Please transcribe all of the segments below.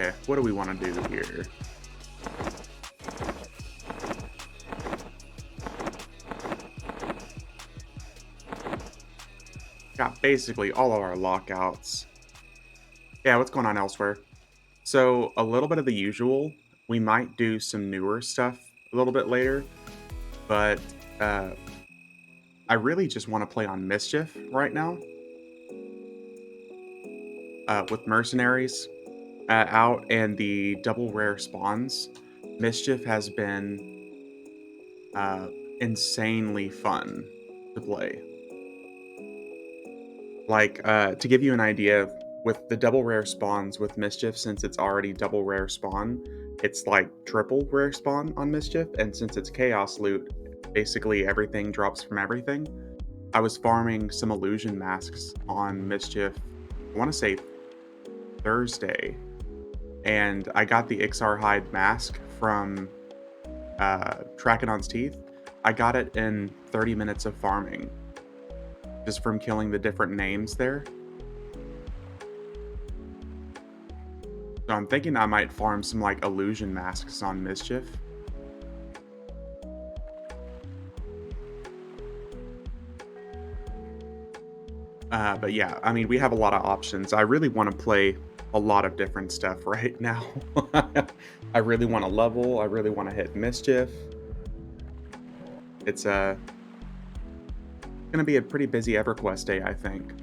Okay, what do we want to do here? Got basically all of our lockouts. Yeah, what's going on elsewhere? So, a little bit of the usual. We might do some newer stuff a little bit later, but uh, I really just want to play on Mischief right now with Mercenaries out and the double rare spawns. Mischief has been uh, insanely fun to play. Like, to give you an idea, with the double rare spawns with Mischief, since it's already double rare spawn, it's like triple rare spawn on Mischief, and since it's chaos loot, basically everything drops from everything. I was farming some illusion masks on Mischief, I want to say Thursday, and I got the Ixar hide mask from Trachodon's Teeth. I got it in 30 minutes of farming, just from killing the different names there. So I'm thinking I might farm some like illusion masks on Mischief. But yeah, I mean, we have a lot of options. I really want to play a lot of different stuff right now. I really want to level. I really want to hit Mischief. It's gonna be a pretty busy EverQuest day, I think.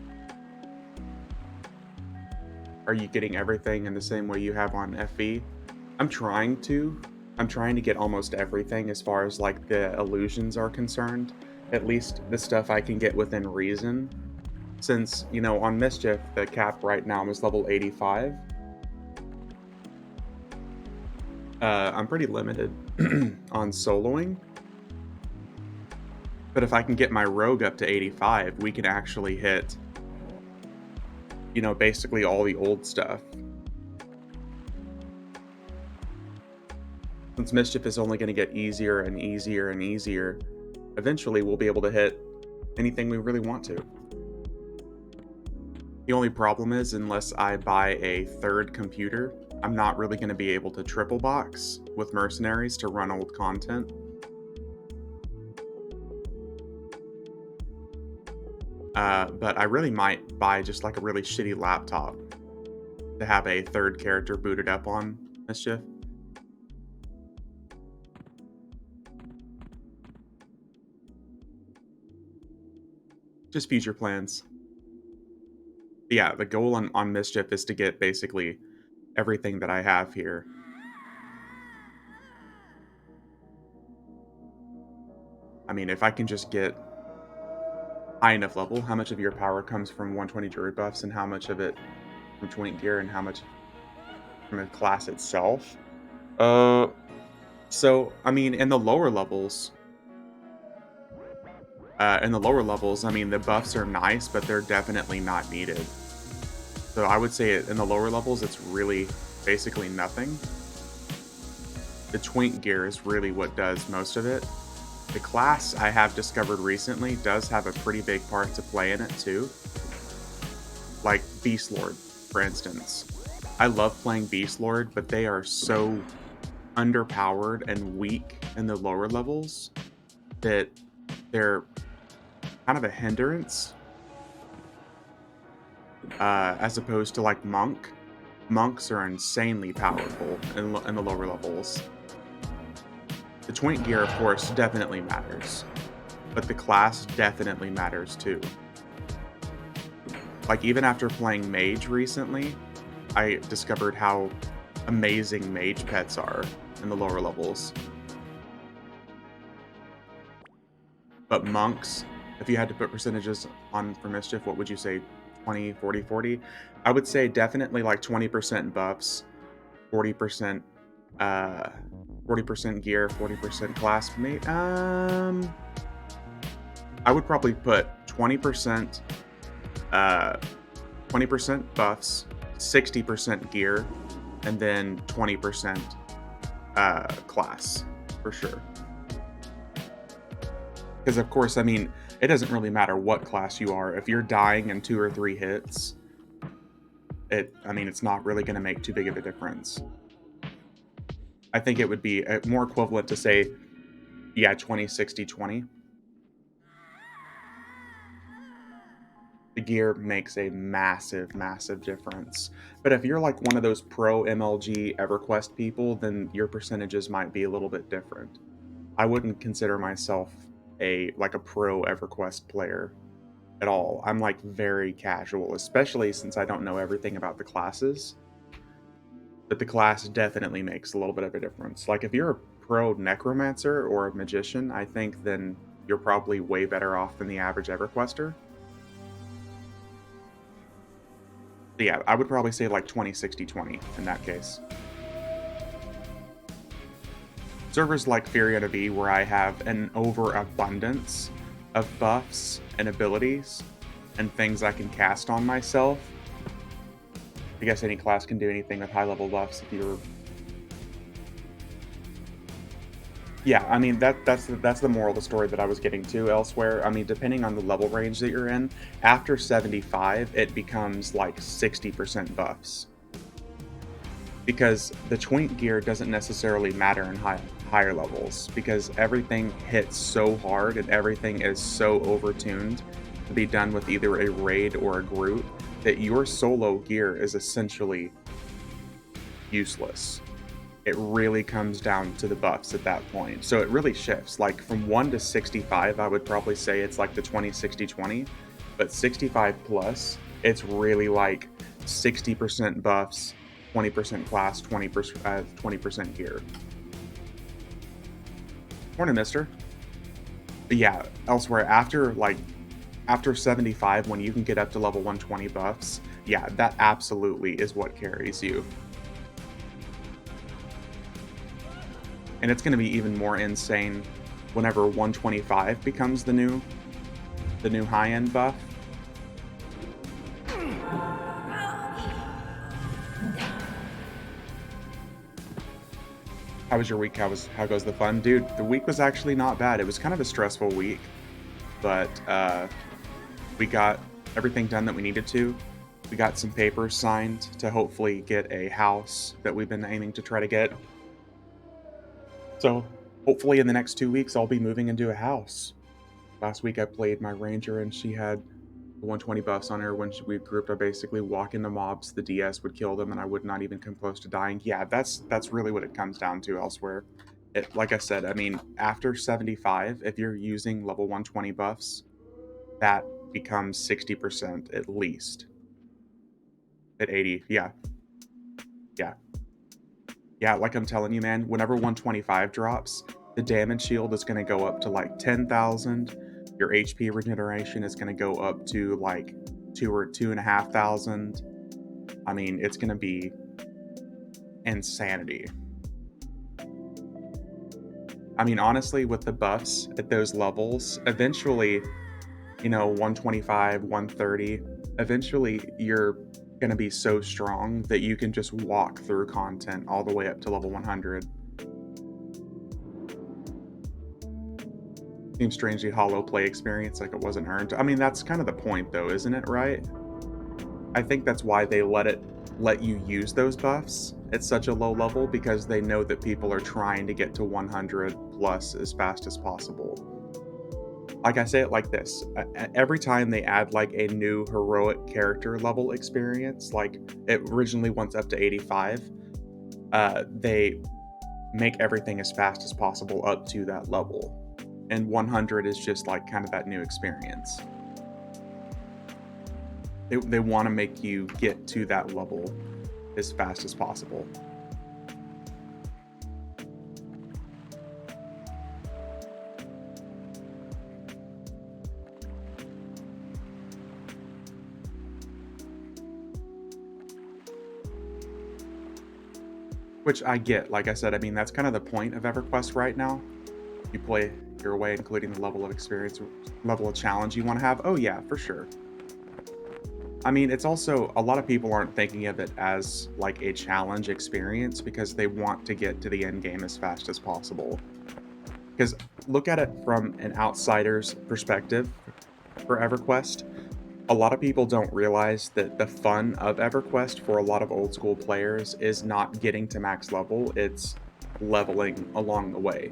Are you getting everything in the same way you have on FE? I'm trying to. I'm trying to get almost everything as far as like the illusions are concerned. At least the stuff I can get within reason. Since, you know, on Mischief, the cap right now is level 85. I'm pretty limited on soloing. But if I can get my rogue up to 85, we can actually hit, you know, basically all the old stuff. Since Mischief is only going to get easier and easier and easier, eventually we'll be able to hit anything we really want to. The only problem is, unless I buy a third computer, I'm not really going to be able to triple box with Mercenaries to run old content. But I really might buy just like a really shitty laptop to have a third character booted up on Mischief. Just future plans. But yeah, the goal on Mischief is to get basically everything that I have here. I mean, if I can just get high enough level, how much of your power comes from 120 druid buffs and how much of it from twink gear and how much from the class itself? So I mean, in the lower levels, I mean, the buffs are nice, but they're definitely not needed. So I would say in the lower levels, it's really basically nothing. The twink gear is really what does most of it. The class I have discovered recently does have a pretty big part to play in it too. Like Beast Lord, for instance. I love playing Beast Lord, but they are so underpowered and weak in the lower levels that they're kind of a hindrance as opposed to like Monk. Monks are insanely powerful in the lower levels. The twink gear, of course, definitely matters, but the class definitely matters too. Like, even after playing Mage recently, I discovered how amazing Mage pets are in the lower levels. But Monks, if you had to put percentages on for Mischief, what would you say? 20, 40, 40? I would say definitely like 20% buffs, 40% 40% gear, 40% class. I would probably put 20% 20% buffs, 60% gear, and then 20% class for sure. Because of course, I mean, it doesn't really matter what class you are. If you're dying in 2 or 3 hits, I mean, it's not really going to make too big of a difference. I think it would be more equivalent to say, yeah, 20, 60, 20. The gear makes a massive, massive difference. But if you're like one of those pro MLG EverQuest people, then your percentages might be a little bit different. I wouldn't consider myself a pro EverQuest player at all. I'm like very casual, especially since I don't know everything about the classes. But the class definitely makes a little bit of a difference. Like if you're a pro necromancer or a magician, I think then you're probably way better off than the average EverQuester. So yeah, I would probably say like 20, 60, 20 in that case. Servers like Fury V, where I have an overabundance of buffs and abilities and things I can cast on myself. I guess any class can do anything with high level buffs if you're. Yeah, I mean that's the moral of the story that I was getting to elsewhere. I mean, depending on the level range that you're in, after 75, it becomes like 60% buffs. Because the twink gear doesn't necessarily matter in higher levels because everything hits so hard and everything is so overtuned to be done with either a raid or a group that your solo gear is essentially useless. It really comes down to the buffs at that point. So it really shifts. Like from 1 to 65, I would probably say it's like the 20 60 20, but 65 plus, it's really like 60% buffs, 20% class, 20% gear. Morning, mister. But yeah, elsewhere after 75, when you can get up to level 120 buffs, yeah, that absolutely is what carries you. And it's going to be even more insane whenever 125 becomes the new high-end buff. How was your week? How goes the fun? Dude, the week was actually not bad. It was kind of a stressful week, but we got everything done that we needed to. We got some papers signed to hopefully get a house that we've been aiming to try to get. So hopefully in the next 2 weeks, I'll be moving into a house. Last week I played my ranger and she had 120 buffs on her. When we grouped, I basically walk into mobs, the DS would kill them, and I would not even come close to dying. Yeah, that's really what it comes down to elsewhere. Like I said, I mean, after 75, if you're using level 120 buffs, that becomes 60% at least. At 80, yeah. Yeah. Yeah, like I'm telling you, man, whenever 125 drops, the damage shield is going to go up to like 10,000. Your HP regeneration is going to go up to like 2 or 2,500. I mean, it's going to be insanity. I mean, honestly, with the buffs at those levels, eventually, 125, 130, eventually you're going to be so strong that you can just walk through content all the way up to level 100. Seems strangely hollow play experience, like it wasn't earned. I mean, that's kind of the point, though, isn't it, right? I think that's why they let you use those buffs at such a low level, because they know that people are trying to get to 100 plus as fast as possible. Like I say it like this, every time they add like a new heroic character level experience, like it originally went up to 85, they make everything as fast as possible up to that level. And 100 is just like kind of that new experience. They want to make you get to that level as fast as possible. Which I get. Like I said, I mean, that's kind of the point of EverQuest right now. You play your way, including the level of experience, level of challenge you want to have. Oh yeah, for sure. I mean, it's also, a lot of people aren't thinking of it as like a challenge experience because they want to get to the end game as fast as possible. Because look at it from an outsider's perspective for EverQuest. A lot of people don't realize that the fun of EverQuest for a lot of old school players is not getting to max level, it's leveling along the way.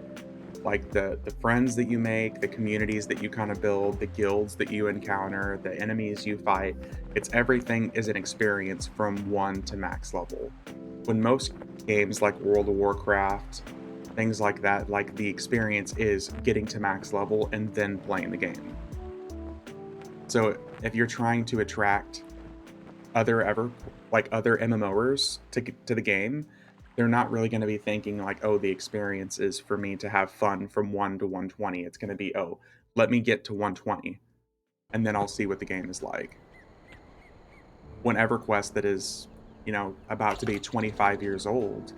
Like the friends that you make, the communities that you kind of build, the guilds that you encounter, the enemies you fight, it's everything is an experience from 1 to max level. When most games like World of Warcraft, things like that, like the experience is getting to max level and then playing the game. So if you're trying to attract other MMOers to the game, they're not really going to be thinking like, oh, the experience is for me to have fun from 1 to 120. It's going to be, oh, let me get to 120 and then I'll see what the game is like. When EverQuest that is, about to be 25 years old,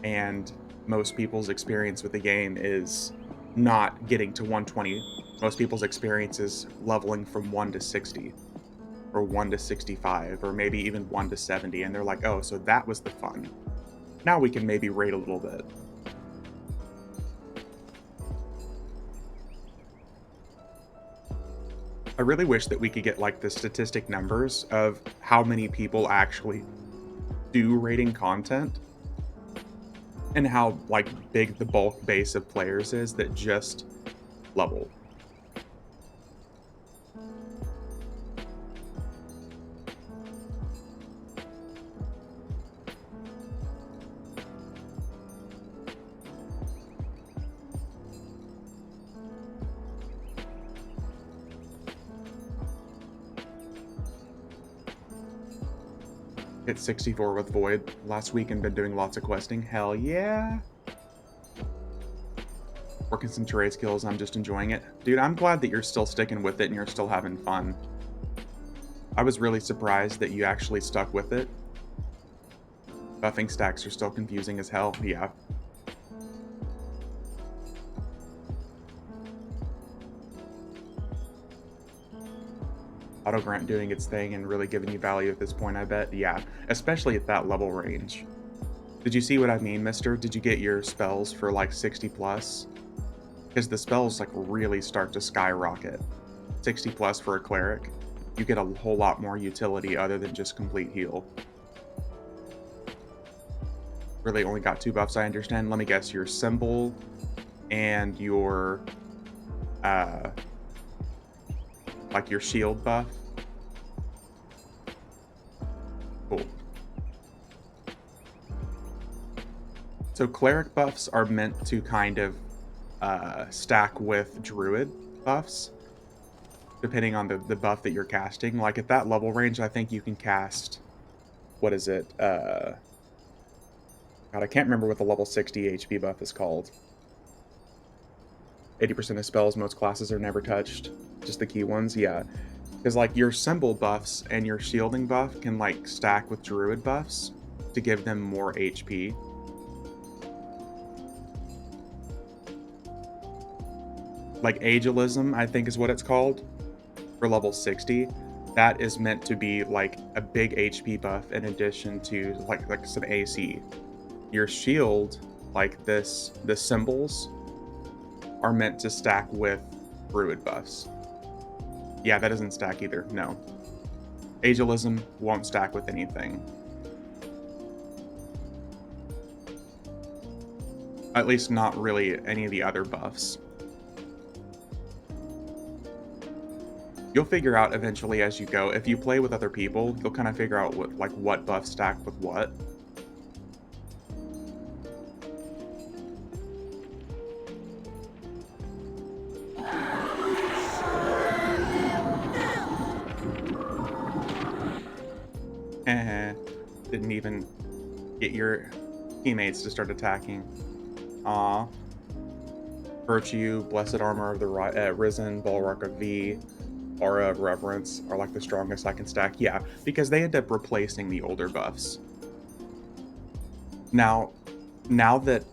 and most people's experience with the game is not getting to 120. Most people's experience is leveling from 1 to 60 or 1 to 65 or maybe even 1 to 70, and they're like, "Oh, so that was the fun. Now we can maybe rate a little bit." I really wish that we could get like the statistic numbers of how many people actually do rating content and how like big the bulk base of players is that just level. Hit 64 with Void last week and been doing lots of questing. Hell yeah. Working some trade skills, I'm just enjoying it. Dude, I'm glad that you're still sticking with it and you're still having fun. I was really surprised that you actually stuck with it. Buffing stacks are still confusing as hell. Yeah. Auto grant doing its thing and really giving you value at this point, I bet. Yeah, especially at that level range. Did you see what I mean, mister? Did you get your spells for like 60 plus? Because the spells like really start to skyrocket. 60 plus for a cleric. You get a whole lot more utility other than just complete heal. Really only got 2 buffs, I understand. Let me guess, your symbol and your like your shield buff. Cool. So cleric buffs are meant to kind of stack with druid buffs, depending on the buff that you're casting. Like at that level range, I think you can cast, what is it? God, I can't remember what the level 60 HP buff is called. 80% of spells, most classes are never touched. Just the key ones, yeah. Because like your symbol buffs and your shielding buff can like stack with druid buffs to give them more HP. Like ageism, I think is what it's called, for level 60. That is meant to be like a big HP buff in addition to like some AC. Your shield, like the symbols, are meant to stack with druid buffs. Yeah, that doesn't stack either, no. Ageism won't stack with anything. At least not really any of the other buffs. You'll figure out eventually as you go. If you play with other people, you'll kind of figure out what buffs stack with what. Didn't even get your teammates to start attacking. Aw. Virtue, Blessed Armor of the Risen, Bulwark of V, Aura of Reverence are like the strongest I can stack. Yeah, because they end up replacing the older buffs. Now that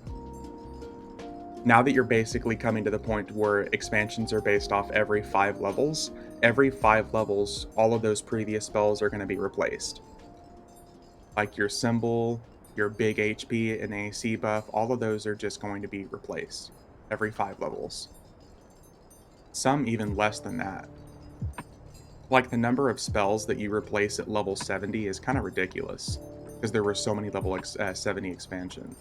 you're basically coming to the point where expansions are based off every 5 levels, all of those previous spells are going to be replaced. Like your symbol, your big HP and AC buff, all of those are just going to be replaced every 5 levels. Some even less than that. Like, the number of spells that you replace at level 70 is kind of ridiculous because there were so many level 70 expansion.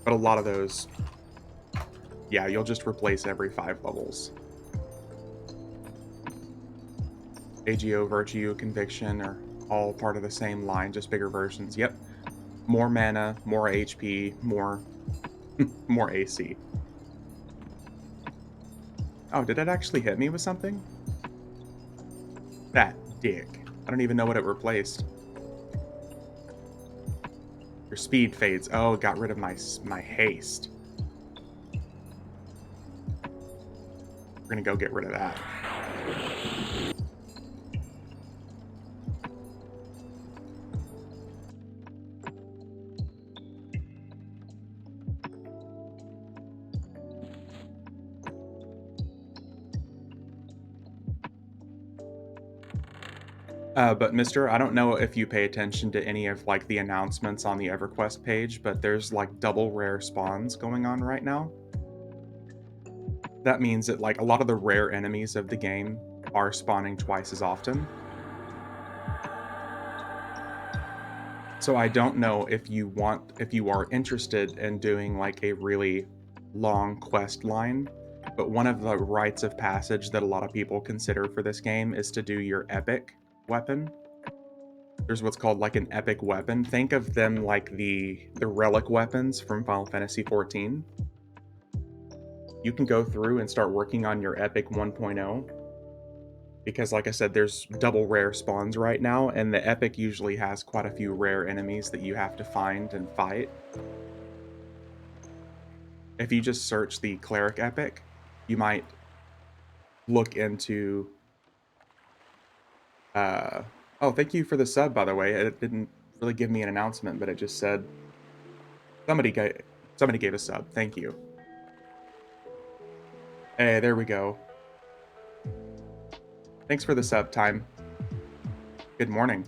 But a lot of those, yeah, you'll just replace every 5 levels. AGO, Virtue, Conviction are all part of the same line, just bigger versions. Yep. More mana, more HP, more AC. Oh, did it actually hit me with something? That dick. I don't even know what it replaced. Your speed fades. Oh, it got rid of my haste. We're gonna go get rid of that. But Mister, I don't know if you pay attention to any of like the announcements on the EverQuest page, but there's like double rare spawns going on right now. That means that like a lot of the rare enemies of the game are spawning twice as often. So I don't know if you are interested in doing like a really long quest line, but one of the rites of passage that a lot of people consider for this game is to do your epic weapon. There's what's called like an epic weapon. Think of them like the relic weapons from Final Fantasy 14. You can go through and start working on your epic 1.0 because like I said there's double rare spawns right now and the epic usually has quite a few rare enemies that you have to find and fight. If you just search the cleric epic, you might look into uh oh, thank you for the sub by the way. It didn't really give me an announcement, but it just said somebody gave somebody gave a sub. Thank you. Hey, there we go. Thanks for the sub time. Good morning.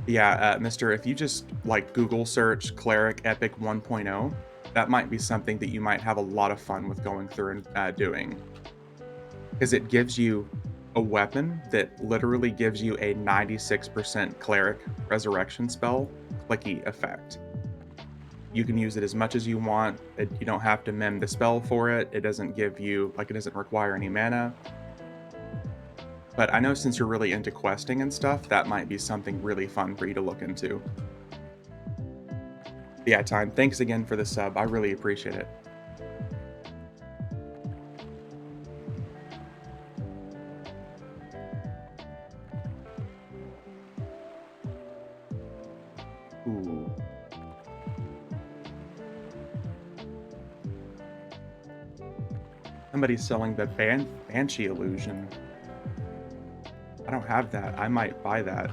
Yeah, Mister, if you just like Google search Cleric Epic 1.0, that might be something that you might have a lot of fun with going through and doing. Because it gives you a weapon that literally gives you a 96% Cleric Resurrection spell clicky effect. You can use it as much as you want. You don't have to mem the spell for it. It doesn't give you, like, it doesn't require any mana. But I know since you're really into questing and stuff, that might be something really fun for you to look into. Yeah, Time, thanks again for the sub. I really appreciate it. Ooh. Somebody's selling the Banshee illusion. I don't have that. I might buy that.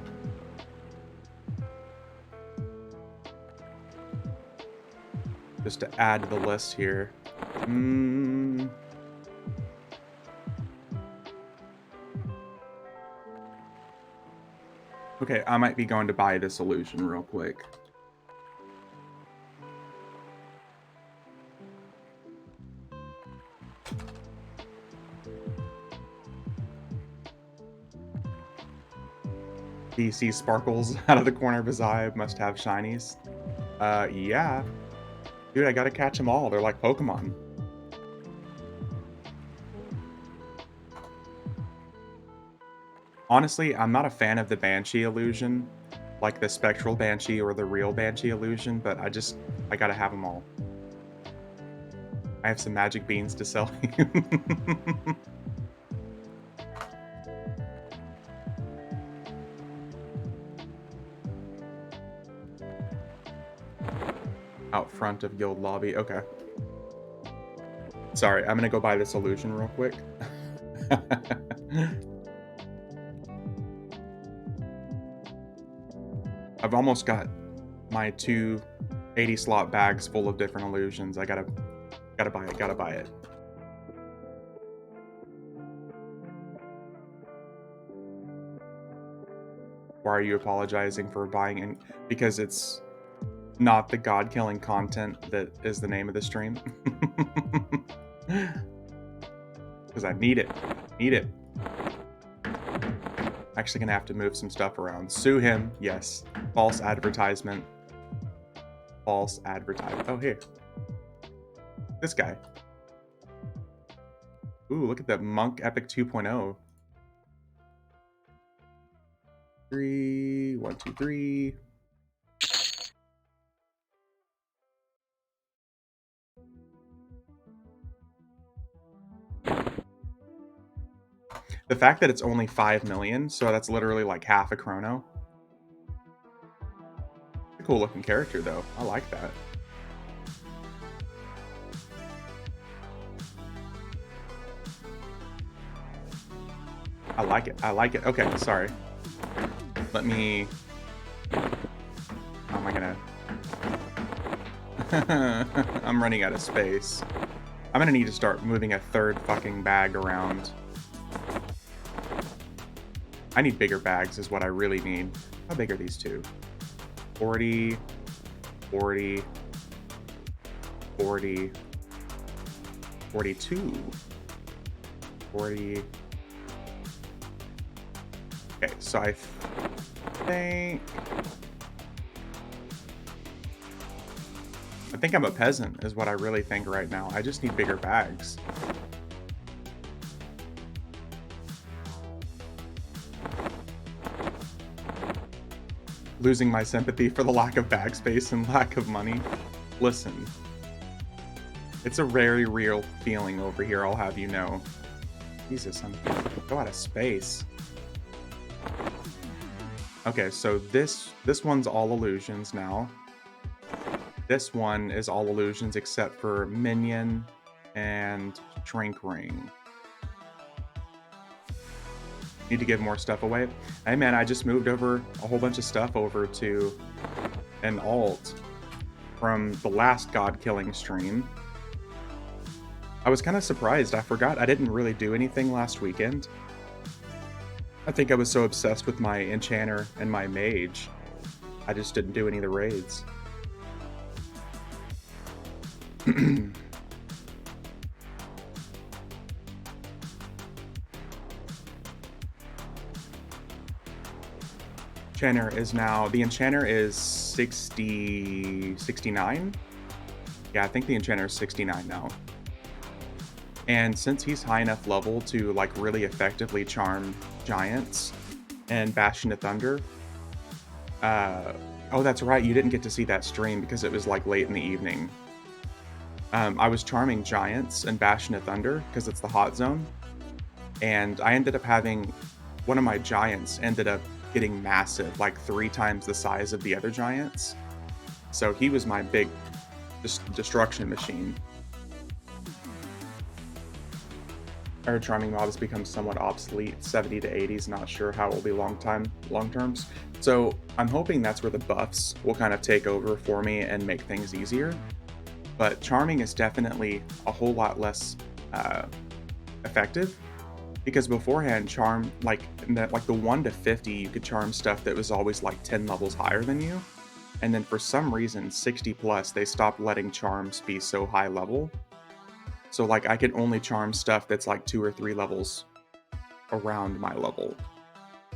Just to add to the list here. Okay, I might be going to buy this illusion real quick. DC sparkles out of the corner of his eye, must have shinies. Yeah. Dude, I gotta catch them all. They're like Pokemon. Honestly, I'm not a fan of the Banshee illusion, like the Spectral Banshee or the real Banshee illusion, but I gotta have them all. I have some magic beans to sell you. Out front of guild lobby. Okay. Sorry, I'm gonna go buy this illusion real quick. I've almost got my 2 80 slot bags full of different illusions. I gotta buy it, gotta buy it. Why are you apologizing for buying in? Because it's Not the god-killing content that is the name of the stream. Because I need it. Need it. Actually gonna have to move some stuff around. Sue him. Yes. False advertisement. False advertisement. Oh, here. This guy. Ooh, look at that Monk Epic 2.0. 3, 1, 2, 3. The fact that it's only 5 million, so that's literally like half a chrono. A cool looking character though. I like that. I like it. I like it. Okay, sorry. Let me... How am I gonna... I'm running out of space. I'm gonna need to start moving a third fucking bag around. I need bigger bags is what I really need. How big are these two? 40, 40, 40, 42, 40. Okay, so I think I'm a peasant is what I really think right now. I just need bigger bags. Losing my sympathy for the lack of bag space and lack of money. Listen, it's a very real feeling over here, I'll have you know. Jesus, I'm go out of space. Okay, so this one's all illusions now. This one is all illusions except for Minion and Shrink Ring. Need to give more stuff away. Hey man, I just moved over a whole bunch of stuff over to an alt from the last god killing stream. I was kind of surprised. I forgot I didn't really do anything last weekend. I think I was so obsessed with my Enchanter and my Mage, I just didn't do any of the raids. Enchanter is now, the Enchanter is 69? Yeah, I think the Enchanter is 69 now. And since he's high enough level to like really effectively charm giants and Bastion of Thunder, oh, that's right, you didn't get to see that stream because it was like late in the evening. I was charming giants and Bastion of Thunder because it's the hot zone, and I ended up having one of my giants ended up getting massive, like 3 times the size of the other giants. So he was my big destruction machine. Our charming mobs become somewhat obsolete, 70 to 80s, not sure how it will be long terms. So I'm hoping that's where the buffs will kind of take over for me and make things easier. But charming is definitely a whole lot less effective, because beforehand charm, like the 1 to 50, you could charm stuff that was always like 10 levels higher than you, and then for some reason 60 plus they stopped letting charms be so high level. So like I could only charm stuff that's like 2 or 3 levels around my level.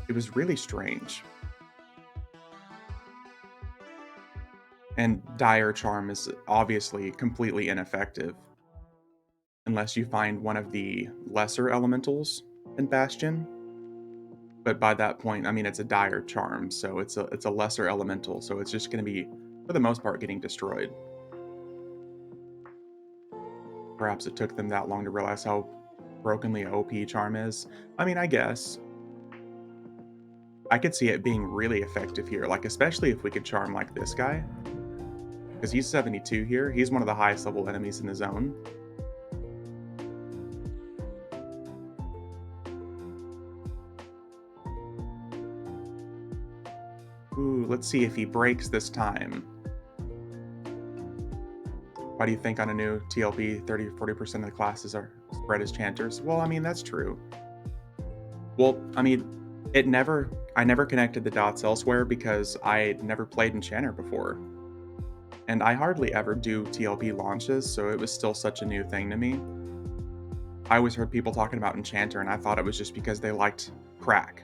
It was really strange. And Dire Charm is obviously completely ineffective unless you find one of the lesser elementals in Bastion. But by that point, I mean, it's a Dire Charm, so it's a lesser elemental, so it's just going to be, for the most part, getting destroyed. Perhaps it took them that long to realize how brokenly OP Charm is. I mean, I guess. I could see it being really effective here, like especially if we could charm like this guy. Because he's 72 here. He's one of the highest level enemies in the zone. Ooh, let's see if he breaks this time. Why do you think on a new TLB 30-40% of the classes are spread as Chanters? Well, I mean, that's true. Well, I mean, I never connected the dots elsewhere because I never played Enchanter before. And I hardly ever do TLP launches, so it was still such a new thing to me. I always heard people talking about Enchanter, and I thought it was just because they liked crack.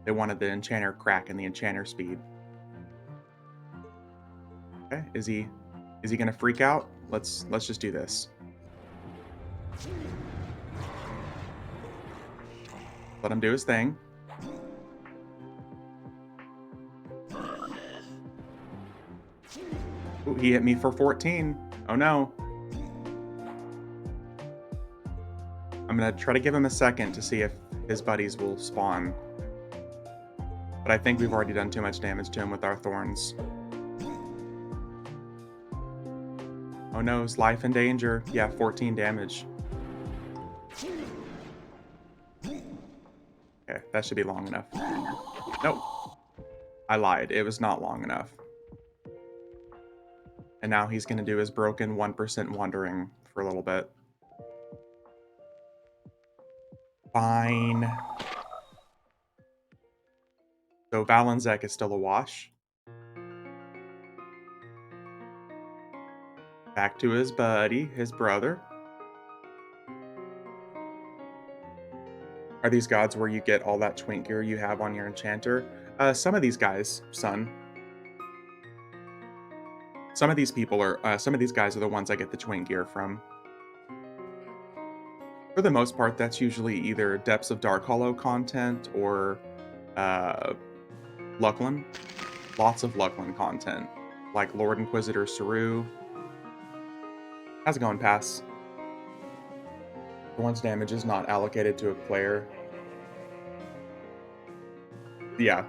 They wanted the Enchanter crack and the Enchanter speed. Okay, is he gonna freak out? Let's just do this. Let him do his thing. Ooh, he hit me for 14. Oh no. I'm gonna try to give him a second to see if his buddies will spawn. But I think we've already done too much damage to him with our thorns. Oh no, his life in danger. Yeah, 14 damage. Okay, that should be long enough. Nope. I lied. It was not long enough. And now he's gonna do his broken 1% wandering for a little bit. Fine. So Valenczek is still a wash. Back to his buddy, his brother. Are these gods where you get all that twink gear you have on your enchanter? Some of these guys, son. Some of these people are, some of these guys are the ones I get the twink gear from. For the most part, that's usually either Depths of Dark Hollow content or Lucklin. Lots of Lucklin content. Like Lord Inquisitor Saru. How's it going, Pass? For once damage is not allocated to a player. Yeah.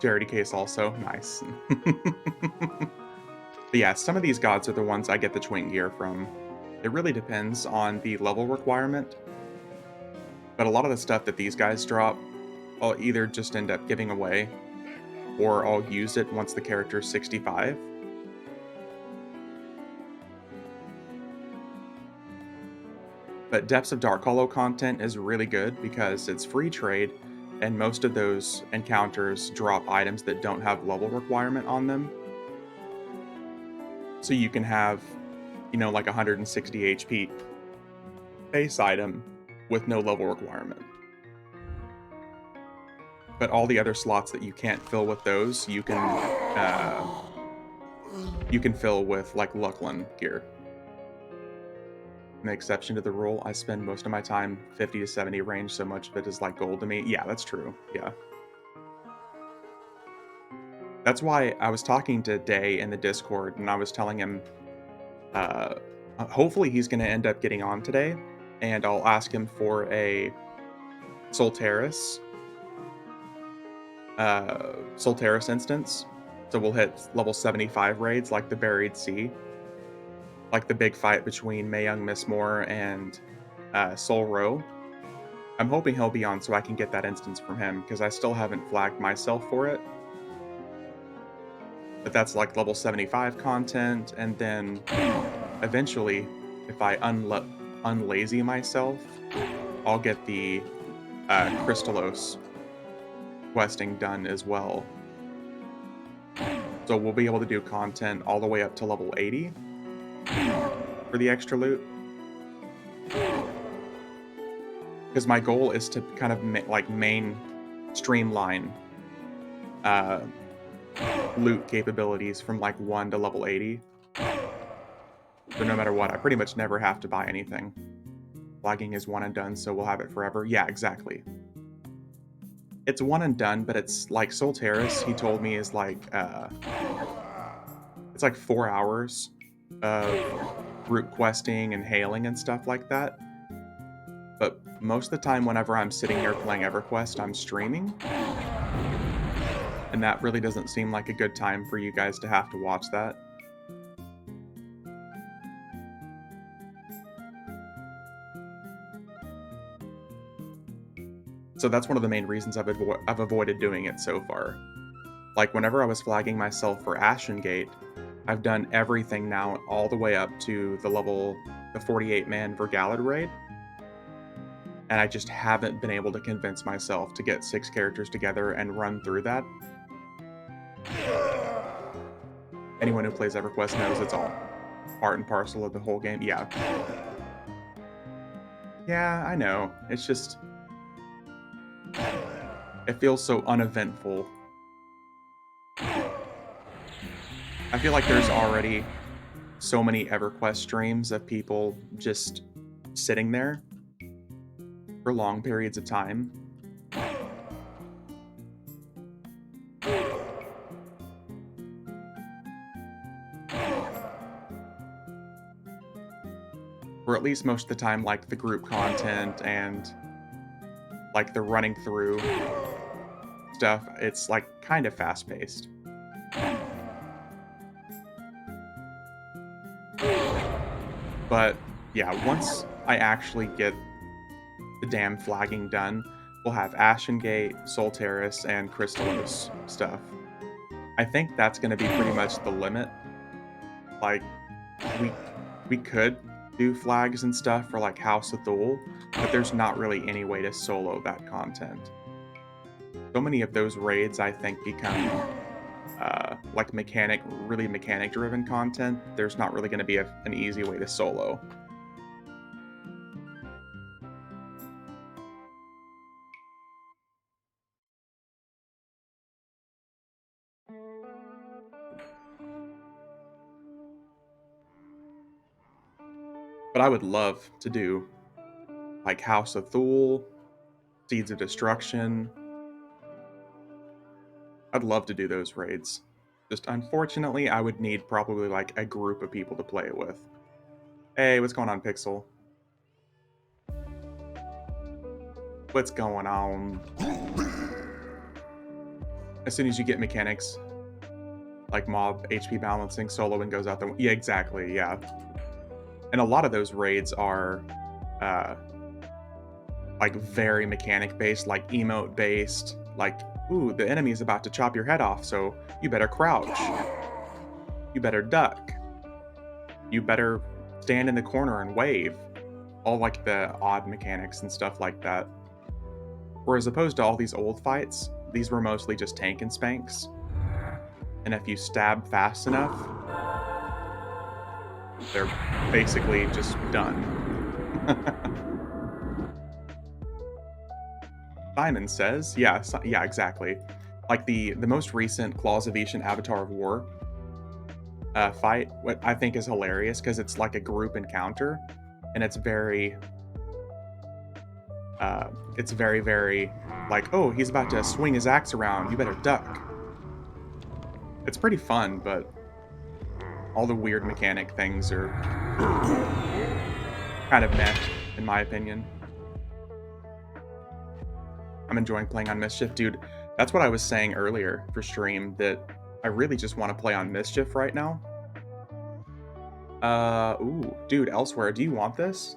Charity case also. Nice. But yeah, some of these gods are the ones I get the twink gear from. It really depends on the level requirement. But a lot of the stuff that these guys drop, I'll either just end up giving away, or I'll use it once the character's 65. But Depths of Dark Hollow content is really good because it's free trade, and most of those encounters drop items that don't have level requirement on them. So you can have, you know, like 160 HP base item with no level requirement. But all the other slots that you can't fill with those, you can fill with like Lucklin gear. An exception to the rule, I spend most of my time 50 to 70 range, so much of it is like gold to me. Yeah, that's true. Yeah. That's why I was talking to Day in the Discord, and I was telling him, hopefully he's going to end up getting on today, and I'll ask him for a Soulteris instance. So we'll hit level 75 raids like the Buried Sea. Like the big fight between Mayung Mistmore and Sol Ro. I'm hoping he'll be on so I can get that instance from him, because I still haven't flagged myself for it. But that's like level 75 content, and then eventually, if I unlazy myself, I'll get the Crystallos questing done as well. So we'll be able to do content all the way up to level 80 for the extra loot. Because my goal is to kind of main streamline loot capabilities from like 1 to level 80. So no matter what, I pretty much never have to buy anything. Flagging is one and done, so we'll have it forever. Yeah, exactly. It's one and done, but it's like Soulteris, he told me, is like it's like 4 hours of route questing and hailing and stuff like that. But most of the time, whenever I'm sitting here playing EverQuest, I'm streaming. And that really doesn't seem like a good time for you guys to have to watch that. So that's one of the main reasons I've avoided doing it so far. Like, whenever I was flagging myself for Ashen Gate, I've done everything now all the way up to the 48-man Vergalid raid. And I just haven't been able to convince myself to get 6 characters together and run through that. Anyone who plays EverQuest knows it's all part and parcel of the whole game. Yeah. Yeah, I know. It's just, it feels so uneventful. I feel like there's already so many EverQuest streams of people just sitting there for long periods of time. Or at least most of the time, like the group content and like the running through stuff, it's like kind of fast paced. But yeah, once I actually get the damn flagging done, we'll have Ashen Gate, Soulteris, and Crystallos stuff. I think that's going to be pretty much the limit. Like, we we could do flags and stuff for like House of Thule, but there's not really any way to solo that content. So many of those raids, I think, become like really mechanic-driven content. There's not really going to be an easy way to solo. But I would love to do like House of Thule, Seeds of Destruction. I'd love to do those raids. Just unfortunately, I would need probably like a group of people to play it with. Hey, what's going on, Pixel? What's going on? As soon as you get mechanics, like mob HP balancing, soloing goes out the... Yeah, exactly, yeah. And a lot of those raids are like very mechanic based, like emote based, like, ooh, the enemy is about to chop your head off, so you better crouch. You better duck. You better stand in the corner and wave. All like the odd mechanics and stuff like that. Whereas opposed to all these old fights, these were mostly just tank and spanks. And if you stab fast enough, they're basically just done. Simon says, yeah, yeah, exactly. Like the most recent Claws of Ishan Avatar of War fight, what I think is hilarious because it's like a group encounter, and it's very, very like, oh, he's about to swing his axe around, you better duck. It's pretty fun, but all the weird mechanic things are kind of meh, in my opinion. I'm enjoying playing on Mischief. Dude, that's what I was saying earlier for stream, that I really just want to play on Mischief right now. Ooh, dude, Elsewhere, do you want this?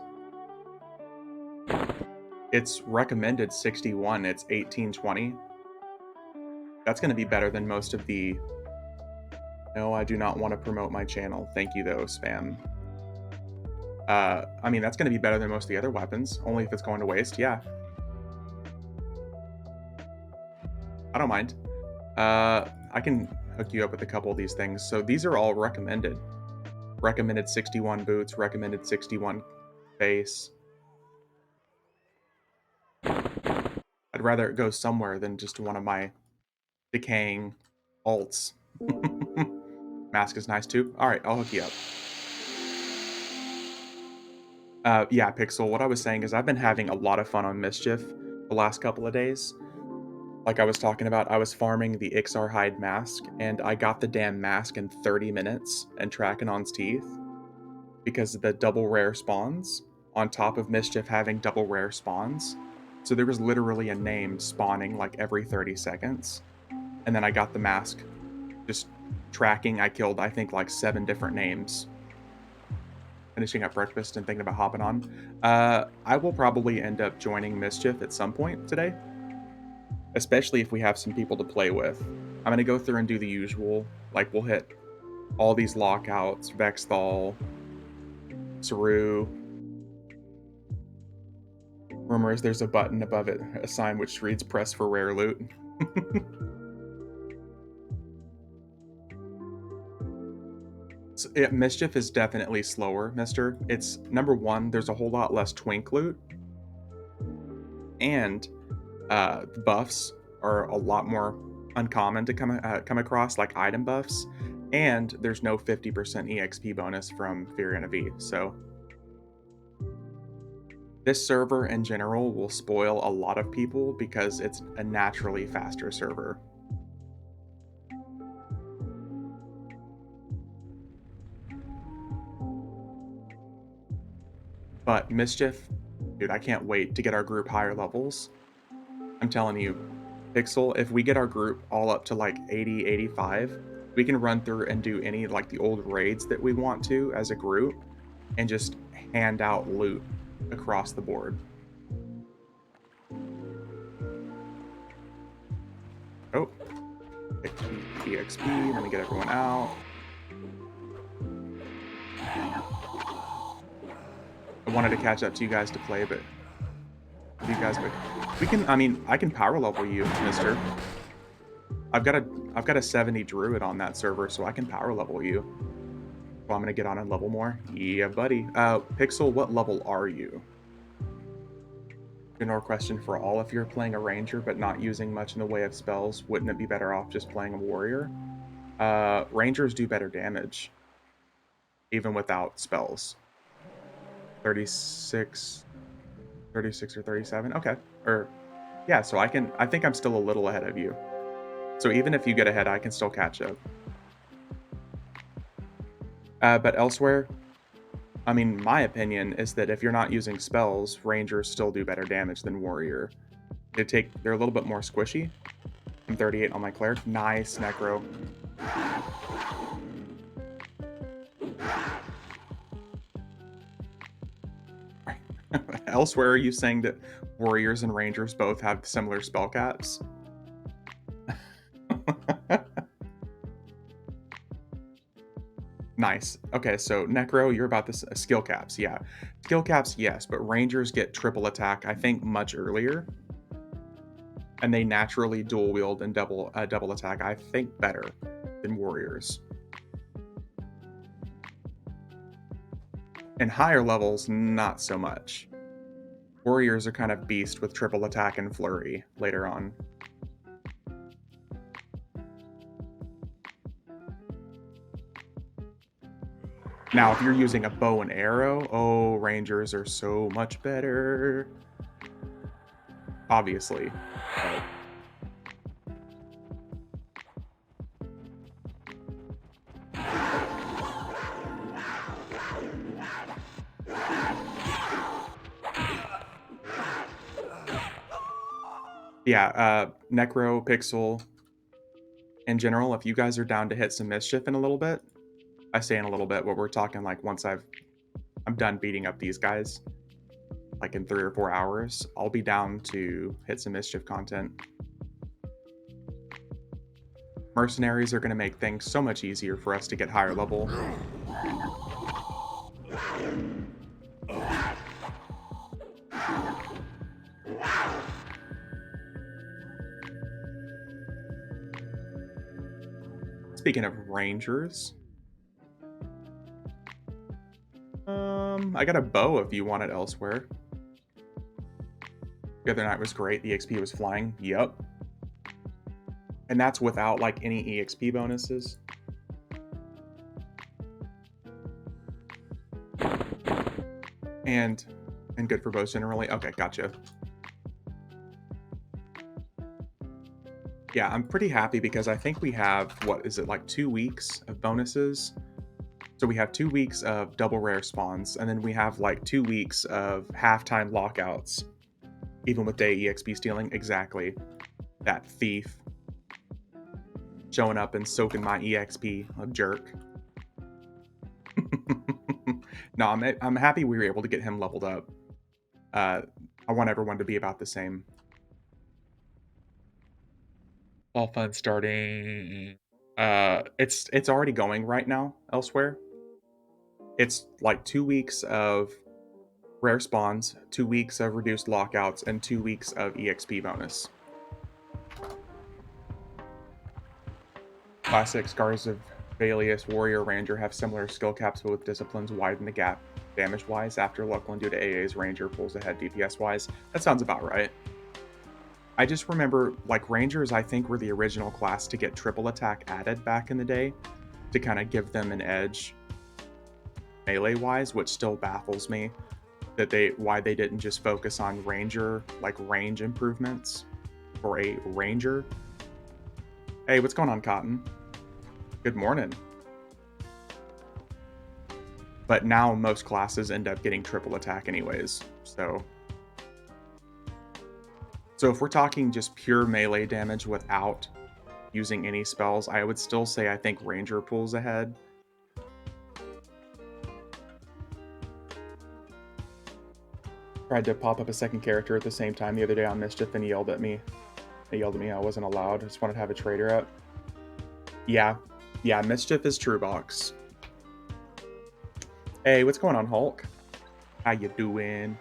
It's recommended 61, it's 1820. That's going to be better than most of the... No, I do not want to promote my channel. Thank you, though, spam. I mean, that's going to be better than most of the other weapons, only if it's going to waste, yeah. I don't mind. I can hook you up with a couple of these things. So these are all recommended. Recommended 61 boots, recommended 61 base. I'd rather it go somewhere than just one of my decaying alts. Mask is nice too. All right, I'll hook you up. Yeah, Pixel, what I was saying is I've been having a lot of fun on Mischief the last couple of days. Like I was talking about, I was farming the Ixar hide mask, and I got the damn mask in 30 minutes and Trakanon's teeth because of the double rare spawns, on top of Mischief having double rare spawns. So there was literally a name spawning like every 30 seconds. And then I got the mask just tracking. I killed, I think, like 7 different names. Finishing up breakfast and thinking about hopping on. I will probably end up joining Mischief at some point today, especially if we have some people to play with. I'm going to go through and do the usual. Like, we'll hit all these lockouts, Vexthal, Saru. Rumor is there's a button above it, a sign which reads press for rare loot. Mischief is definitely slower, mister. It's number one, there's a whole lot less twink loot, and buffs are a lot more uncommon to come across, like item buffs, and there's no 50% EXP bonus from Furion V. So this server in general will spoil a lot of people because it's a naturally faster server. But Mischief, dude, I can't wait to get our group higher levels. I'm telling you, Pixel, if we get our group all up to like 80, 85, we can run through and do any like the old raids that we want to as a group and just hand out loot across the board. Oh, EXP, let me get everyone out. I wanted to catch up to you guys to play, but you guys, we can, I mean, I can power level you, mister. I've got a 70 druid on that server, so I can power level you. Well, I'm gonna get on and level more. Yeah, buddy. Pixel, what level are you? General question for all: if you're playing a ranger but not using much in the way of spells, wouldn't it be better off just playing a warrior? Rangers do better damage, even without spells. 36 or 37. Okay. Or yeah, so I think I'm still a little ahead of you. So even if you get ahead, I can still catch up. But elsewhere, I mean, my opinion is that if you're not using spells, rangers still do better damage than warrior. They're a little bit more squishy. I'm 38 on my cleric. Nice, Necro. Elsewhere, are you saying that warriors and rangers both have similar spell caps? Nice. Okay, so Necro, you're about this skill caps. Yeah, skill caps, yes, but rangers get triple attack, I think, much earlier, and they naturally dual wield and double attack, I think, better than warriors. And higher levels, not so much. Warriors are kind of beast with triple attack and flurry later on. Now, if you're using a bow and arrow, oh, rangers are so much better. Obviously. But... yeah, Necro, Pixel, in general, if you guys are down to hit some Mischief in a little bit, I say in a little bit, but we're talking like once I'm done beating up these guys, like in 3 or 4 hours, I'll be down to hit some Mischief content. Mercenaries are going to make things so much easier for us to get higher level. Speaking of rangers, I got a bow if you want it elsewhere. The other night was great. The XP was flying. Yup. And that's without like any EXP bonuses. And good for bows generally. Okay, gotcha. Yeah, I'm pretty happy because I think we have, what is it, like 2 weeks of bonuses? So we have 2 weeks of double rare spawns, and then we have like 2 weeks of halftime lockouts, even with day EXP stealing. Exactly. That thief showing up and soaking my EXP, a jerk. No, I'm happy we were able to get him leveled up. I want everyone to be about the same. All fun starting. It's already going right now elsewhere. It's like 2 weeks of rare spawns, 2 weeks of reduced lockouts, and 2 weeks of EXP bonus. Classic Scars of Valius, Warrior, Ranger have similar skill caps, but with disciplines widen the gap damage-wise. After luck one due to AA's, Ranger pulls ahead DPS-wise. That sounds about right. I just remember, like, Rangers, I think, were the original class to get triple attack added back in the day to kind of give them an edge melee-wise, which still baffles me that why they didn't just focus on Ranger, like, range improvements for a Ranger. Hey, what's going on, Cotton? Good morning. But now most classes end up getting triple attack anyways, so if we're talking just pure melee damage without using any spells, I would still say I think Ranger pulls ahead. Tried to pop up a second character at the same time the other day on Mischief and he yelled at me. He yelled at me I wasn't allowed. I just wanted to have a trader up. Yeah, Mischief is true box. Hey, what's going on, Hulk? How you doing?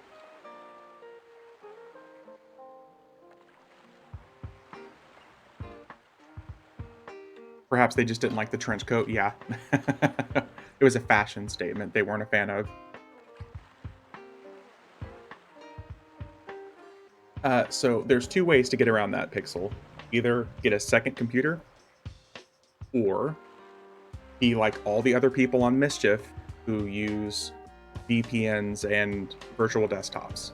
Perhaps they just didn't like the trench coat. Yeah. It was a fashion statement they weren't a fan of. So there's two ways to get around that, Pixel. Either get a second computer, or be like all the other people on Mischief who use VPNs and virtual desktops.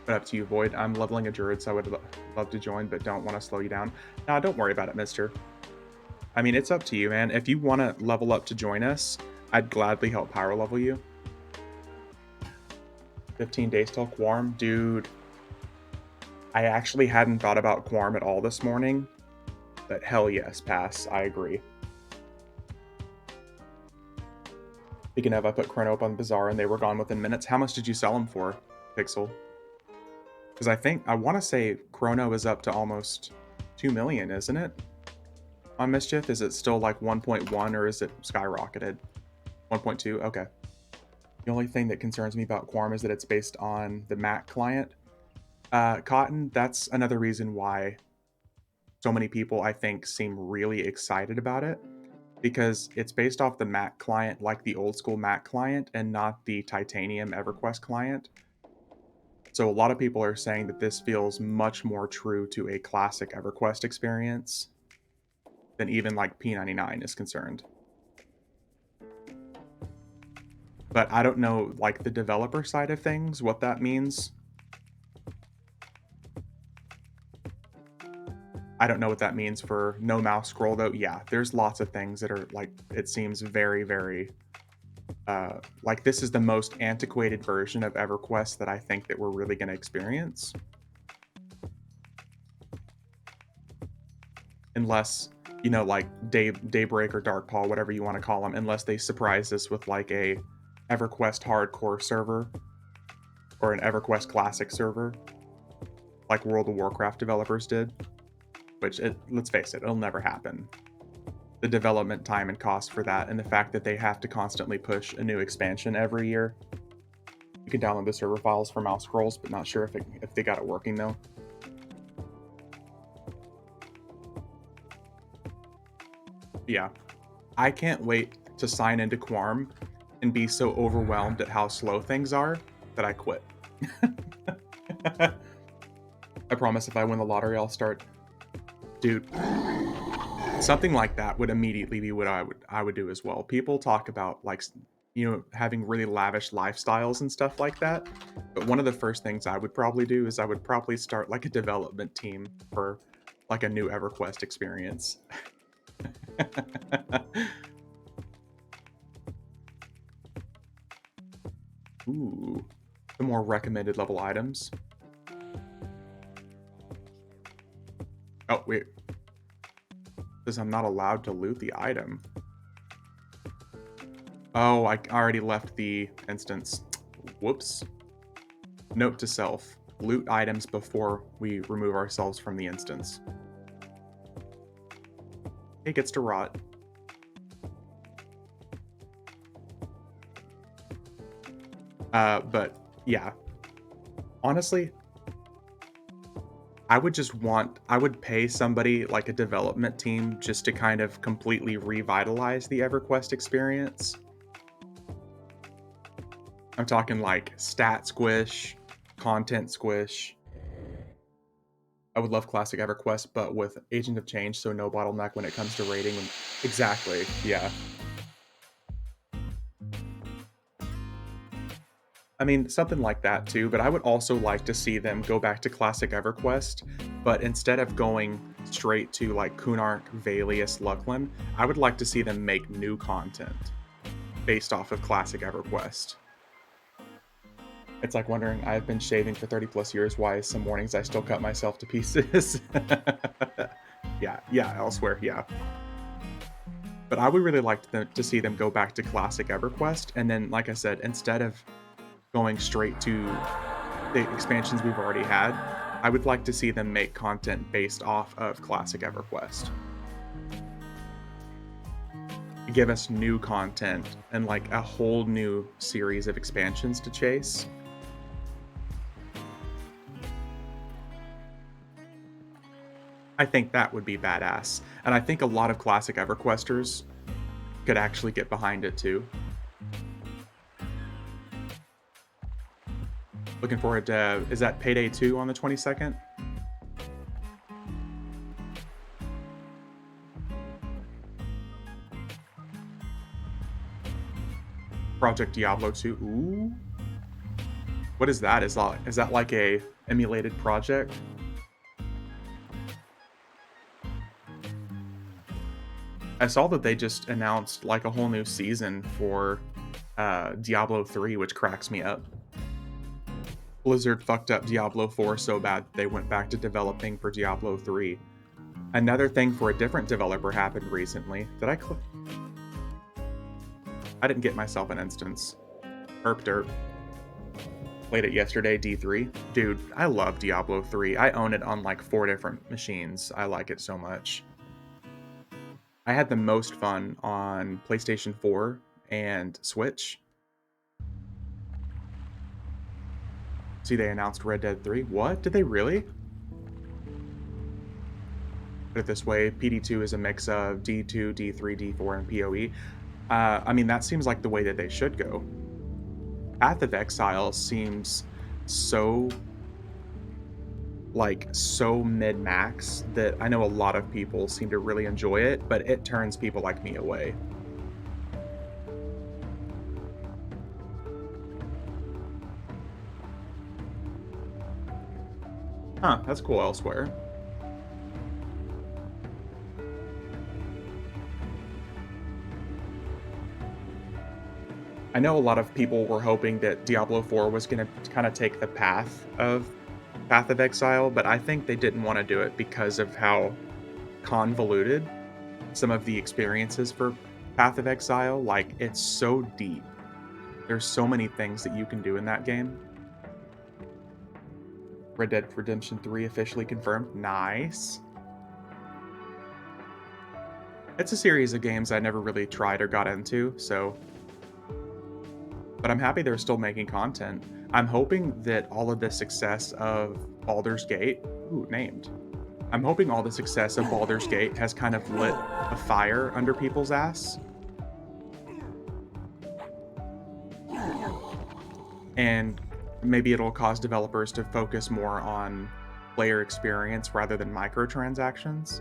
But up to you, Void. I'm leveling a druid, so I would love to join, but don't want to slow you down. Nah, don't worry about it, mister. I mean, it's up to you, man. If you want to level up to join us, I'd gladly help power level you. 15 days till Quarm? Dude, I actually hadn't thought about Quarm at all this morning, but hell yes, pass. I agree. Speaking of, I put Chrono up on Bazaar and they were gone within minutes. How much did you sell them for, Pixel? Because I want to say Chrono is up to almost 2 million, isn't it? On Mischief? Is it still like 1.1 or is it skyrocketed? 1.2? Okay. The only thing that concerns me about Quarm is that it's based on the Mac client. Cotton, that's another reason why so many people, I think, seem really excited about it. Because it's based off the Mac client, like the old school Mac client, and not the Titanium EverQuest client. So a lot of people are saying that this feels much more true to a classic EverQuest experience than even like P99 is concerned. But I don't know, like, the developer side of things, what that means. I don't know what that means for no mouse scroll, though. Yeah, there's lots of things that are, like, it seems very, very, like, this is the most antiquated version of EverQuest that I think that we're really going to experience. Unless, you know, like, Daybreak or Darkpaw, whatever you want to call them, unless they surprise us with, like, a EverQuest hardcore server or an EverQuest classic server, like World of Warcraft developers did. Which, let's face it, it'll never happen. The development time and cost for that, and the fact that they have to constantly push a new expansion every year. You can download the server files for mouse scrolls, but not sure if they got it working though. Yeah, I can't wait to sign into Quarm and be so overwhelmed at how slow things are that I quit. I promise if I win the lottery, I'll start. Dude, something like that would immediately be what I would do as well. People talk about, like, you know, having really lavish lifestyles and stuff like that. But one of the first things I would probably do is I would probably start like a development team for like a new EverQuest experience. Ooh, the more recommended level items. Oh, wait. Says I'm not allowed to loot the item. Oh, I already left the instance. Whoops. Note to self. Loot items before we remove ourselves from the instance. It gets to rot. But yeah. Honestly, I would pay somebody, like a development team, just to kind of completely revitalize the EverQuest experience. I'm talking like stat squish, content squish. I would love classic EverQuest, but with Agent of Change, so no bottleneck when it comes to rating. Exactly, yeah. I mean, something like that too, but I would also like to see them go back to classic EverQuest, but instead of going straight to like Kunark, Valius, Luckland, I would like to see them make new content based off of classic EverQuest. It's like wondering, I've been shaving for 30 plus years, why some mornings I still cut myself to pieces? Yeah, elsewhere, yeah. But I would really like to see them go back to classic EverQuest, and then, like I said, instead of going straight to the expansions we've already had, I would like to see them make content based off of classic EverQuest. Give us new content and like a whole new series of expansions to chase. I think that would be badass. And I think a lot of classic EverQuesters could actually get behind it too. Looking forward to, is that Payday 2 on the 22nd? Project Diablo 2. Ooh. What is that? Is that like a emulated project? I saw that they just announced like a whole new season for Diablo 3, which cracks me up. Blizzard fucked up Diablo 4 so bad they went back to developing for Diablo 3. Another thing for a different developer happened recently. Did I click? I didn't get myself an instance. Herp derp. Played it yesterday, D3. Dude, I love Diablo 3. I own it on like 4 different machines. I like it so much. I had the most fun on PlayStation 4 and Switch. See, they announced Red Dead 3. What? Did they really? Put it this way, PD2 is a mix of D2, D3, D4, and PoE. I mean, that seems like the way that they should go. Path of Exile seems so so mid-max that I know a lot of people seem to really enjoy it, but it turns people like me away. Huh, that's cool elsewhere. I know a lot of people were hoping that Diablo 4 was going to kind of take the path of Path of Exile, but I think they didn't want to do it because of how convoluted some of the experiences for Path of Exile. Like, it's so deep. There's so many things that you can do in that game. Red Dead Redemption 3 officially confirmed. Nice. It's a series of games I never really tried or got into, so... But I'm happy they're still making content. I'm hoping that all of the success of Baldur's Gate... Ooh, named. I'm hoping all the success of Baldur's Gate has kind of lit a fire under people's ass. And maybe it'll cause developers to focus more on player experience rather than microtransactions.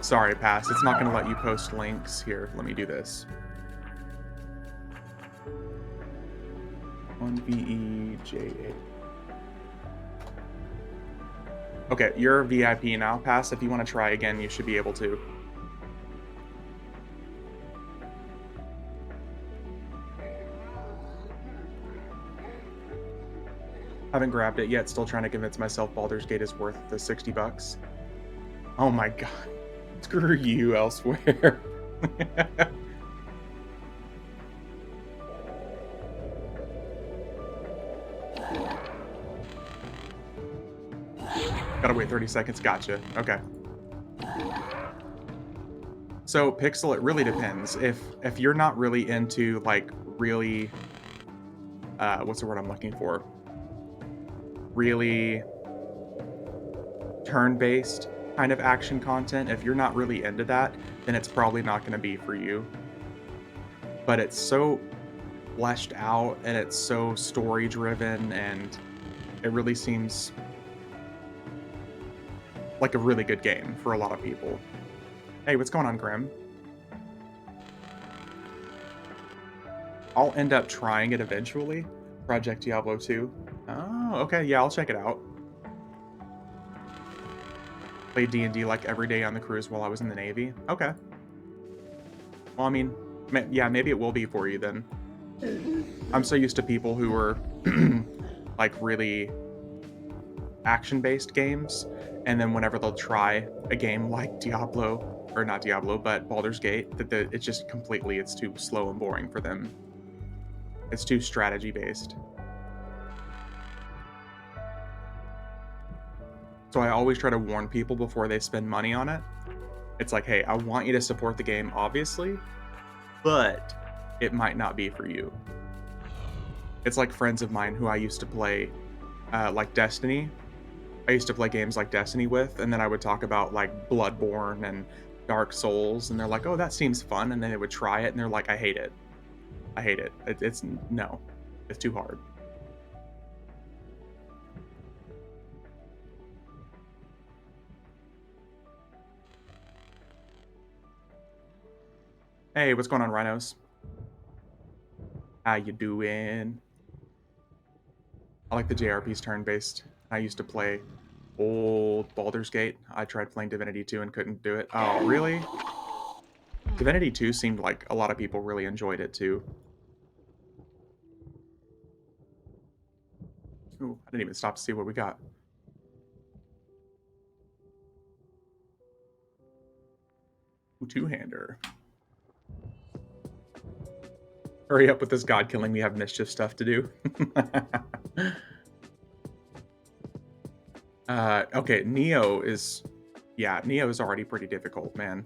Sorry, Pass. It's not going to let you post links. Here, let me do this. 1VEJ8. Okay, you're a VIP now, Pass. If you want to try again, you should be able to. Haven't grabbed it yet. Still trying to convince myself Baldur's Gate is worth the $60. Oh my god. Screw you elsewhere. Gotta wait 30 seconds. Gotcha. Okay. So, Pixel, it really depends. If you're not really into, like, really what's the word I'm looking for? Really turn-based kind of action content. If you're not really into that, then it's probably not going to be for you. But it's so fleshed out and it's so story driven and it really seems like a really good game for a lot of people. Hey, what's going on, Grim? I'll end up trying it eventually. Project Diablo 2. Oh, okay. Yeah, I'll check it out. Played D&D like every day on the cruise while I was in the Navy. Okay. Well, I mean, yeah, maybe it will be for you then. I'm so used to people who are like really action-based games, and then whenever they'll try a game like Diablo, or not Diablo, but Baldur's Gate, it's just completely, it's too slow and boring for them. It's too strategy-based. So I always try to warn people before they spend money on it. It's like, hey, I want you to support the game, obviously, but it might not be for you. It's like friends of mine who I used to play, like Destiny. I used to play games like Destiny with, and then I would talk about like Bloodborne and Dark Souls, and they're like, "Oh, that seems fun," and then they would try it, and they're like, "I hate it. I hate it. It's no, it's too hard." Hey, what's going on, Rhinos? How you doing? I like the JRPGs turn-based. I used to play old Baldur's Gate. I tried playing Divinity 2 and couldn't do it. Oh, really? Divinity 2 seemed like a lot of people really enjoyed it too. Ooh, I didn't even stop to see what we got. Ooh, two-hander. Hurry up with this god killing. We have mischief stuff to do. Okay, Neo is... Yeah, Neo is already pretty difficult, man.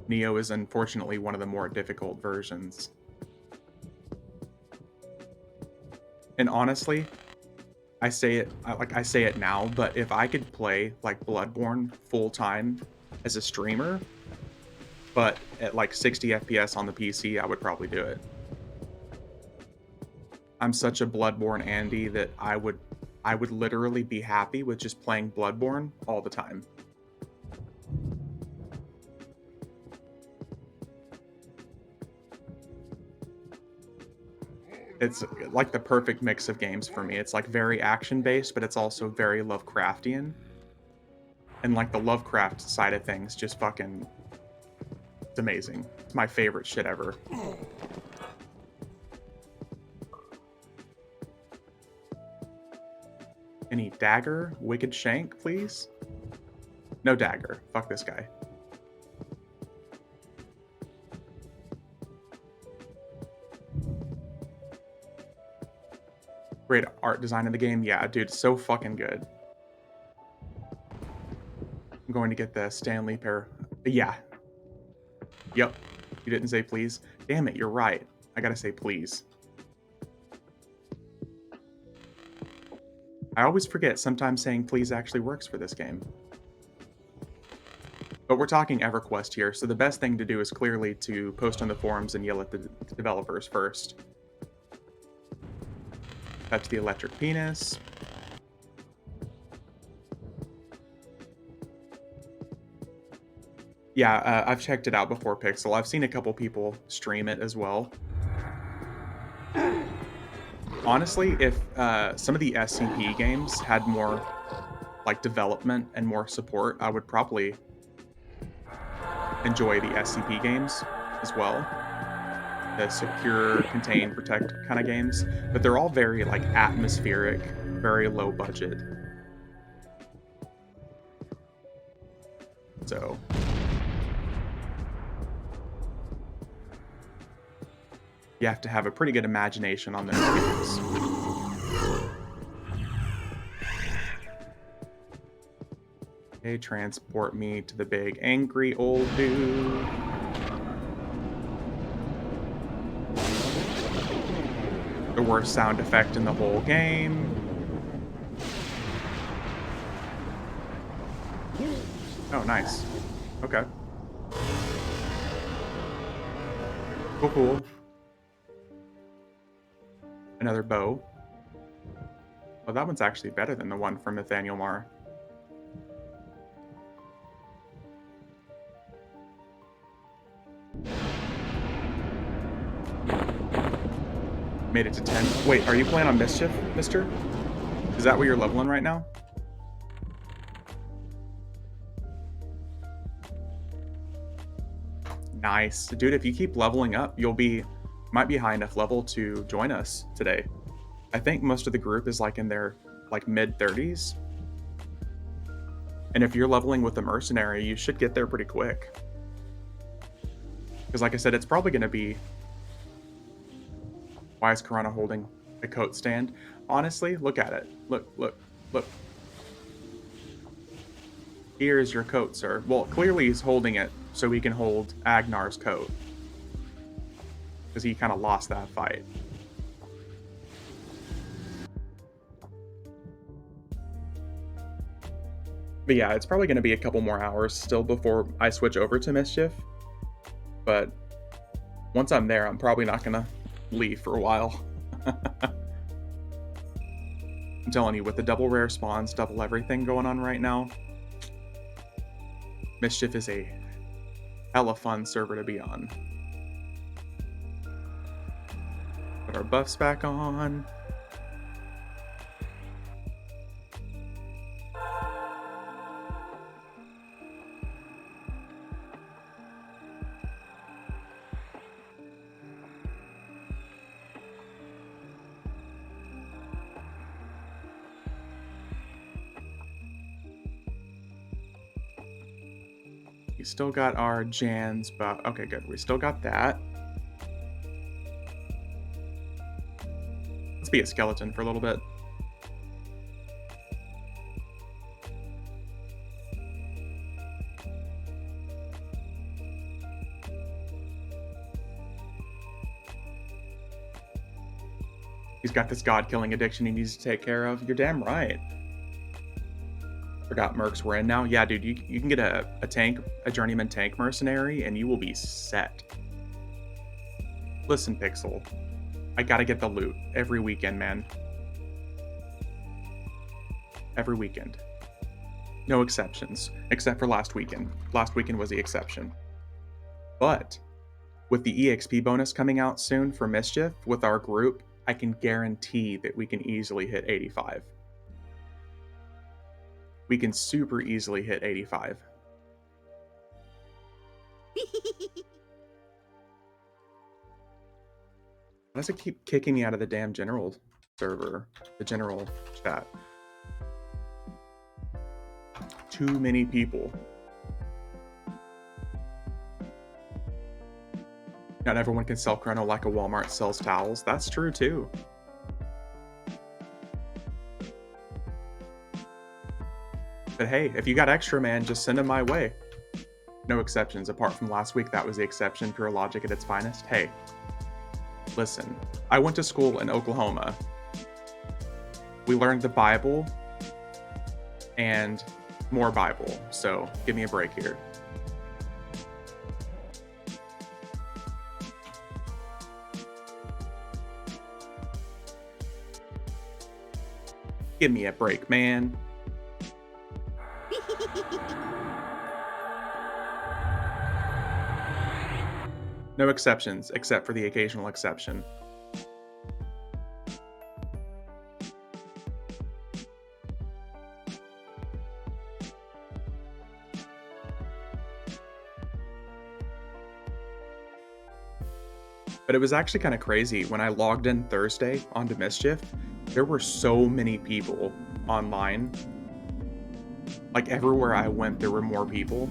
Neo is unfortunately one of the more difficult versions. And honestly, I say it now, but if I could play like Bloodborne full time as a streamer, but at like 60 FPS on the PC, I would probably do it. I'm such a Bloodborne Andy that I would literally be happy with just playing Bloodborne all the time. It's like the perfect mix of games for me. It's like very action based, but it's also very Lovecraftian. And like the Lovecraft side of things just fucking, it's amazing. It's my favorite shit ever. Any dagger? Wicked shank, please? No dagger. Fuck this guy. Great art design in the game. Yeah, dude, so fucking good. I'm going to get the Stanley pair. Yeah. Yep. You didn't say please. Damn it, you're right. I gotta say please. I always forget sometimes saying please actually works for this game. But we're talking EverQuest here, so the best thing to do is clearly to post on the forums and yell at the developers first. Touch the electric penis. Yeah, I've checked it out before, Pixel. I've seen a couple people stream it as well. Honestly, if some of the SCP games had more like development and more support, I would probably enjoy the SCP games as well. The secure, contain, protect kind of games. But they're all very like atmospheric, very low budget. So you have to have a pretty good imagination on those games. Okay, transport me to the big angry old dude. The worst sound effect in the whole game. Oh, nice. Okay. Cool, cool. Another bow. Oh, that one's actually better than the one from Nathaniel Marr. Made it to 10. Wait, are you playing on Mischief, mister? Is that what you're leveling right now? Nice. Dude, if you keep leveling up, might be high enough level to join us today. I think most of the group is like in their mid 30s. And if you're leveling with the mercenary, you should get there pretty quick. Because like I said, it's probably going to be... Why is Karana holding a coat stand? Honestly, look at it. Look, look, look. Here is your coat, sir. Well, clearly he's holding it so he can hold Agnar's coat. Because he kind of lost that fight. But yeah, it's probably going to be a couple more hours still before I switch over to Mischief. But once I'm there, I'm probably not going to leave for a while. I'm telling you, with the double rare spawns, double everything going on right now, Mischief is a hella fun server to be on. Put our buffs back on. We still got our Jan's buff. Okay, good. We still got that. Let's be a skeleton for a little bit. He's got this god-killing addiction he needs to take care of. You're damn right. Forgot mercs we're in now. Yeah, dude, you can get a tank, a journeyman tank mercenary, and you will be set. Listen, Pixel. I gotta get the loot every weekend, man. Every weekend. No exceptions, except for last weekend. Last weekend was the exception. But with the EXP bonus coming out soon for Mischief with our group, I can guarantee that we can easily hit 85. We can super easily hit 85. Why does it keep kicking me out of the damn general server? The general chat. Too many people. Not everyone can sell chrono like a Walmart sells towels. That's true too. But hey, if you got extra, man, just send them my way. No exceptions. Apart from last week, that was the exception. Pure logic at its finest. Hey, listen. I went to school in Oklahoma. We learned the Bible and more Bible. So give me a break here. Give me a break, man. No exceptions, except for the occasional exception. But it was actually kind of crazy. When I logged in Thursday onto Mischief, there were so many people online. Like everywhere I went, there were more people.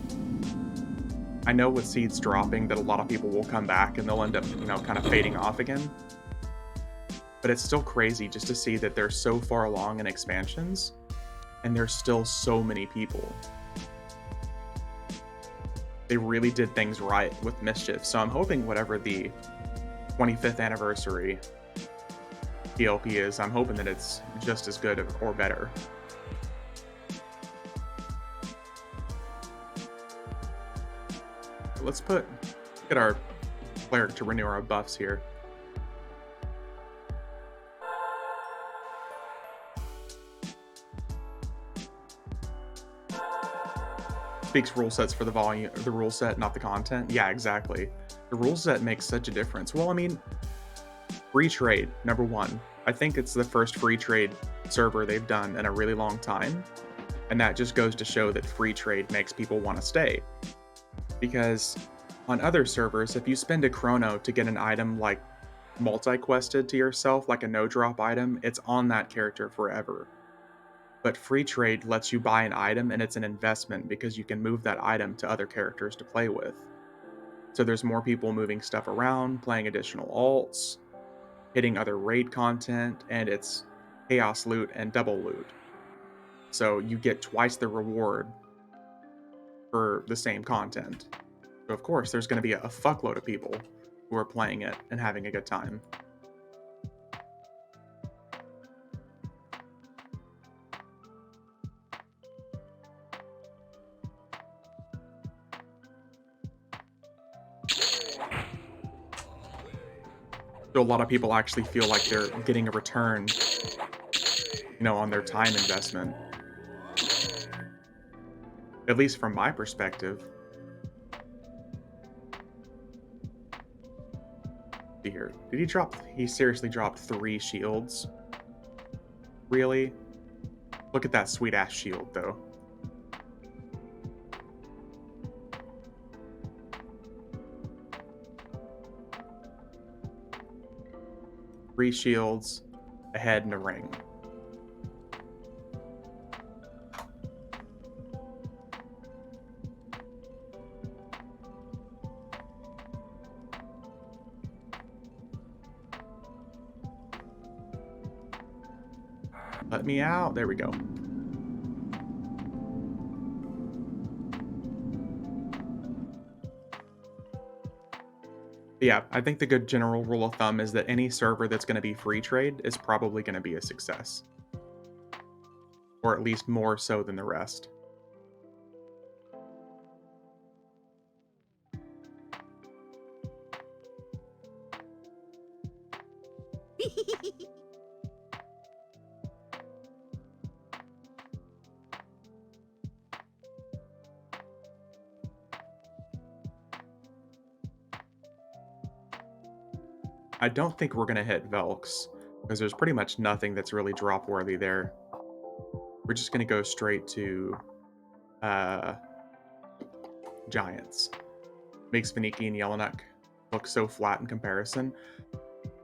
I know with seeds dropping that a lot of people will come back and they'll end up, kind of fading off again. But it's still crazy just to see that they're so far along in expansions and there's still so many people. They really did things right with Mischief. So I'm hoping whatever the 25th anniversary PLP is. I'm hoping that it's just as good or better. Let's get our cleric to renew our buffs here. Speaks rule sets for the volume, the rule set, not the content. Yeah, exactly. The rule set makes such a difference. Well, I mean, free trade, number one. I think it's the first free trade server they've done in a really long time. And that just goes to show that free trade makes people want to stay. Because on other servers, if you spend a chrono to get an item like multi-quested to yourself, like a no-drop item, it's on that character forever. But free trade lets you buy an item and it's an investment because you can move that item to other characters to play with. So there's more people moving stuff around, playing additional alts, hitting other raid content, and it's chaos loot and double loot. So you get twice the reward for the same content. So of course there's going to be a fuckload of people who are playing it and having a good time. So a lot of people actually feel like they're getting a return, on their time investment. At least from my perspective. See here. He seriously dropped 3 shields? Really? Look at that sweet ass shield though. Three shields, a head, and a ring. Let me out. There we go. Yeah, I think the good general rule of thumb is that any server that's going to be free trade is probably going to be a success. Or at least more so than the rest. I don't think we're going to hit Velks, because there's pretty much nothing that's really drop-worthy there. We're just going to go straight to Giants. Makes Veniki and Yellow-Neck look so flat in comparison.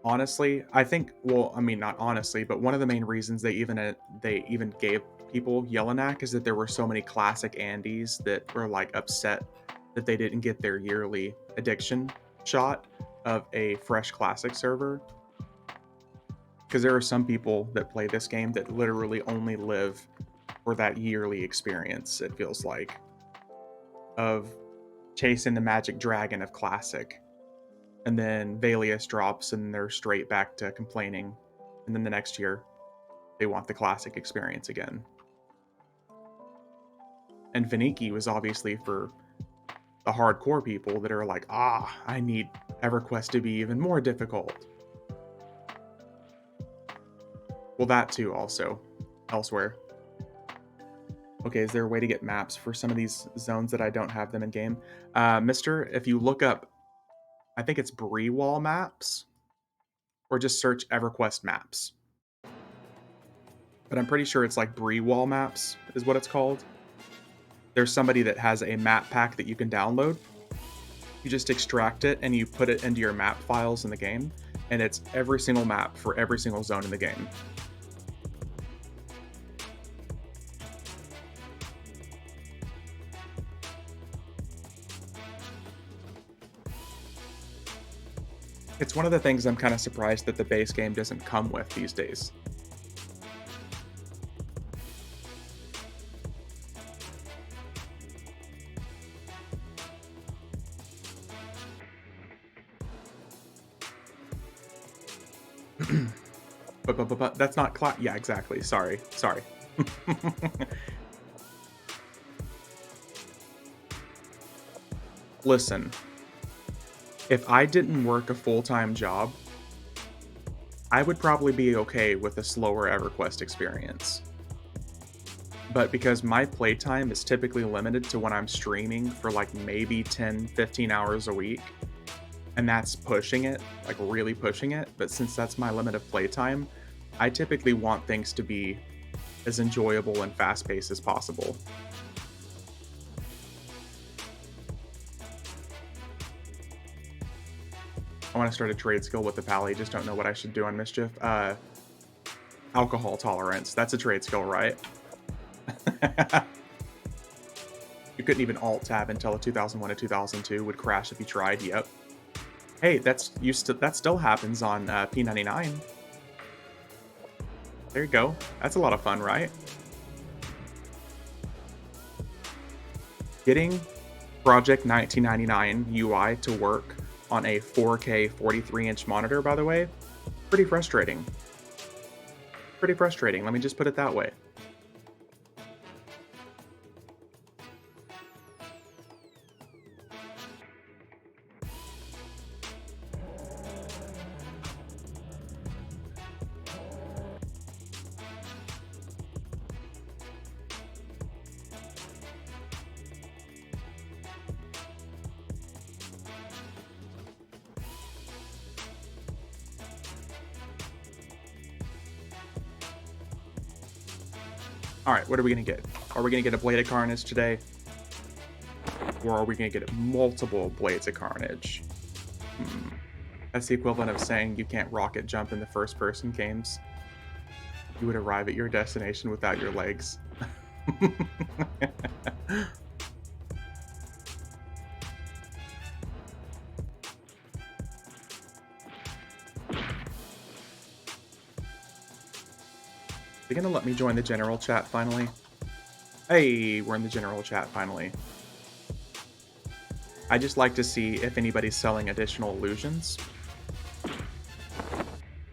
Honestly, I think, well, I mean, not honestly, but one of the main reasons they even gave people Yellow-Neck is that there were so many classic Andes that were like upset that they didn't get their yearly addiction shot of a fresh classic server, because there are some people that play this game that literally only live for that yearly experience, it feels like, of chasing the magic dragon of classic, and then Valius drops and they're straight back to complaining, and then the next year they want the classic experience again. And Veniki was obviously for the hardcore people that are like, I need EverQuest to be even more difficult. Well, that too also, elsewhere. Okay, is there a way to get maps for some of these zones that I don't have them in game? Mister, if you look up, I think it's Brewall maps, or just search EverQuest maps. But I'm pretty sure it's like Brewall maps is what it's called. There's somebody that has a map pack that you can download. You just extract it and you put it into your map files in the game, and it's every single map for every single zone in the game. It's one of the things I'm kind of surprised that the base game doesn't come with these days. But that's not yeah, exactly. Sorry. Sorry. Listen, if I didn't work a full-time job, I would probably be okay with a slower EverQuest experience. But because my playtime is typically limited to when I'm streaming for like maybe 10, 15 hours a week, and that's pushing it, like really pushing it. But since that's my limit of playtime, I typically want things to be as enjoyable and fast paced as possible. I want to start a trade skill with the Pally, just don't know what I should do on Mischief. Alcohol tolerance. That's a trade skill, right? You couldn't even alt tab until a 2001 to 2002 would crash if you tried. Yep. Hey, that still happens on P99. There you go. That's a lot of fun, right? Getting Project 1999 UI to work on a 4K 43-inch monitor, by the way, pretty frustrating. Pretty frustrating. Let me just put it that way. All right, what are we going to get? Are we going to get a Blade of Carnage today? Or are we going to get multiple Blades of Carnage? That's the equivalent of saying you can't rocket jump in the first-person games. You would arrive at your destination without your legs. Are you gonna let me join the general chat finally? Hey, we're in the general chat finally. I just like to see if anybody's selling additional illusions.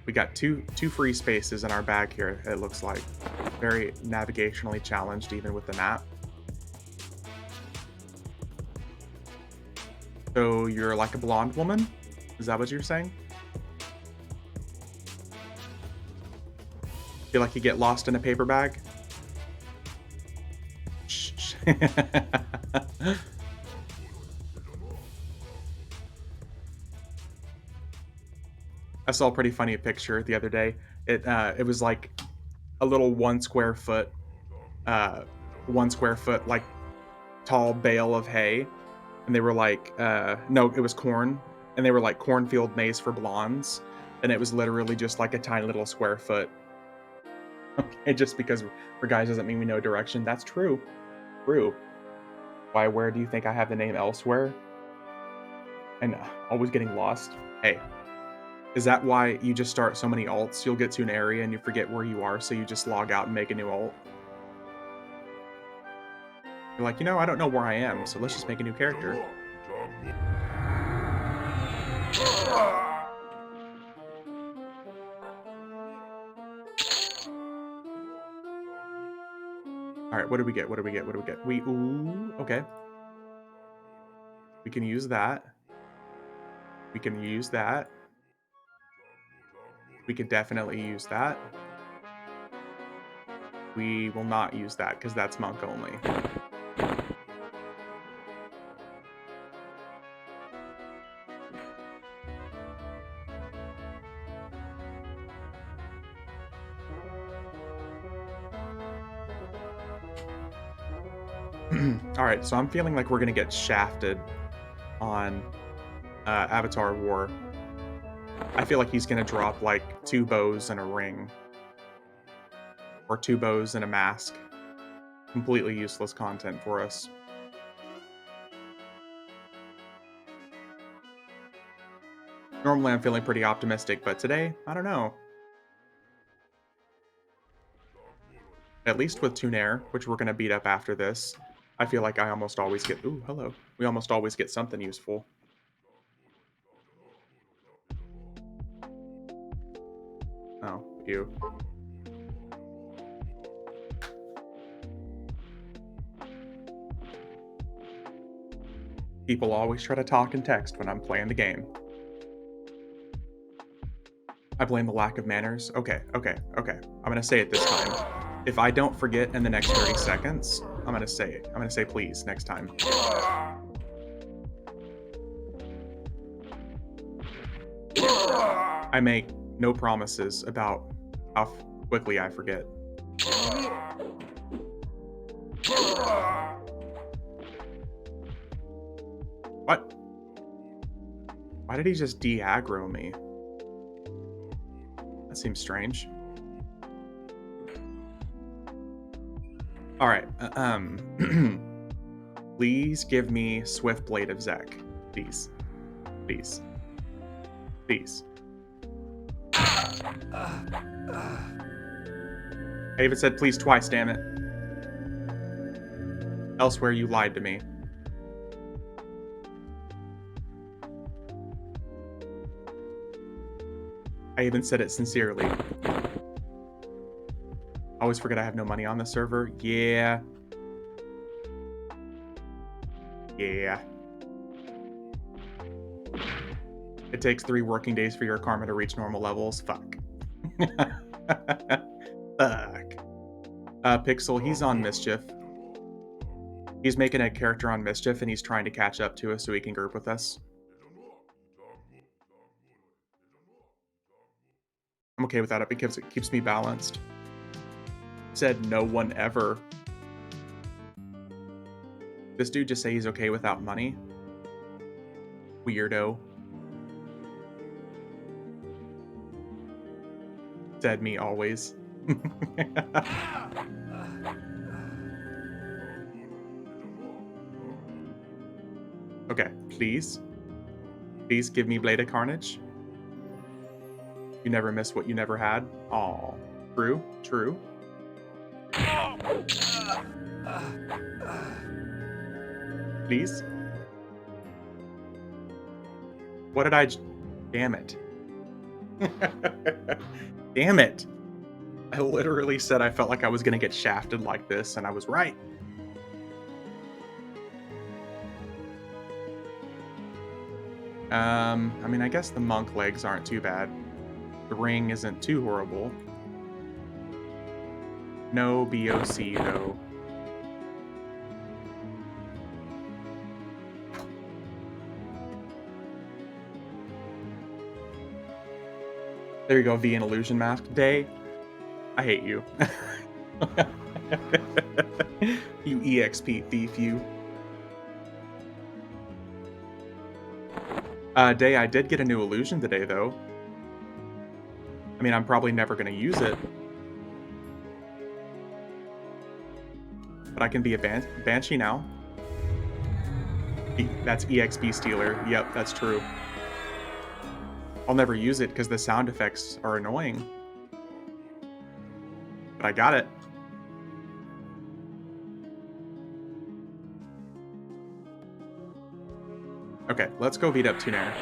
We got two free spaces in our bag here, it looks like. Very navigationally challenged even with the map. So you're like a blonde woman? Is that what you're saying? Feel like you get lost in a paper bag? Shh. I saw a pretty funny picture the other day. It was like a little 1 square foot, 1 square foot like tall bale of hay, and they were like, no, it was corn, and they were like cornfield maze for blondes, and it was literally just like a tiny little square foot. Okay, just because we're guys doesn't mean we know direction. That's true. True. Why? Where do you think I have the name elsewhere? And always getting lost. Hey, is that why you just start so many alts? You'll get to an area and you forget where you are, so you just log out and make a new alt. You're like, I don't know where I am, so let's just make a new character. All right, what do we get? What do we get? What do we get? Ooh, okay. We can use that. We can use that. We could definitely use that. We will not use that because that's monk only. All right, so I'm feeling like we're gonna get shafted on Avatar War. I feel like he's gonna drop like 2 bows and a ring, or 2 bows and a mask. Completely useless content for us. Normally I'm feeling pretty optimistic, but today, I don't know. At least with Tunair, which we're gonna beat up after this, I feel like I almost always get... Ooh, hello. We almost always get something useful. Oh. You. People always try to talk and text when I'm playing the game. I blame the lack of manners. Okay. I'm gonna say it this time. If I don't forget in the next 30 seconds, I'm gonna say it. I'm gonna say please next time. I make no promises about how quickly I forget. What? Why did he just de-aggro me? That seems strange. All right. Please give me Swift Blade of Zek. Please. Please. Please. I even said please twice, damn it. Elsewhere, you lied to me. I even said it sincerely. I always forget I have no money on the server. Yeah. Yeah. It takes 3 working days for your karma to reach normal levels. Fuck. Fuck. Pixel, he's on Mischief. He's making a character on Mischief, and he's trying to catch up to us so he can group with us. I'm okay with that because it keeps me balanced. Said no one ever. This dude just say he's okay without money? Weirdo. Said me always. Okay, please. Please give me Blade of Carnage. You never miss what you never had. Aw. True, true. Please. What did I... Damn it. Damn it. I literally said I felt like I was going to get shafted like this, and I was right. I mean, I guess the monk legs aren't too bad. The ring isn't too horrible. No BOC, though. There you go, V and Illusion Mask Day. I hate you. You EXP thief, you. Day, I did get a new illusion today, though. I mean, I'm probably never going to use it. But I can be a Banshee now. That's EXP Stealer. Yep, that's true. I'll never use it because the sound effects are annoying. But I got it. Okay, let's go beat up Tuner.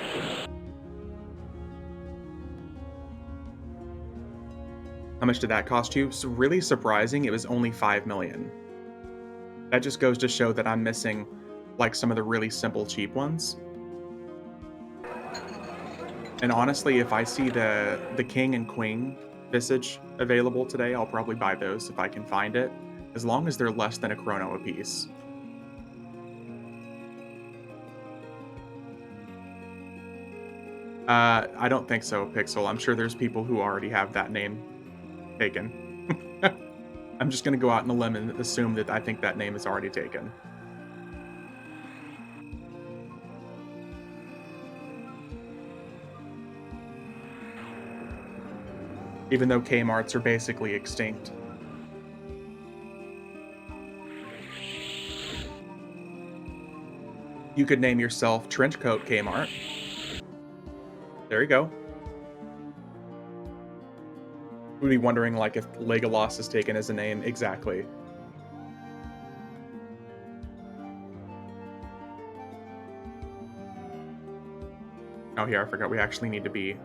How much did that cost you? So really surprising, it was only 5 million. That just goes to show that I'm missing, like, some of the really simple, cheap ones. And honestly, if I see the King and Queen visage available today, I'll probably buy those if I can find it, as long as they're less than a chrono apiece. I don't think so, Pixel. I'm sure there's people who already have that name taken. I'm just gonna go out on a limb and assume that I think that name is already taken. Even though Kmarts are basically extinct. You could name yourself Trenchcoat Kmart. There you go. Would be wondering, like, if Legolas is taken as a name. Exactly. Oh, here, I forgot we actually need to be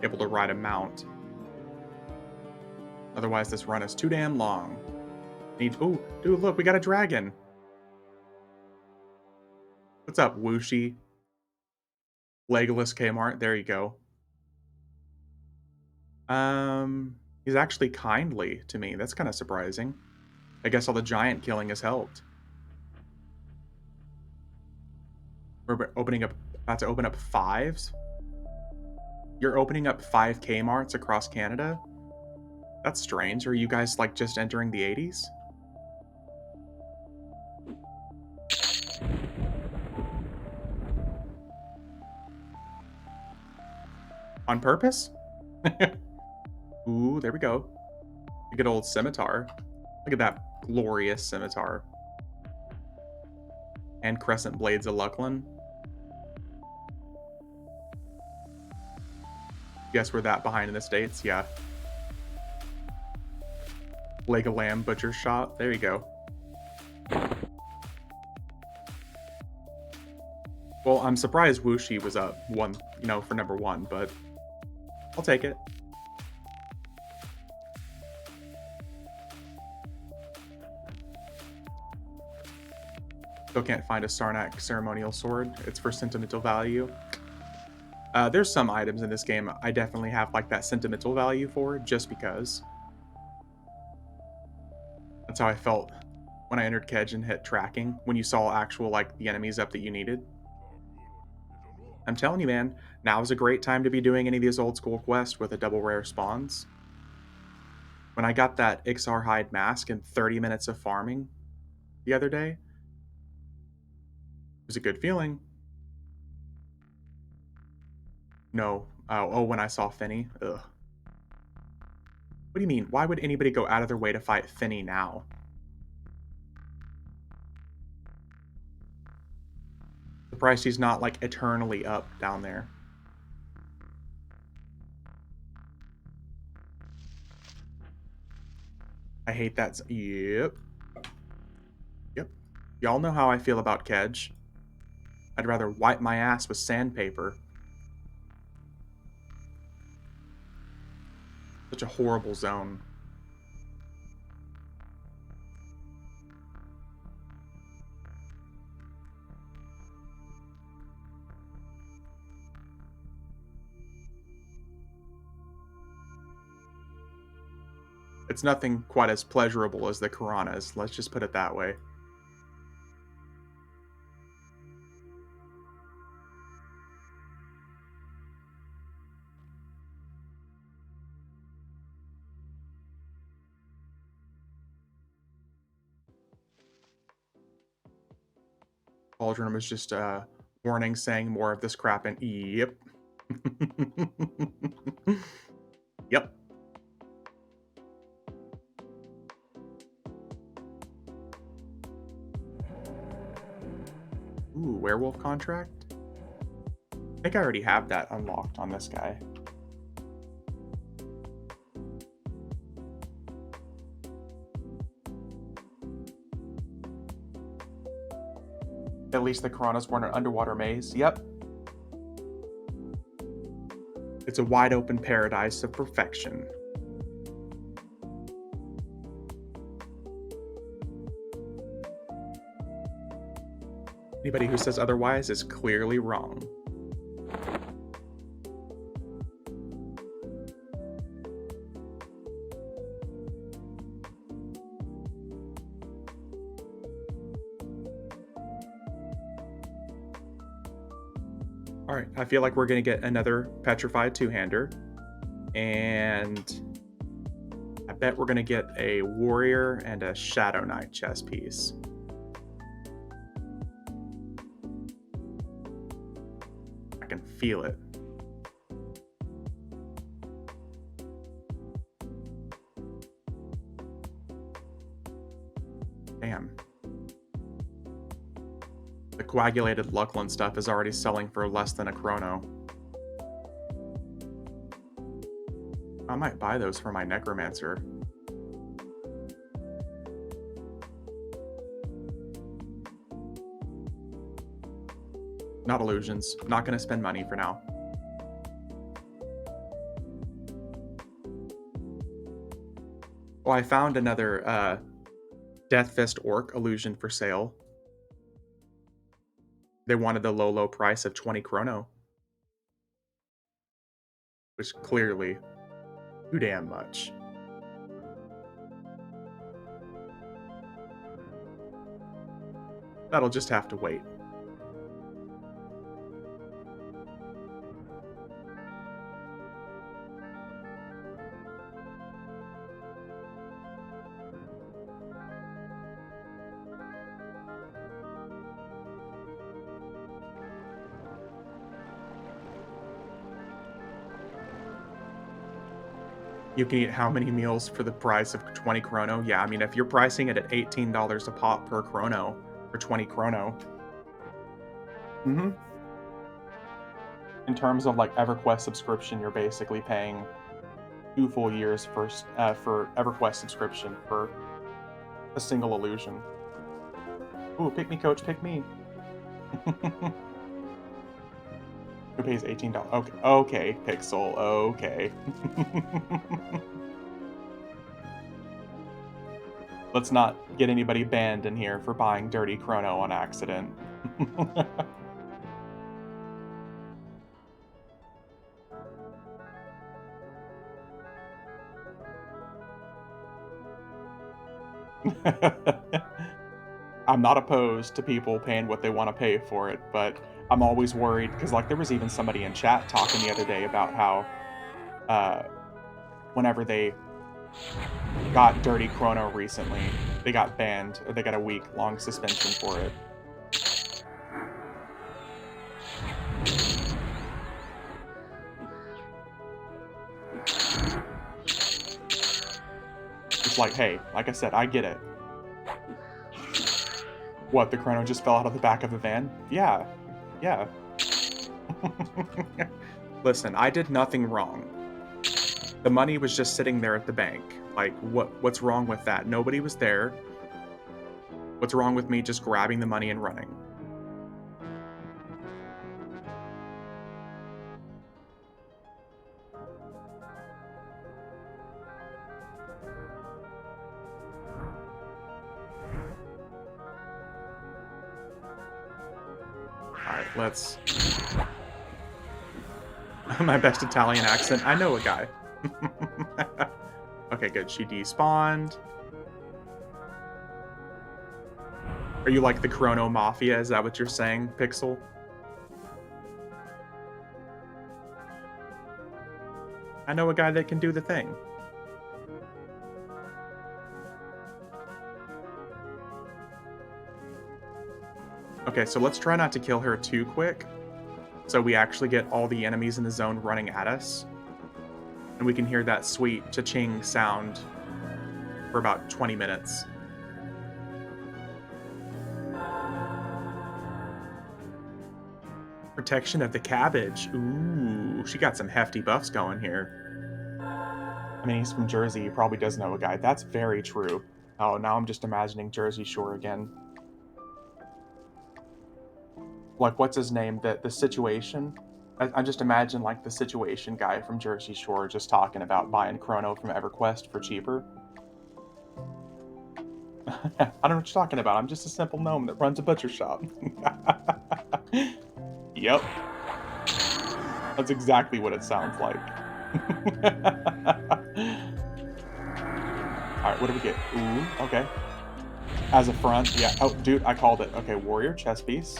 able to ride a mount. Otherwise, this run is too damn long. Oh, dude, look, we got a dragon. What's up, Wooshie? Legolas Kmart, there you go. He's actually kindly to me. That's kind of surprising. I guess all the giant killing has helped. We're about to open up fives. You're opening up 5 Kmarts across Canada? That's strange. Are you guys like just entering the 80s? On purpose? Ooh, there we go. A good old scimitar. Look at that glorious scimitar. And crescent blades of Lucklin. Guess we're that behind in the States? Yeah. Leg of lamb, butcher shop. There you go. Well, I'm surprised Wooshie was up one, for number 1, but I'll take it. Still can't find a Sarnak ceremonial sword. It's for sentimental value. There's some items in this game I definitely have like that sentimental value for, just because. That's how I felt when I entered Kedge and hit tracking, when you saw actual like the enemies up that you needed. I'm telling you, man, now is a great time to be doing any of these old school quests with a double rare spawns. When I got that Ixar hide mask in 30 minutes of farming the other day, it was a good feeling. No. Oh, when I saw Finny. Ugh. What do you mean? Why would anybody go out of their way to fight Finny now? Surprised he's not, like, eternally up down there. I hate that. Yep. Yep. Y'all know how I feel about Kedge. I'd rather wipe my ass with sandpaper. Such a horrible zone. It's nothing quite as pleasurable as the Karanas, let's just put it that way. Cauldron was just a warning saying more of this crap and yep. Yep. Ooh, werewolf contract? I think I already have that unlocked on this guy. At least the Karanas weren't an underwater maze. Yep. It's a wide open paradise of perfection. Anybody who says otherwise is clearly wrong. Alright, I feel like we're going to get another petrified two-hander. And I bet we're going to get a warrior and a shadow knight chess piece. I can feel it. Damn. The coagulated Lucklin stuff is already selling for less than a chrono. I might buy those for my necromancer. Not illusions. Not going to spend money for now. Well, I found another Death Fist Orc illusion for sale. They wanted the low price of 20 chrono, which clearly too damn much. That'll just have to wait. You can eat how many meals for the price of 20 chrono? Yeah, I mean, if you're pricing it at $18 a pop per chrono for 20 chrono. In terms of like EverQuest subscription, you're basically paying 2 full years for EverQuest subscription for a single illusion. Ooh, pick me, coach, pick me. Who pays $18? Okay, okay, Pixel, okay. Let's not get anybody banned in here for buying dirty chrono on accident. I'm not opposed to people paying what they want to pay for it, but I'm always worried because, like, there was even somebody in chat talking the other day about how uh, whenever they got dirty chrono recently, they got banned or they got a week-long suspension for it. It's like, hey, like I said, I get it. What, the chrono just fell out of the back of the van? Yeah. Yeah. Listen, I did nothing wrong. The money was just sitting there at the bank. Like, what's wrong with that? Nobody was there. What's wrong with me just grabbing the money and running? Alright, let's... My best Italian accent. I know a guy. Okay, good. She despawned. Are you like the Chrono Mafia? Is that what you're saying, Pixel? I know a guy that can do the thing. Okay, so let's try not to kill her too quick, so we actually get all the enemies in the zone running at us. And we can hear that sweet cha-ching sound for about 20 minutes. Protection of the cabbage. Ooh, she got some hefty buffs going here. I mean, he's from Jersey. He probably does know a guy. That's very true. Oh, now I'm just imagining Jersey Shore again. Like, what's his name? The situation? I just imagine, like, the situation guy from Jersey Shore just talking about buying Chrono from EverQuest for cheaper. I don't know what you're talking about. I'm just a simple gnome that runs a butcher shop. Yep. That's exactly what it sounds like. Alright, what do we get? Ooh, okay. As a front, yeah. Oh, dude, I called it. Okay, warrior chest piece.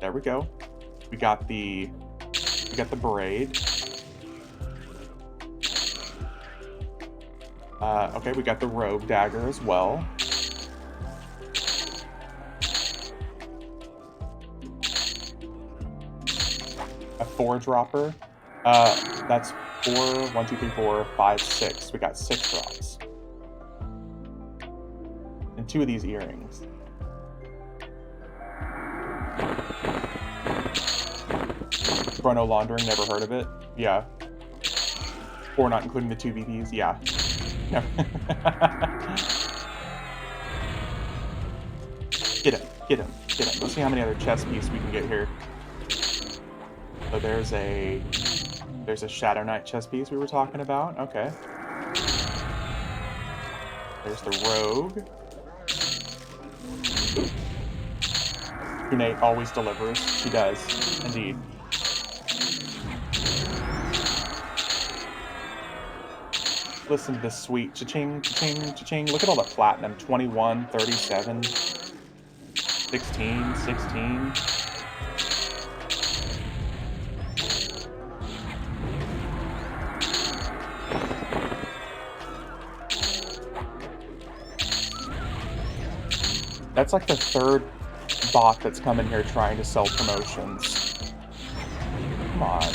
There we go. We got the braid. Okay, we got the rogue dagger as well. A 4-dropper. That's 4, 1, 2, 3, 4, 5, 6. We got 6 drops. And 2 of these earrings. Chrono laundering, never heard of it? Yeah. Or not including the 2 VPs? Yeah. Never. Get him, get him, get him. Let's see how many other chest pieces we can get here. So there's a Shadow Knight chest piece we were talking about. Okay. There's the rogue. Kunate always delivers. She does, indeed. Listen to this sweet cha-ching, cha-ching, cha-ching. Look at all the platinum. 21, 37, 16, 16. That's like the third bot that's come in here trying to sell promotions. Come on.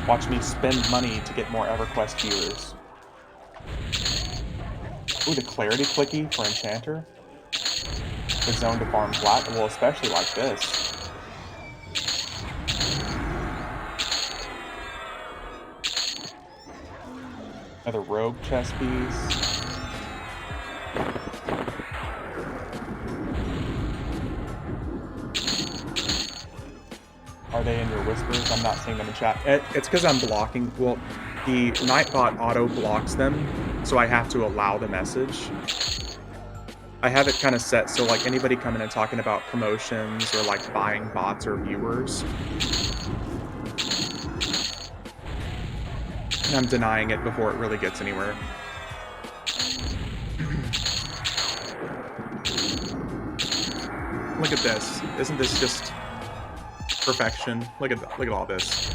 Watch me spend money to get more EverQuest viewers. Ooh, the clarity clicky for Enchanter. The zone to farm flat. Well, especially like this. Another rogue chess piece. Are they in your whispers? I'm not seeing them in chat. It's because I'm blocking. Well, the Nightbot auto blocks them, so I have to allow the message. I have it kind of set so like anybody coming and talking about promotions or like buying bots or viewers, and I'm denying it before it really gets anywhere. Look at this. Isn't this just perfection? Look at all this.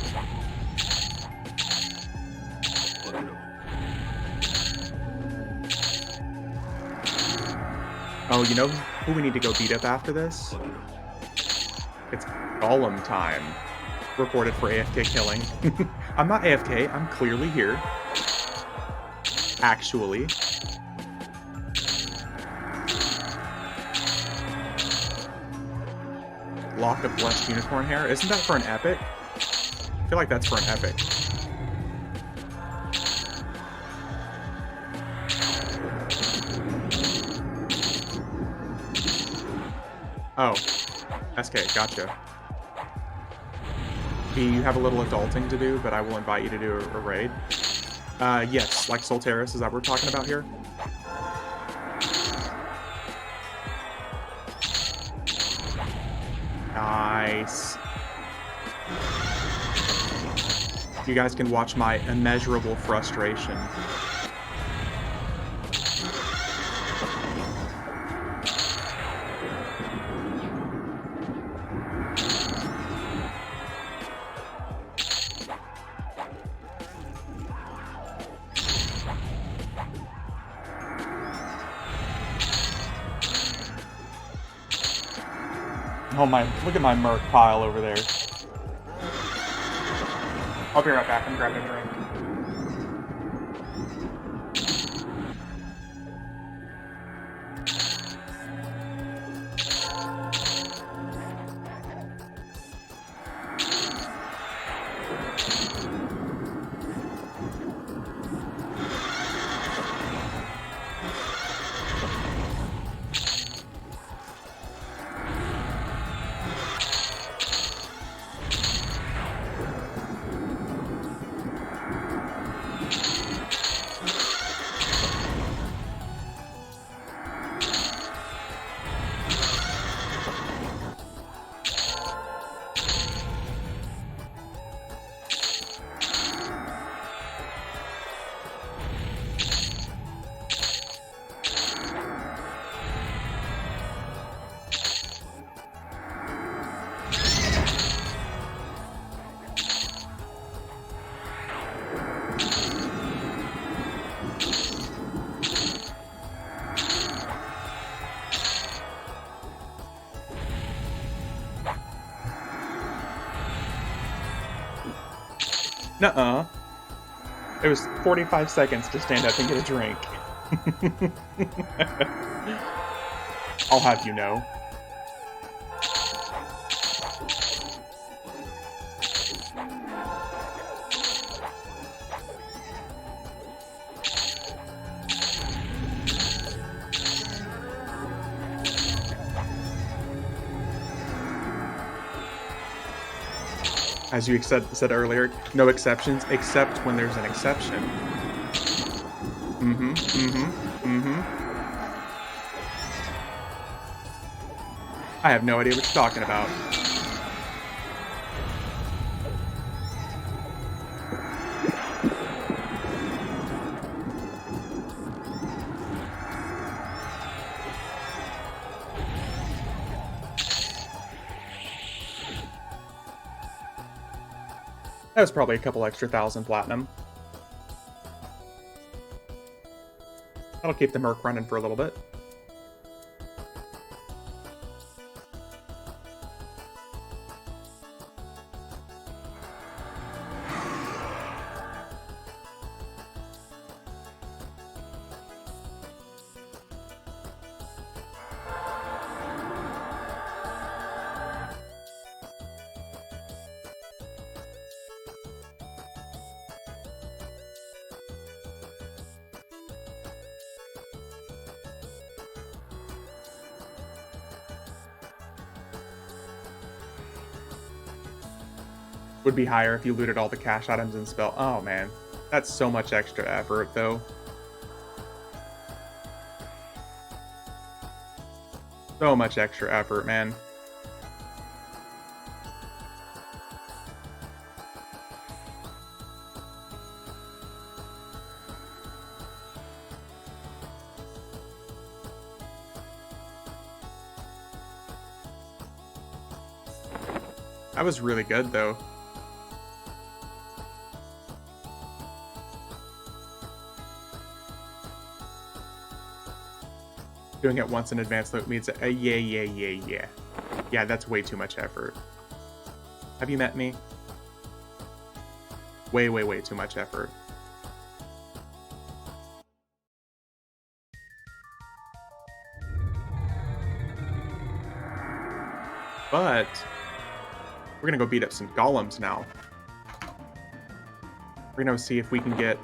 Oh, you know who we need to go beat up after this? It's Golem time. Reported for AFK killing. I'm not AFK, I'm clearly here. Actually. Lock of Blessed Unicorn Hair. Isn't that for an epic? I feel like that's for an epic. Oh. SK, gotcha. You have a little adulting to do, but I will invite you to do a raid. Yes, like Soulteris, is that what we're talking about here? Nice. You guys can watch my immeasurable frustration. Oh my, look at my merc pile over there. I'll be right back, I'm grabbing a drink. Nuh-uh. It was 45 seconds to stand up and get a drink. I'll have you know. As you said earlier, no exceptions except when there's an exception. Mm-hmm, mm-hmm, mm-hmm. I have no idea what you're talking about. That was probably a couple extra thousand platinum. That'll keep the Merc running for a little bit. Would be higher if you looted all the cash items and spell. Oh man, that's so much extra effort though. So much extra effort, man. That was really good though. Doing it once in advance though means yeah. Yeah, that's way too much effort. Have you met me? Way too much effort. But we're gonna go beat up some golems now. We're gonna see if we can get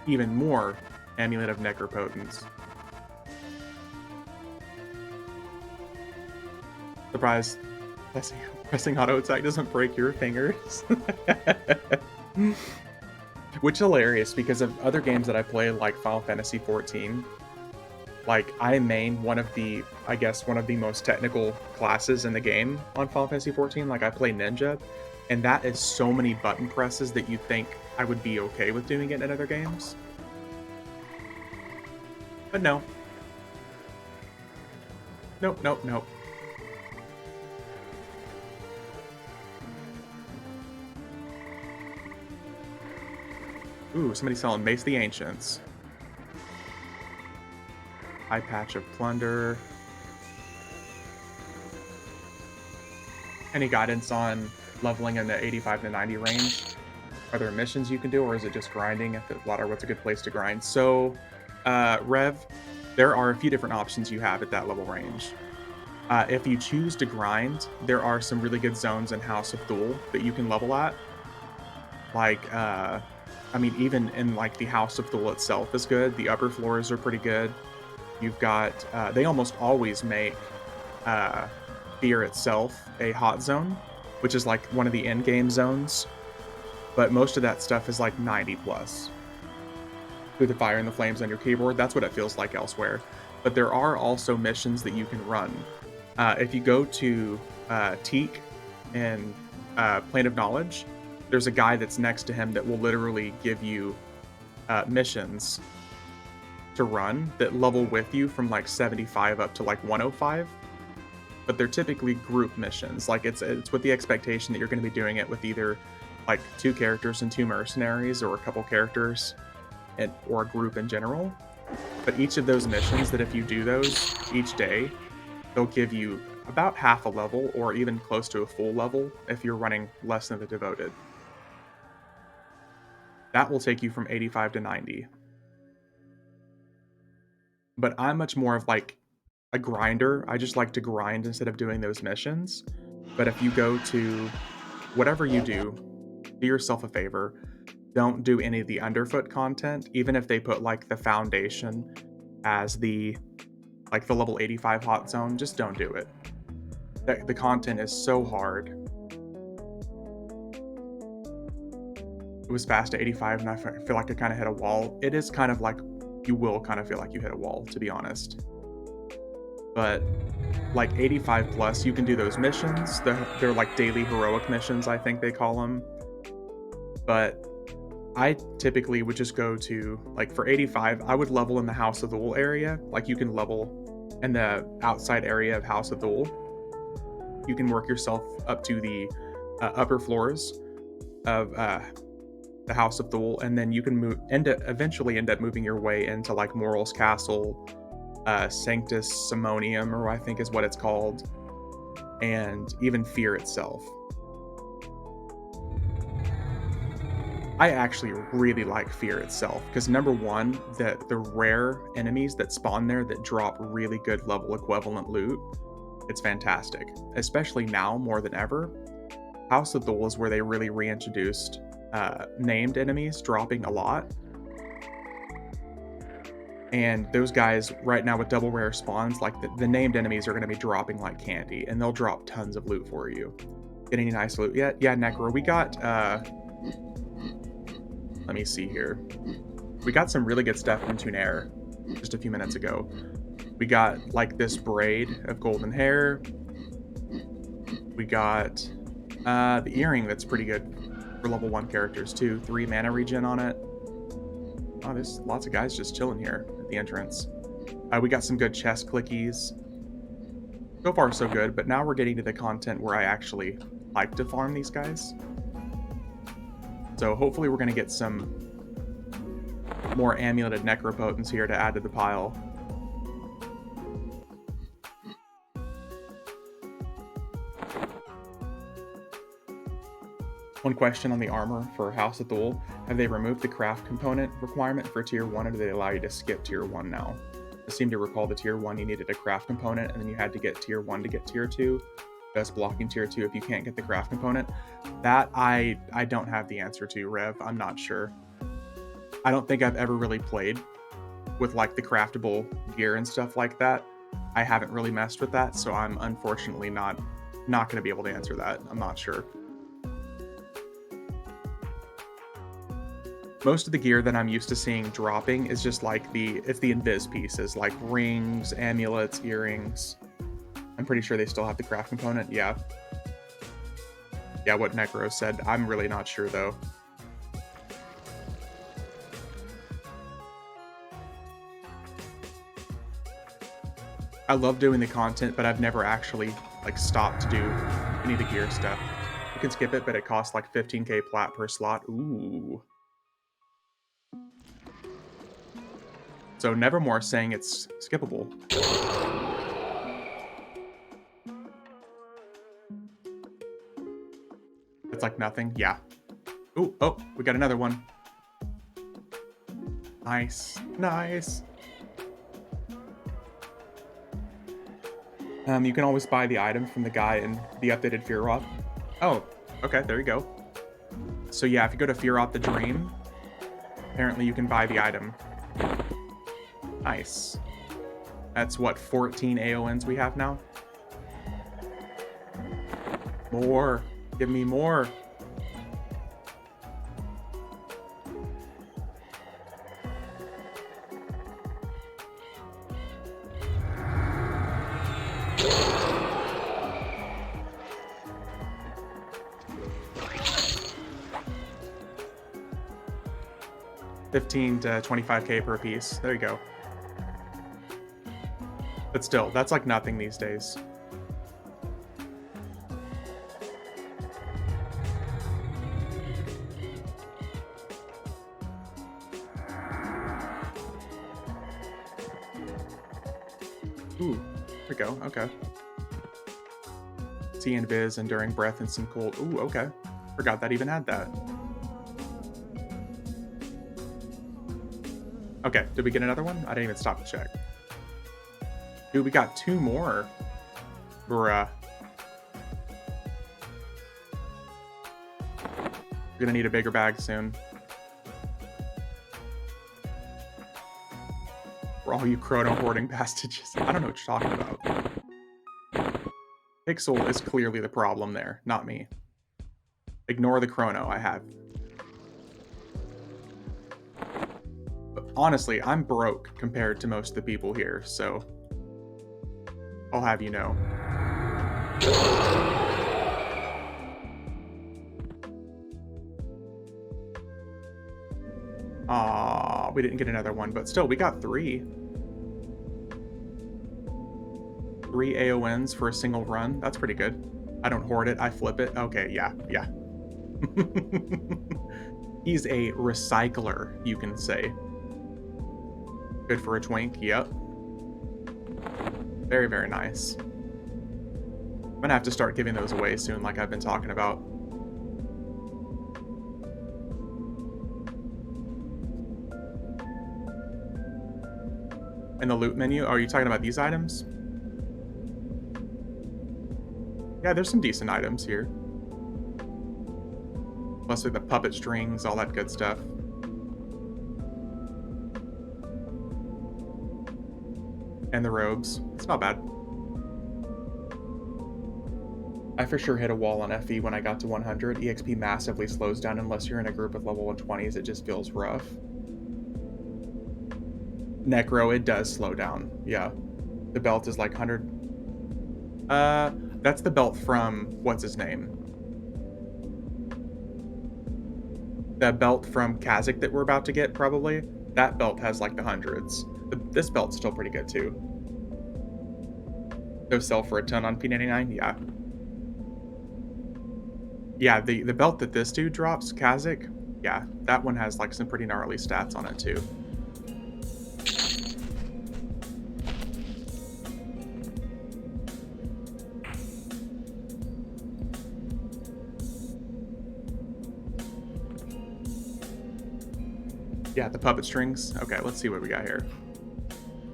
even more Amulet of Necropotence. Surprise. Pressing auto attack doesn't break your fingers. Which is hilarious because of other games that I play, like Final Fantasy XIV. Like, I main one of the most technical classes in the game on Final Fantasy XIV. Like, I play Ninja, and that is so many button presses that you'd think I would be okay with doing it in other games. But no. Nope. Ooh, somebody's selling Mace the Ancients. High Patch of Plunder. Any guidance on leveling in the 85 to 90 range? Are there missions you can do, or is it just grinding at the water? What's a good place to grind? So, Rev, there are a few different options you have at that level range. If you choose to grind, there are some really good zones in House of Thule that you can level at. Like, I mean, even in like the House of Thule itself is good. The upper floors are pretty good. You've got, they almost always make Fear itself a hot zone, which is like one of the end game zones. But most of that stuff is like 90 plus. Through the fire and the flames on your keyboard, that's what it feels like elsewhere. But there are also missions that you can run. If you go to Teak and Plane of Knowledge, there's a guy that's next to him that will literally give you missions to run that level with you from like 75 up to like 105. But they're typically group missions. Like it's with the expectation that you're going to be doing it with either like 2 characters and 2 mercenaries, or a couple characters or a group in general. But each of those missions, that if you do those each day, they'll give you about half a level or even close to a full level if you're running less than the Devoted. That will take you from 85 to 90. But I'm much more of like a grinder. I just like to grind instead of doing those missions. But if you go to whatever you do yourself a favor. Don't do any of the underfoot content, even if they put like the foundation as the level 85 hot zone. Just don't do it. The content is so hard. it was fast at 85, and I feel like I kind of hit a wall. It is kind of like you will kind of feel like you hit a wall, to be honest. But like 85 plus, you can do those missions. They're like daily heroic missions, I think they call them. But I typically would just go to, like for 85, I would level in the House of Thule area. Like you can level in the outside area of House of Thule. You can work yourself up to the upper floors of the House of Thule, and then you can eventually end up moving your way into like Moral's Castle, Sanctus Simonium, or I think is what it's called, and even Fear itself. I actually really like Fear itself because number one, the rare enemies that spawn there that drop really good level equivalent loot, it's fantastic. Especially now more than ever. House of Thule is where they really reintroduced named enemies dropping a lot. And those guys right now with double rare spawns, like the named enemies are going to be dropping like candy, and they'll drop tons of loot for you. Get any nice loot yet? Yeah, Necro, we got let me see here. We got some really good stuff from Tunair just a few minutes ago. We got like this braid of golden hair. We got the earring that's pretty good for level 1 characters too. 3 mana regen on it. Oh, there's lots of guys just chilling here at the entrance. We got some good chest clickies. So far so good, but now we're getting to the content where I actually like to farm these guys. So hopefully we're going to get some more amuleted necropotents here to add to the pile. One question on the armor for House of Thule. Have they removed the craft component requirement for tier 1, or do they allow you to skip tier 1 now? I seem to recall the tier 1 you needed a craft component, and then you had to get tier 1 to get tier 2. Best blocking tier 2 if you can't get the craft component. That I don't have the answer to, Rev. I'm not sure. I don't think I've ever really played with like the craftable gear and stuff like that. I haven't really messed with that, so I'm unfortunately not going to be able to answer that. I'm not sure. Most of the gear that I'm used to seeing dropping is just like it's the invis pieces, like rings, amulets, earrings. I'm pretty sure they still have the craft component. Yeah. Yeah, what Necro said. I'm really not sure though. I love doing the content, but I've never actually like stopped to do any of the gear stuff. You can skip it, but it costs like 15k plat per slot. Ooh. So Nevermore saying it's skippable. It's like nothing. Yeah. Ooh, oh, we got another one. Nice. Nice. You can always buy the item from the guy in the updated Fearoth. Oh, okay, there you go. So yeah, if you go to Fearoth the Dream, apparently you can buy the item. Nice. That's what, 14 AONs we have now? More. Give me more. $15 to $25k per piece. There you go. But still, that's like nothing these days. Ooh, there we go. Okay. See invis, enduring breath, and some cold. Ooh, okay. Forgot that even had that. Okay, did we get another one? I didn't even stop to check. Dude, we got 2 more. Bruh. We're gonna need a bigger bag soon. For all you chrono hoarding bastages. I don't know what you're talking about. Pixel is clearly the problem there, not me. Ignore the chrono I have. honestly, I'm broke compared to most of the people here, so I'll have you know. Aw, we didn't get another one, but still, we got 3. 3 AONs for a single run. That's pretty good. I don't hoard it, I flip it. Okay, yeah, yeah. He's a recycler, you can say. Good for a twink, yep. Very, very nice. I'm gonna have to start giving those away soon, like I've been talking about. In the loot menu, are you talking about these items? Yeah, there's some decent items here. Plus with the puppet strings, all that good stuff. And the robes. It's not bad. I for sure hit a wall on FE when I got to 100. EXP massively slows down unless you're in a group with level 120s. It just feels rough. Necro, it does slow down. Yeah. The belt is like 100. That's the belt from, what's his name? The belt from Kazakh that we're about to get, probably. That belt has like the hundreds. This belt's still pretty good, too. Those sell for a ton on P99? Yeah. Yeah, the belt that this dude drops, Kazakh, yeah, that one has like some pretty gnarly stats on it, too. Yeah, the puppet strings. Okay, let's see what we got here.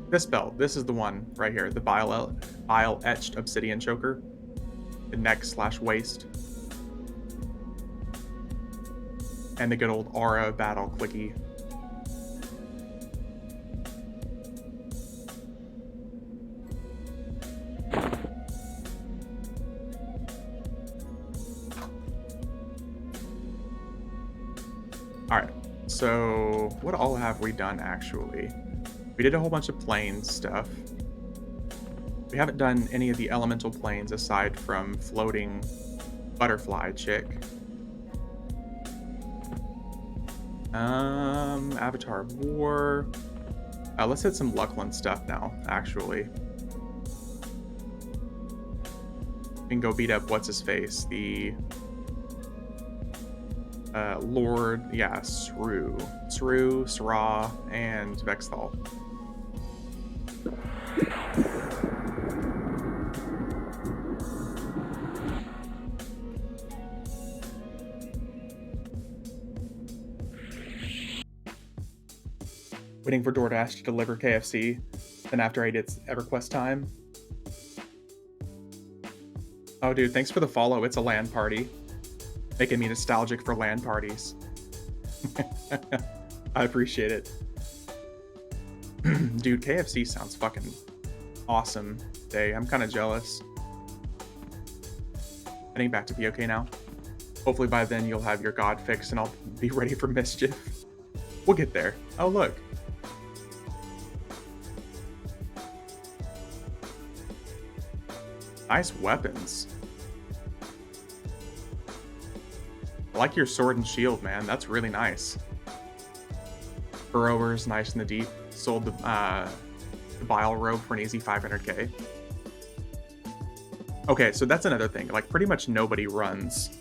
This belt, this is the one right here, the bile etched obsidian choker. The neck/waist. And the good old aura battle clicky. Alright, so what all have we done actually? We did a whole bunch of plane stuff. We haven't done any of the elemental planes aside from floating butterfly chick. Avatar of War. Let's hit some Luckland stuff now, actually. We can go beat up what's-his-face, the... Lord, yeah, Sru, Sra, and Vexthal. Waiting for DoorDash to deliver KFC, then after I did EverQuest time. Oh, dude, thanks for the follow. It's a LAN party. Making me nostalgic for LAN parties. I appreciate it. Dude, KFC sounds fucking awesome today. I'm kind of jealous. Heading back to be okay now. Hopefully by then you'll have your god fixed and I'll be ready for Mischief. We'll get there. Oh, look. Nice weapons. I like your sword and shield, man. That's really nice. Burrower's nice in the deep. Sold the bile robe for an easy 500k. Okay, so that's another thing. Like, pretty much nobody runs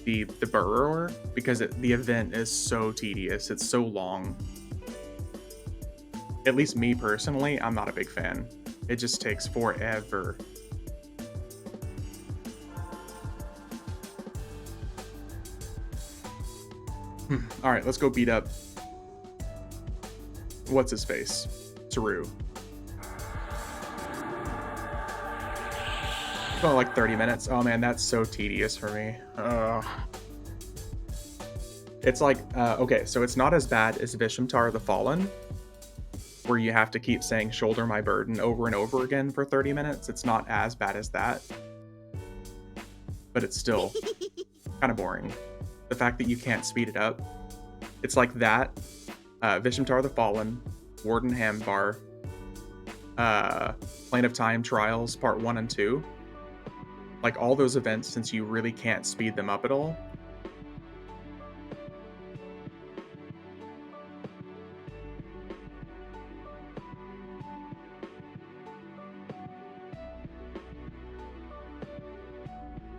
the burrower because the event is so tedious. It's so long. At least me personally, I'm not a big fan. It just takes forever. All right, let's go beat up. What's his face? Saru. About like 30 minutes. Oh man, that's so tedious for me. It's like, okay, so it's not as bad as Vishamtar the Fallen, where you have to keep saying shoulder my burden over and over again for 30 minutes. It's not as bad as that. But it's still kind of boring. The fact that you can't speed it up. It's like that, Vishimtar the Fallen, Warden Hambar, Plane of Time Trials Part 1 and 2. Like, all those events, since you really can't speed them up at all.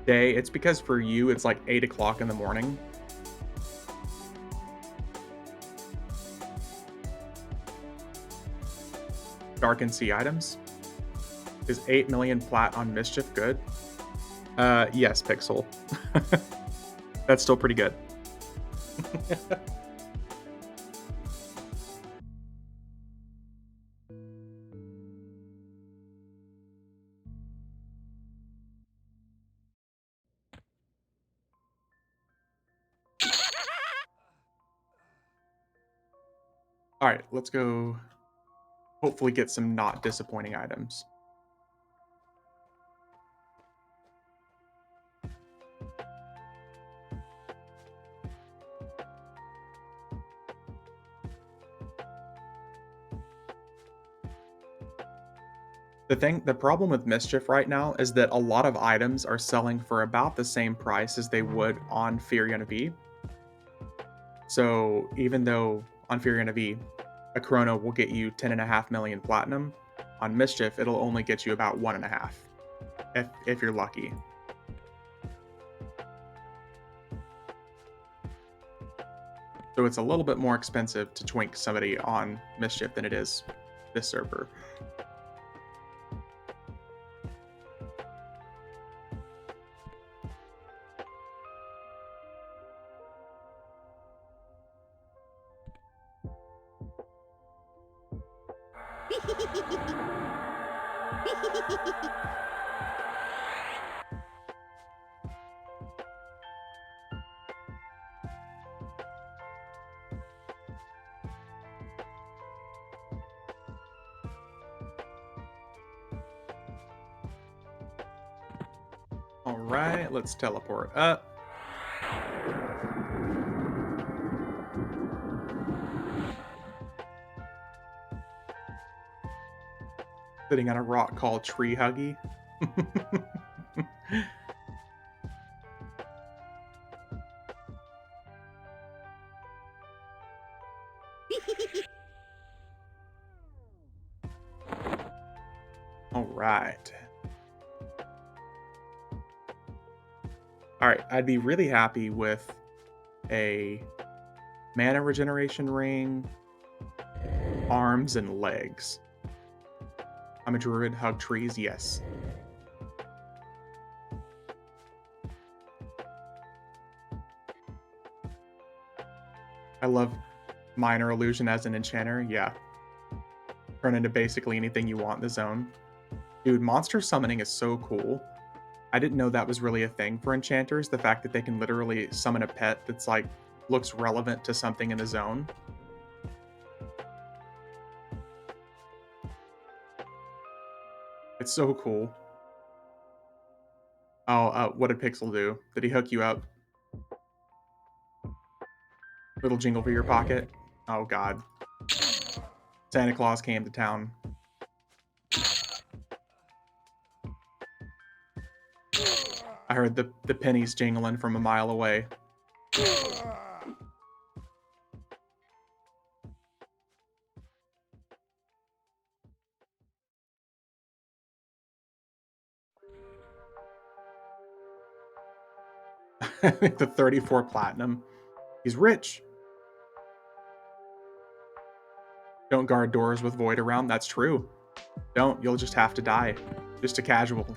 Day, it's because for you, it's like 8 o'clock in the morning. Dark and Sea items. Is 8 million plat on Mischief good? Yes, Pixel. That's still pretty good. Alright, let's go hopefully get some not disappointing items. The problem with Mischief right now is that a lot of items are selling for about the same price as they would on Furion V. So even though on Furion V, a Chrono will get you 10.5 million platinum, on Mischief it'll only get you about 1.5, if you're lucky. So it's a little bit more expensive to twink somebody on Mischief than it is this server. Alright, let's teleport up. Sitting on a rock called Tree Huggy. Alright. Alright, I'd be really happy with a mana regeneration ring, arms, and legs. I'm a druid, hug trees, yes. I love minor illusion as an enchanter, yeah. Turn into basically anything you want in the zone. Dude, monster summoning is so cool. I didn't know that was really a thing for enchanters, the fact that they can literally summon a pet that's like, looks relevant to something in the zone. It's so cool. Oh, what did Pixel do? Did he hook you up? Little jingle for your pocket? Oh god. Santa Claus came to town. I heard the pennies jingling from a mile away. The 34 platinum. He's rich. Don't guard doors with void around. That's true. Don't. You'll just have to die. Just a casual.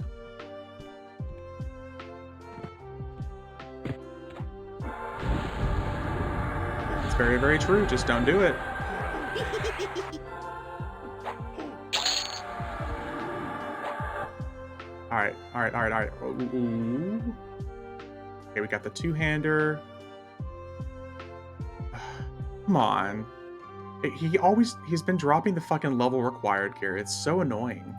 It's very, very true. Just don't do it. Alright, alright, alright, alright. Ooh. Okay, we got the two-hander. Come on. He's been dropping the fucking level required gear. It's so annoying.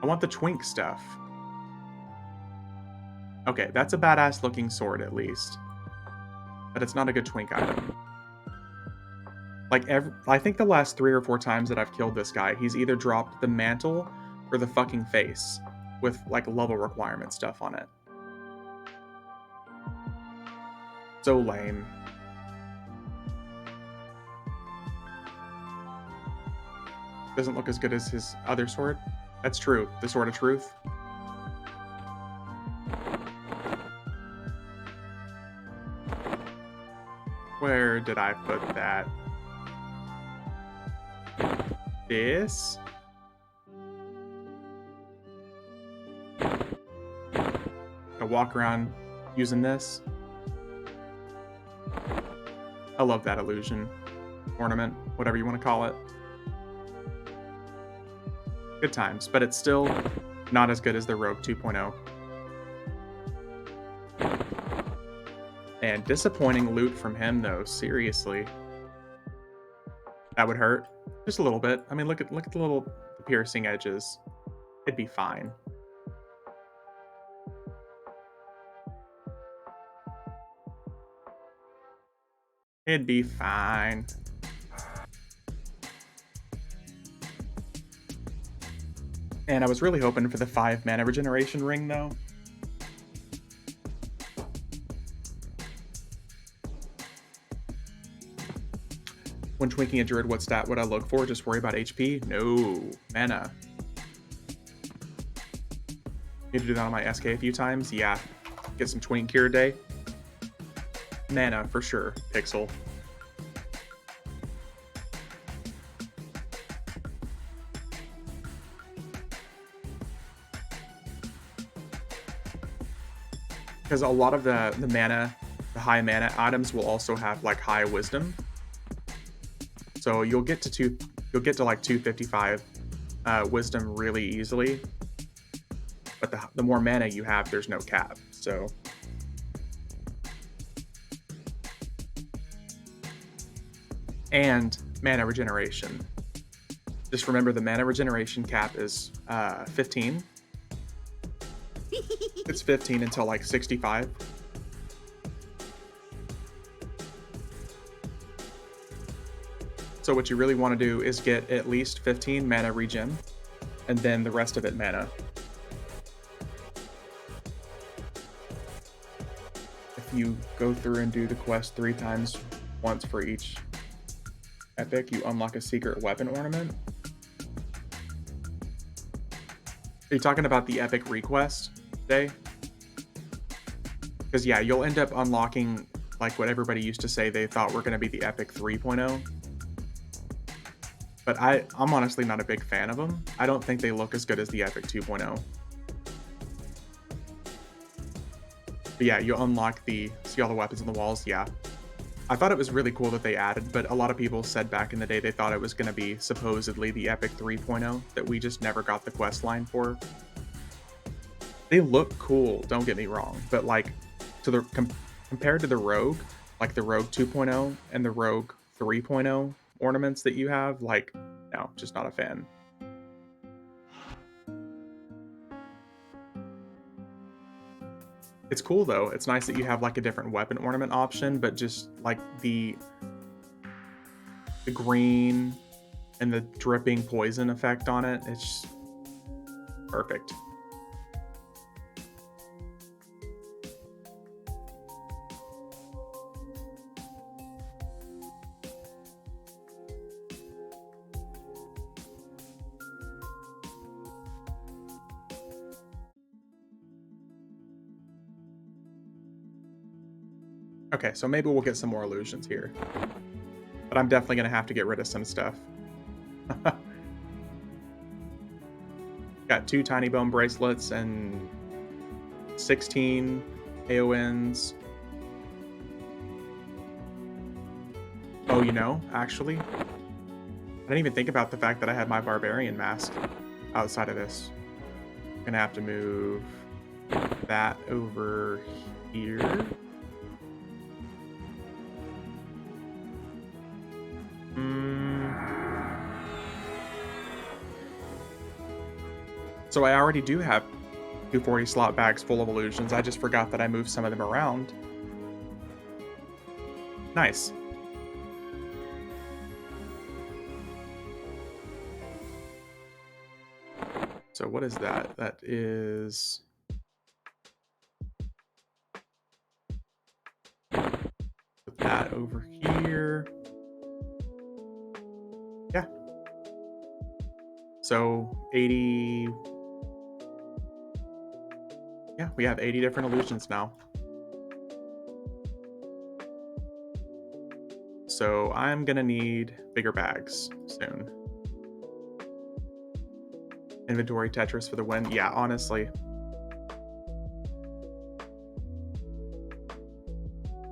I want the twink stuff. Okay, that's a badass looking sword at least. but it's not a good twink item. Like, I think the last 3 or 4 times that I've killed this guy, he's either dropped the mantle or the fucking face with, like, level requirement stuff on it. So lame. Doesn't look as good as his other sword. That's true. The Sword of Truth. Where did I put that? This? I walk around using this. I love that illusion. Ornament, whatever you want to call it. Good times, but it's still not as good as the Rogue 2.0. And disappointing loot from him, though. Seriously. That would hurt. Just a little bit. I mean, look at the little piercing edges. It'd be fine. It'd be fine. And I was really hoping for the 5 mana regeneration ring, though. When twinking a druid, what stat would I look for? Just worry about HP? No. Mana. Need to do that on my SK a few times? Yeah. Get some twink cure a day. Mana, for sure. Pixel. Because a lot of the mana, the high mana items will also have like high wisdom. So you'll get to like 255 wisdom really easily. But the more mana you have, there's no cap. So and mana regeneration. Just remember the mana regeneration cap is 15. It's 15 until like 65. So what you really want to do is get at least 15 mana regen, and then the rest of it mana. If you go through and do the quest 3 times, once for each epic, you unlock a secret weapon ornament. Are you talking about the epic request day? Because yeah, you'll end up unlocking like what everybody used to say they thought were going to be the epic 3.0. But I'm honestly not a big fan of them. I don't think they look as good as the epic 2.0. But yeah, you unlock see all the weapons on the walls, yeah. I thought it was really cool that they added, but a lot of people said back in the day they thought it was going to be supposedly the epic 3.0 that we just never got the quest line for. They look cool, don't get me wrong, but like compared to the Rogue, like the Rogue 2.0 and the Rogue 3.0 ornaments that you have, like, no, just not a fan. It's cool though. It's nice that you have like a different weapon ornament option, but just like the green and the dripping poison effect on it, it's just perfect. Okay, so maybe we'll get some more illusions here. But I'm definitely going to have to get rid of some stuff. Got 2 tiny bone bracelets and 16 AONs. Oh, you know, actually, I didn't even think about the fact that I had my barbarian mask outside of this. I'm going to have to move that over here. So I already do have 240 slot bags full of illusions. I just forgot that I moved some of them around. Nice. So what is that? That is... Put that over here. Yeah. So 80... Yeah, we have 80 different illusions now. So I'm gonna need bigger bags soon. Inventory Tetris for the win. Yeah, honestly.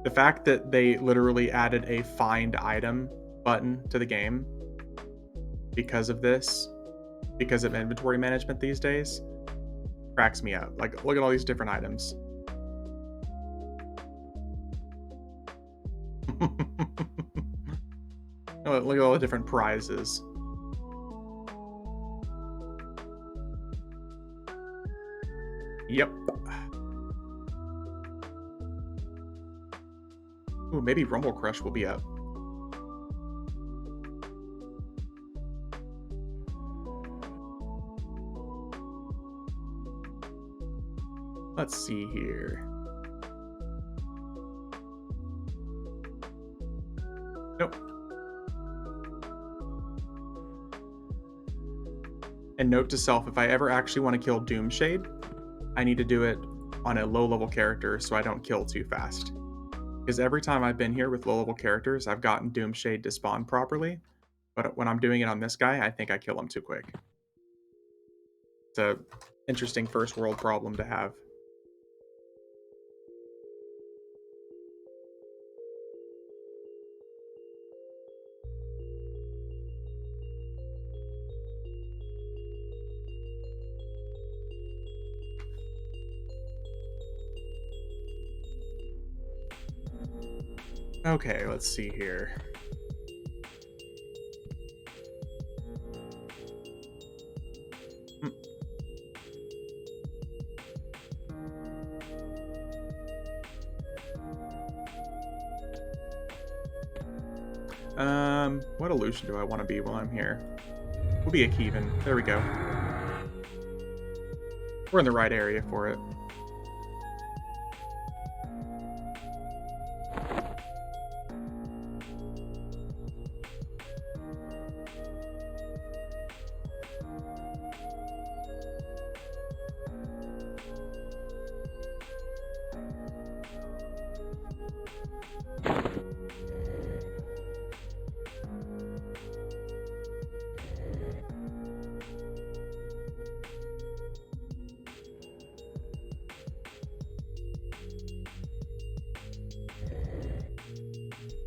The fact that they literally added a find item button to the game because of this, because of inventory management these days, cracks me up. Like, look at all these different items. Oh, look at all the different prizes. Yep. Ooh, maybe Rumble Crush will be up. Let's see here. Nope. And note to self, if I ever actually want to kill Doomshade, I need to do it on a low-level character so I don't kill too fast. Because every time I've been here with low-level characters, I've gotten Doomshade to spawn properly, but when I'm doing it on this guy, I think I kill him too quick. It's a interesting first world problem to have. Okay, let's see here. What illusion do I want to be while I'm here? We'll be a Kevin. There we go. We're in the right area for it.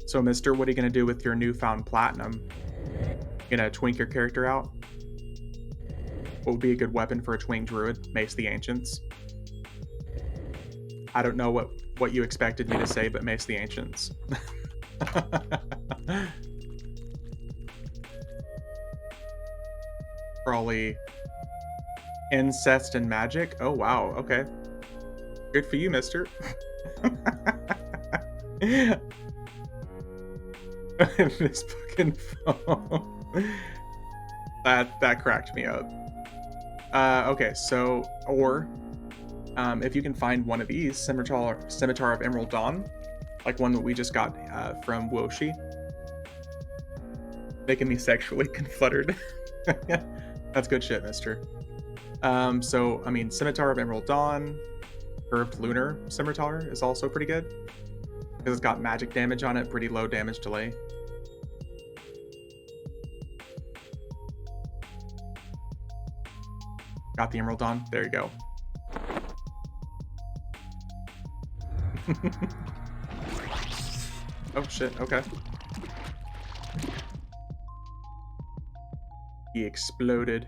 So, mister, what are you going to do with your newfound platinum? You gonna twink your character out? What would be a good weapon for a twink druid? Mace the Ancients. I don't know what you expected me to say, but Mace the Ancients. Probably incest and magic. Oh, wow. Okay. Good for you, mister. This fucking phone. That cracked me up. Okay, so if you can find one of these, Scimitar of Emerald Dawn, like one that we just got from Woshi, making me sexually confluttered. That's good shit, mister. So I mean, Scimitar of Emerald Dawn, Curved Lunar Scimitar is also pretty good because it's got magic damage on it, pretty low damage delay. Got the Emerald Dawn. There you go. Oh shit, okay. He exploded.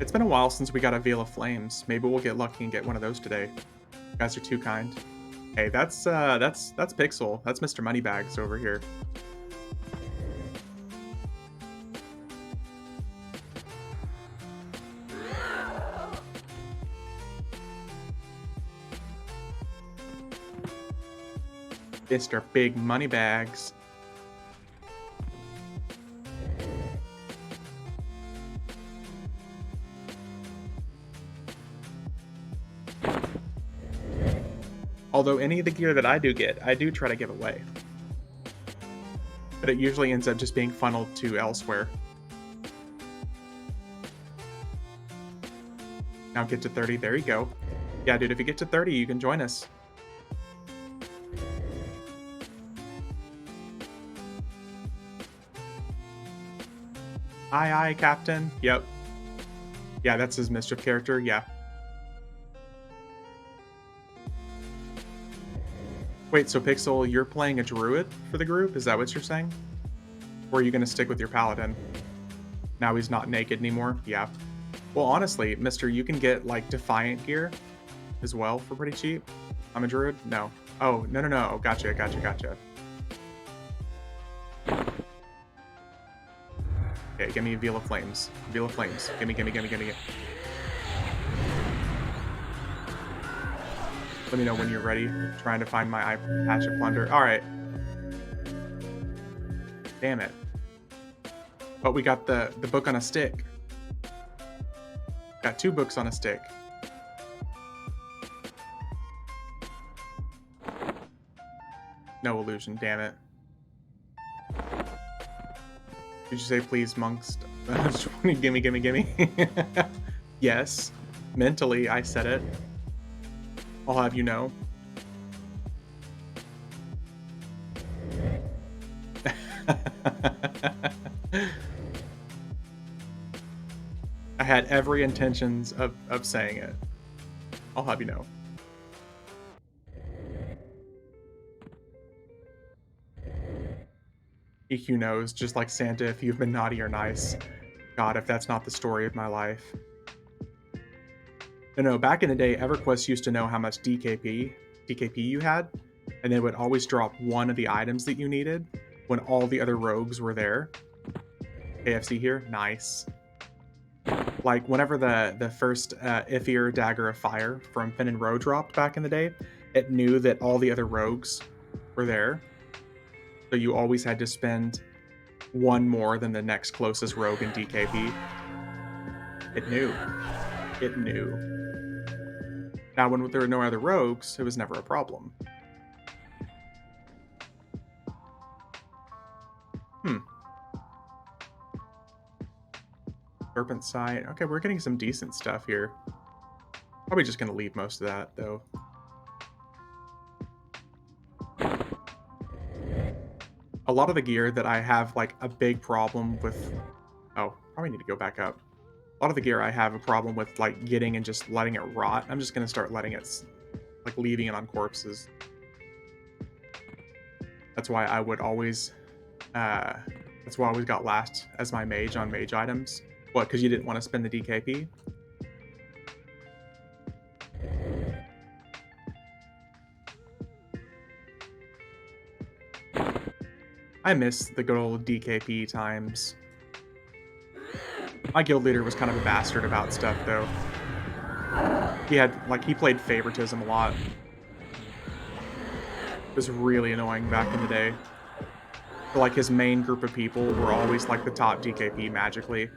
It's been a while since we got a Veil of Flames. Maybe we'll get lucky and get one of those today. You guys are too kind. Hey, that's Pixel. That's Mr. Moneybags over here. Mr. Big Moneybags. Although any of the gear that I do get, I do try to give away. But it usually ends up just being funneled to elsewhere. Now get to 30, there you go. Yeah, dude, if you get to 30, you can join us. Aye, aye, Captain. Yep. Yeah, that's his Mischief character, yeah. Wait, so Pixel, you're playing a druid for the group? Is that what you're saying? Or are you gonna stick with your paladin? Now he's not naked anymore? Yeah. Well, honestly, mister, you can get, like, Defiant gear as well for pretty cheap. I'm a druid? No. Oh, no, no, no. Gotcha, gotcha, gotcha. Okay, give me a Veil of Flames. Veil of Flames. Gimme, gimme, gimme, gimme, gimme. Let me know when you're ready. Trying to find my patch of plunder. Alright. Damn it. But we got the book on a stick. Got 2 books on a stick. No illusion, damn it. Did you say please, monks? Gimme, gimme, gimme. Yes. Mentally, I said it. I'll have you know. I had every intentions of saying it. I'll have you know. EQ knows, just like Santa, if you've been naughty or nice. God, if that's not the story of my life. No, back in the day, EverQuest used to know how much DKP you had, and they would always drop one of the items that you needed when all the other rogues were there. AFC here, nice. Like, whenever the first Ifir Dagger of Fire from Finn and Roe dropped back in the day, it knew that all the other rogues were there. So you always had to spend one more than the next closest rogue in DKP. It knew. It knew. Now, when there were no other rogues, it was never a problem. Serpent Sight. Okay, we're getting some decent stuff here. Probably just going to leave most of that, though. A lot of the gear that I have, like, a big problem with... Oh, probably need to go back up. A lot of the gear I have a problem with, like, getting and just letting it rot. I'm just going to start letting it, like, leaving it on corpses. That's why I would always... that's why I always got last as my mage on mage items. What, because you didn't want to spend the DKP? I miss the good old DKP times. My guild leader was kind of a bastard about stuff, though. He had, like, he played favoritism a lot. It was really annoying back in the day. But, like, his main group of people were always, like, the top DKP magically.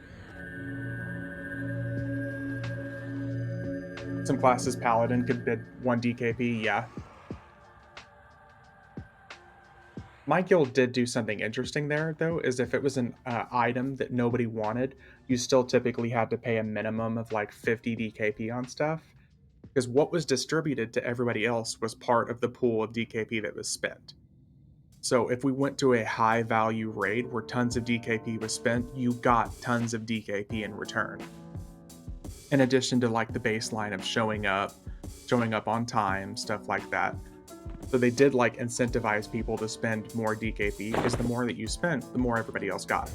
Some classes Paladin could bid 1 DKP, yeah. My guild did do something interesting there, though, is if it was an item that nobody wanted, you still typically had to pay a minimum of like 50 DKP on stuff, because what was distributed to everybody else was part of the pool of DKP that was spent. So if we went to a high value raid where tons of DKP was spent, you got tons of DKP in return. In addition to like the baseline of showing up on time, stuff like that. So they did like incentivize people to spend more DKP, because the more that you spent, the more everybody else got.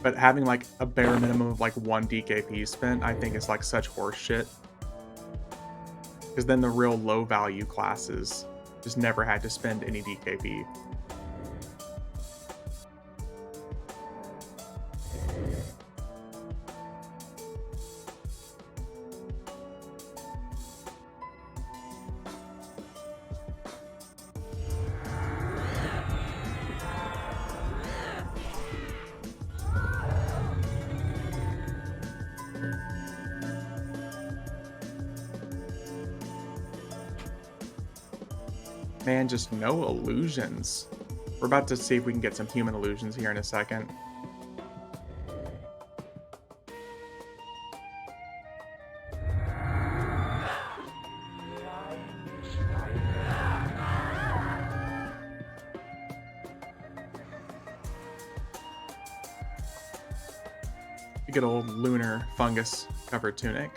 But having like a bare minimum of like 1 DKP spent, I think is like such horse shit. Because then the real low value classes just never had to spend any DKP. Man, just no illusions. We're about to see if we can get some human illusions here in a second. A good old lunar fungus covered tunic.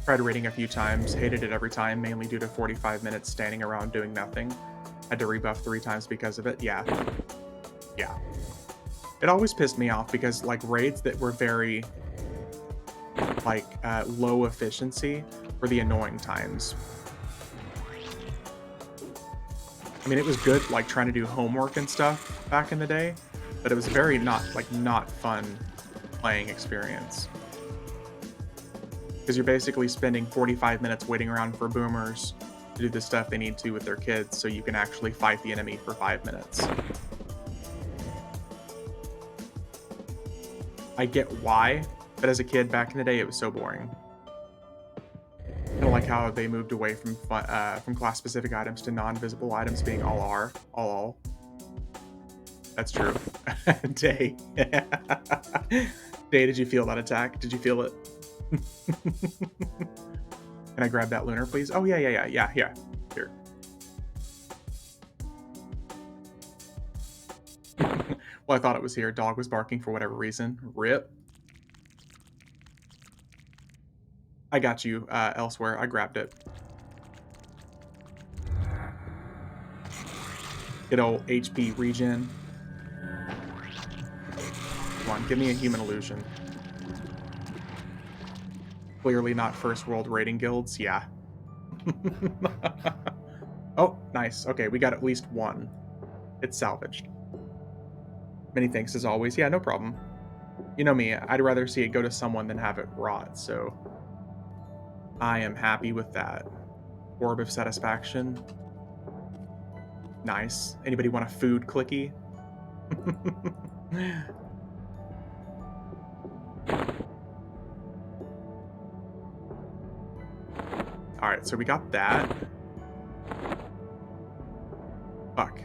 Tried raiding a few times, hated it every time, mainly due to 45 minutes standing around doing nothing. Had to rebuff 3 times because of it. Yeah. It always pissed me off because like raids that were very like low efficiency were the annoying times. I mean, it was good like trying to do homework and stuff back in the day, but it was very not fun playing experience. Because you're basically spending 45 minutes waiting around for boomers to do the stuff they need to with their kids so you can actually fight the enemy for 5 minutes. I get why, but as a kid back in the day, it was so boring. I don't like how they moved away from class-specific items to non-visible items being all R, all. That's true. Day. Day, did you feel that attack? Did you feel it? Can I grab that lunar, please? Oh, yeah. Here. Well, I thought it was here. Dog was barking for whatever reason. Rip. I got you elsewhere. I grabbed it. Good old HP regen. Come on, give me a human illusion. Clearly not first world raiding guilds. Yeah. Oh, nice. Okay, we got at least one. It's salvaged. Many thanks as always. Yeah, no problem. You know me, I'd rather see it go to someone than have it rot, so I am happy with that. Orb of satisfaction. Nice. Anybody want a food clicky? Alright, so we got that. Fuck.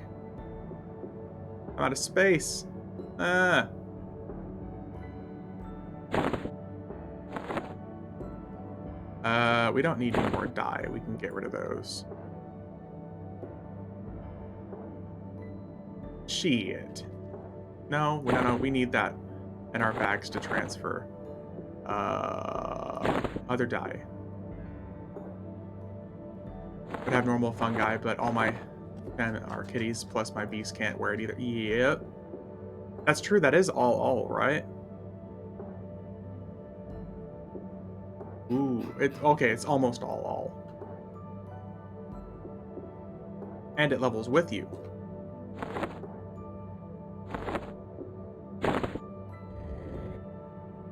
I'm out of space. We don't need any more dye. We can get rid of those. Shit. No, we need that in our bags to transfer. Other dye. Would have normal fungi, but all my our kitties plus my beast can't wear it either. Yep. That's true, that is all, right? Ooh, okay, it's almost all. And it levels with you.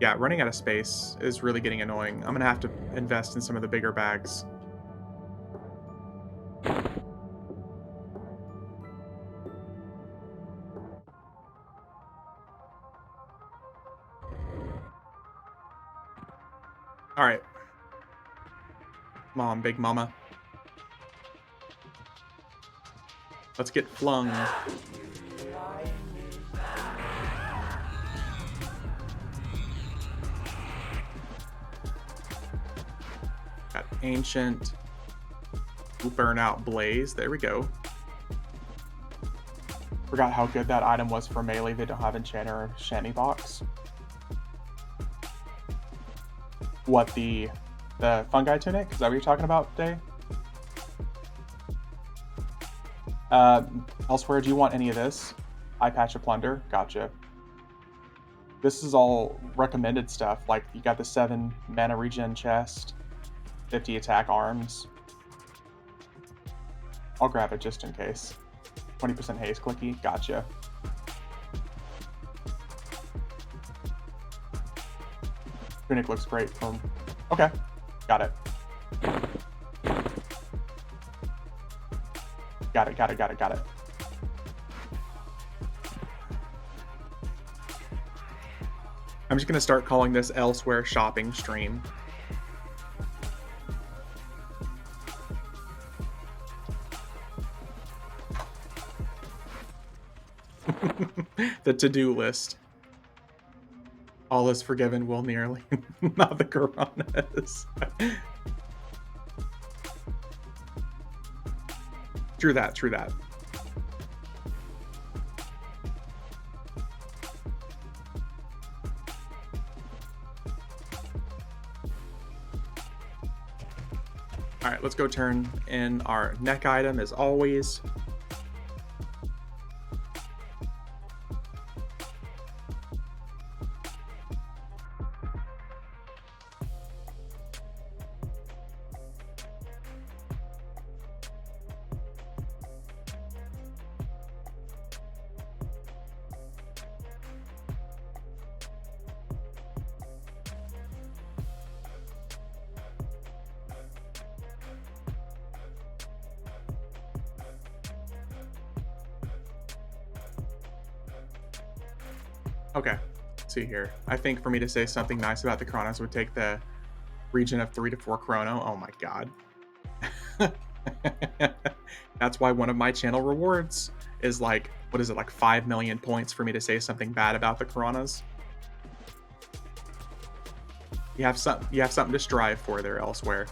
Yeah, running out of space is really getting annoying. I'm gonna have to invest in some of the bigger bags. Alright. Come on, big mama. Let's get flung. Got Ancient. Burnout Blaze. There we go. Forgot how good that item was for melee. They don't have Enchanter or Shanty Box. What, the fungi tunic? Is that what you're talking about, Day? Elsewhere, do you want any of this? Eye Patch of Plunder? Gotcha. This is all recommended stuff. Like, you got the 7 mana regen chest, 50 attack arms. I'll grab it just in case. 20% haste clicky. Gotcha. Tunic looks great from... Okay. Got it. Got it. I'm just going to start calling this Elsewhere Shopping Stream. The to-do list. All is forgiven, will nearly. Not the Coronas. True that. All right, let's go turn in our neck item as always. Okay, let's see here. I think for me to say something nice about the Chronos would take the region of 3 to 4 Chrono. Oh my god. That's why one of my channel rewards is like, what is it, like 5 million points for me to say something bad about the Coronas. You have something to strive for there elsewhere.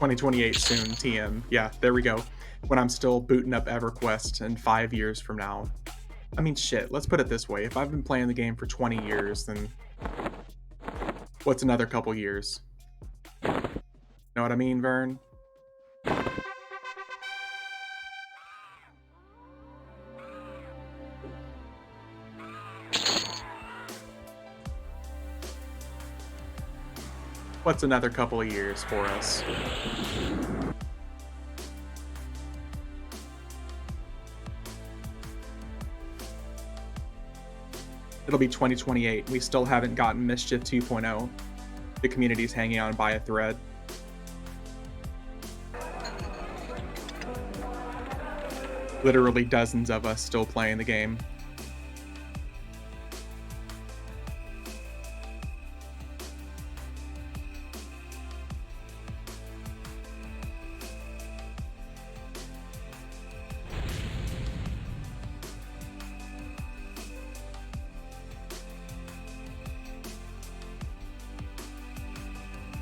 $2028 soon, TM. Yeah, there we go. When I'm still booting up EverQuest in 5 years from now. I mean, shit, let's put it this way. If I've been playing the game for 20 years, then what's another couple years? Know what I mean, Vern? What's another couple of years for us? It'll be 2028. We still haven't gotten Mischief 2.0. The community's hanging on by a thread. Literally dozens of us still playing the game.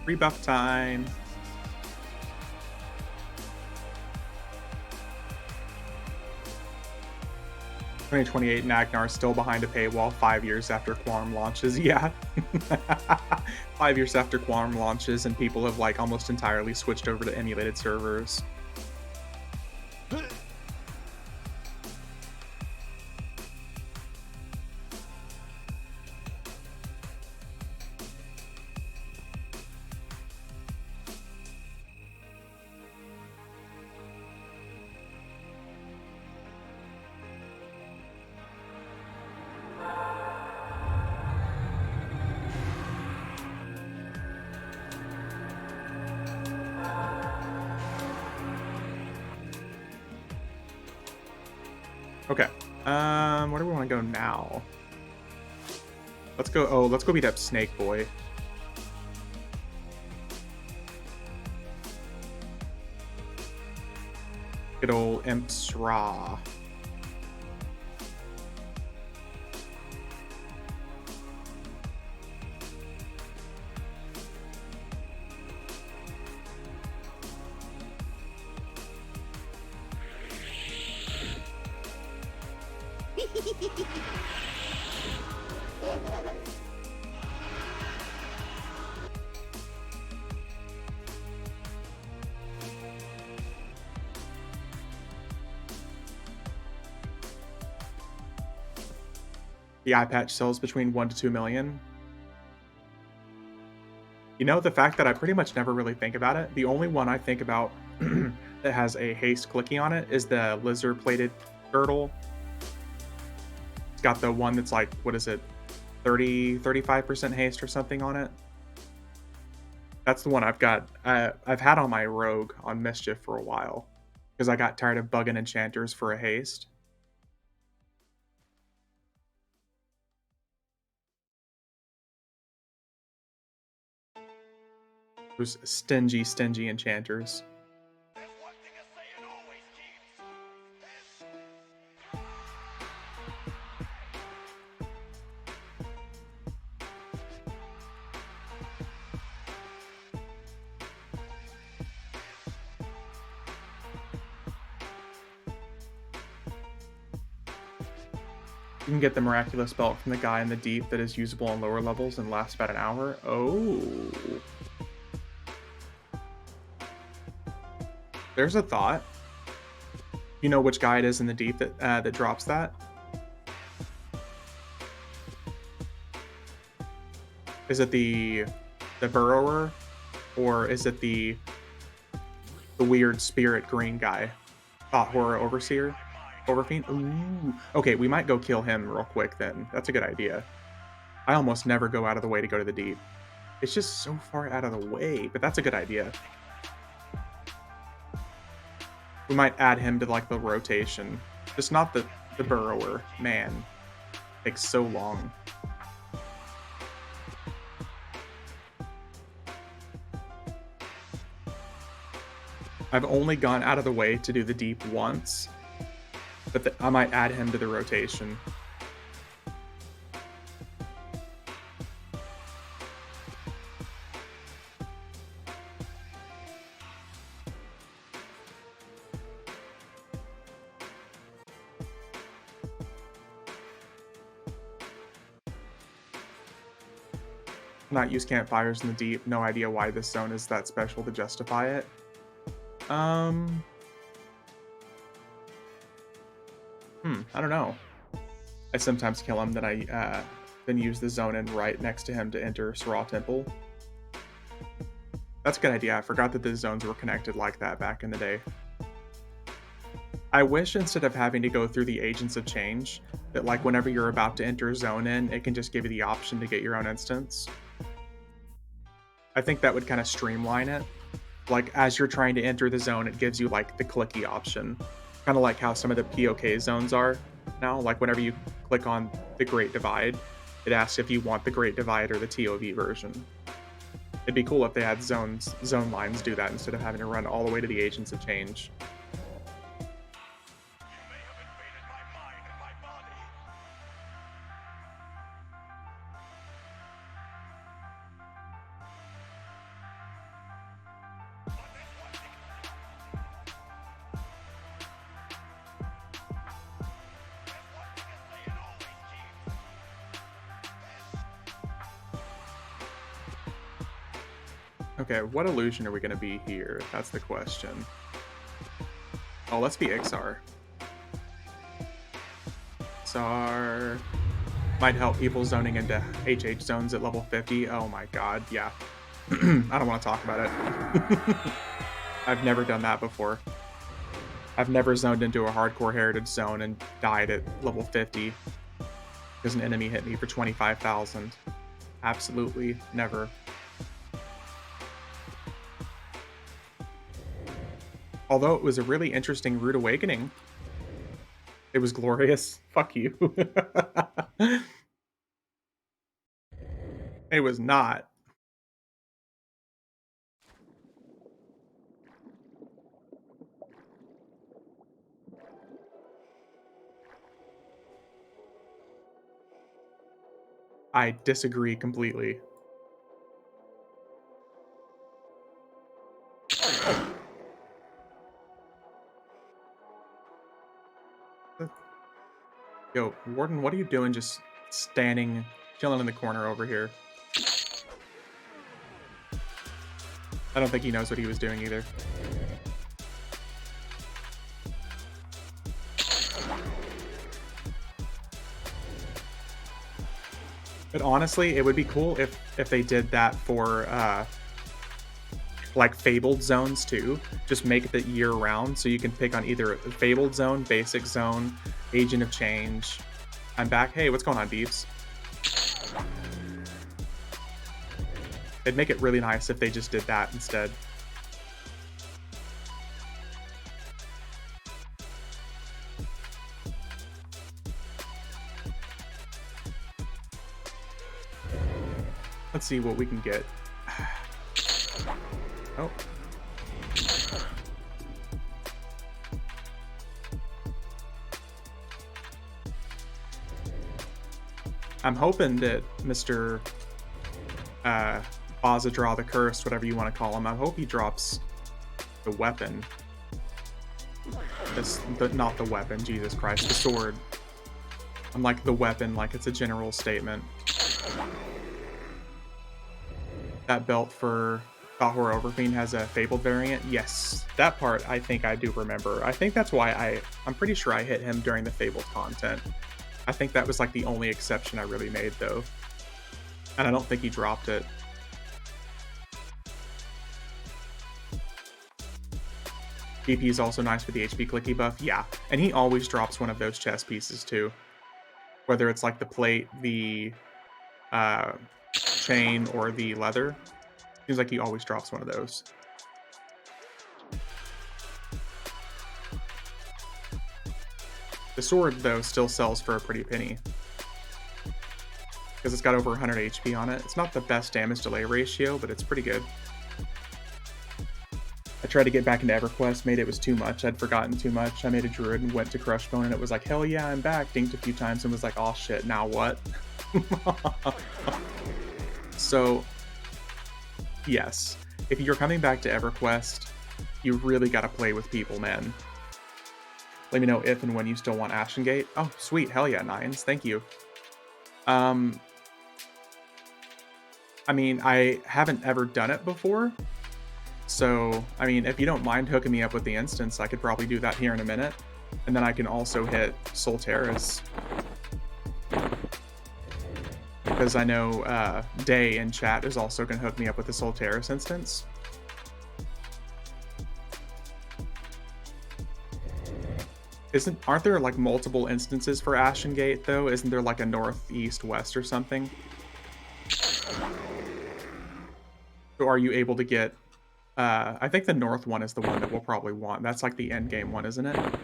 Rebuff time. $2028 Nagnar still behind a paywall 5 years after Quarm launches. Yeah. 5 years after Quarm launches and people have like almost entirely switched over to emulated servers. Okay. Where do we want to go now? Let's go. Oh, let's go beat up Snake Boy. Good old Imp Sra. The eye patch sells between 1 to 2 million. You know, the fact that I pretty much never really think about it, the only one I think about that has a haste clicky on it is the lizard plated girdle. It's got the one that's like, what is it, 35% haste or something on it. That's the one I've got. I've had on my rogue on Mischief for a while because I got tired of bugging enchanters for a haste. Those stingy enchanters. You can get the miraculous belt from the guy in the deep that is usable on lower levels and lasts about an hour. Oh. There's a thought. You know which guy it is in the deep that drops that? Is it the burrower, or is it the weird spirit green guy? Thought horror overseer, overfiend. Ooh. Okay, we might go kill him real quick then. That's a good idea. I almost never go out of the way to go to the deep. It's just so far out of the way, but that's a good idea. We might add him to like the rotation. Just not the burrower. Man, takes so long. I've only gone out of the way to do the deep once, but I might add him to the rotation. Not use campfires in the deep. No idea why this zone is that special to justify it. I don't know. I sometimes kill him, then I then use the zone in right next to him to enter Sarah Temple. That's a good idea. I forgot that the zones were connected like that back in the day. I wish instead of having to go through the Agents of Change, that like whenever you're about to enter a zone in, it can just give you the option to get your own instance. I think that would kind of streamline it. Like as you're trying to enter the zone, it gives you like the clicky option. Kind of like how some of the POK zones are now. Like whenever you click on the Great Divide, it asks if you want the Great Divide or the TOV version. It'd be cool if they had zone lines do that instead of having to run all the way to the Agents of Change. Okay, what illusion are we going to be here? That's the question. Oh, let's be Ixar. Ixar might help people zoning into HH zones at level 50. Oh my god, yeah. I don't want to talk about it. I've never done that before. I've never zoned into a hardcore heritage zone and died at level 50 because an enemy hit me for 25,000. Absolutely never. Although it was a really interesting rude awakening. It was glorious. Fuck you. It was not. I disagree completely. Yo, Warden, what are you doing just standing, chilling in the corner over here? I don't think he knows what he was doing either. But honestly, it would be cool if they did that for like fabled zones too. Just make it year round so you can pick on either fabled zone, basic zone, agent of change. I'm back. Hey, what's going on, Beeps? It'd make it really nice if they just did that instead. Let's see what we can get. Oh. I'm hoping that Mr. Bazadra the Cursed, whatever you want to call him, I hope he drops the weapon. Not the weapon, Jesus Christ, the sword. I'm like the weapon, like it's a general statement. That belt for Bahor Overfiend has a Fabled variant. Yes, that part I think I do remember. I think that's why I'm pretty sure I hit him during the Fabled content. I think that was like the only exception I really made though. And I don't think he dropped it. BP is also nice with the HP clicky buff. Yeah, and he always drops one of those chest pieces too. Whether it's like the plate, the chain, or the leather. Seems like he always drops one of those. The sword, though, still sells for a pretty penny. Because it's got over 100 HP on it. It's not the best damage delay ratio, but it's pretty good. I tried to get back into EverQuest, made it was too much. I'd forgotten too much. I made a druid and went to Crushbone, and it was like, hell yeah, I'm back. Dinked a few times and was like, oh shit, now what? So, yes. If you're coming back to EverQuest, you really gotta play with people, man. Let me know if and when you still want Ashen Gate. Oh, sweet. Hell yeah, Nines. Thank you. I mean, I haven't ever done it before. So, I mean, if you don't mind hooking me up with the instance, I could probably do that here in a minute. And then I can also hit Soulteris. Because I know Day in chat is also going to hook me up with the Soulteris instance. Aren't there like multiple instances for Ashen Gate though? Isn't there like a north, east, west or something? So are you able to get I think the north one is the one that we'll probably want. That's like the end game one, isn't it?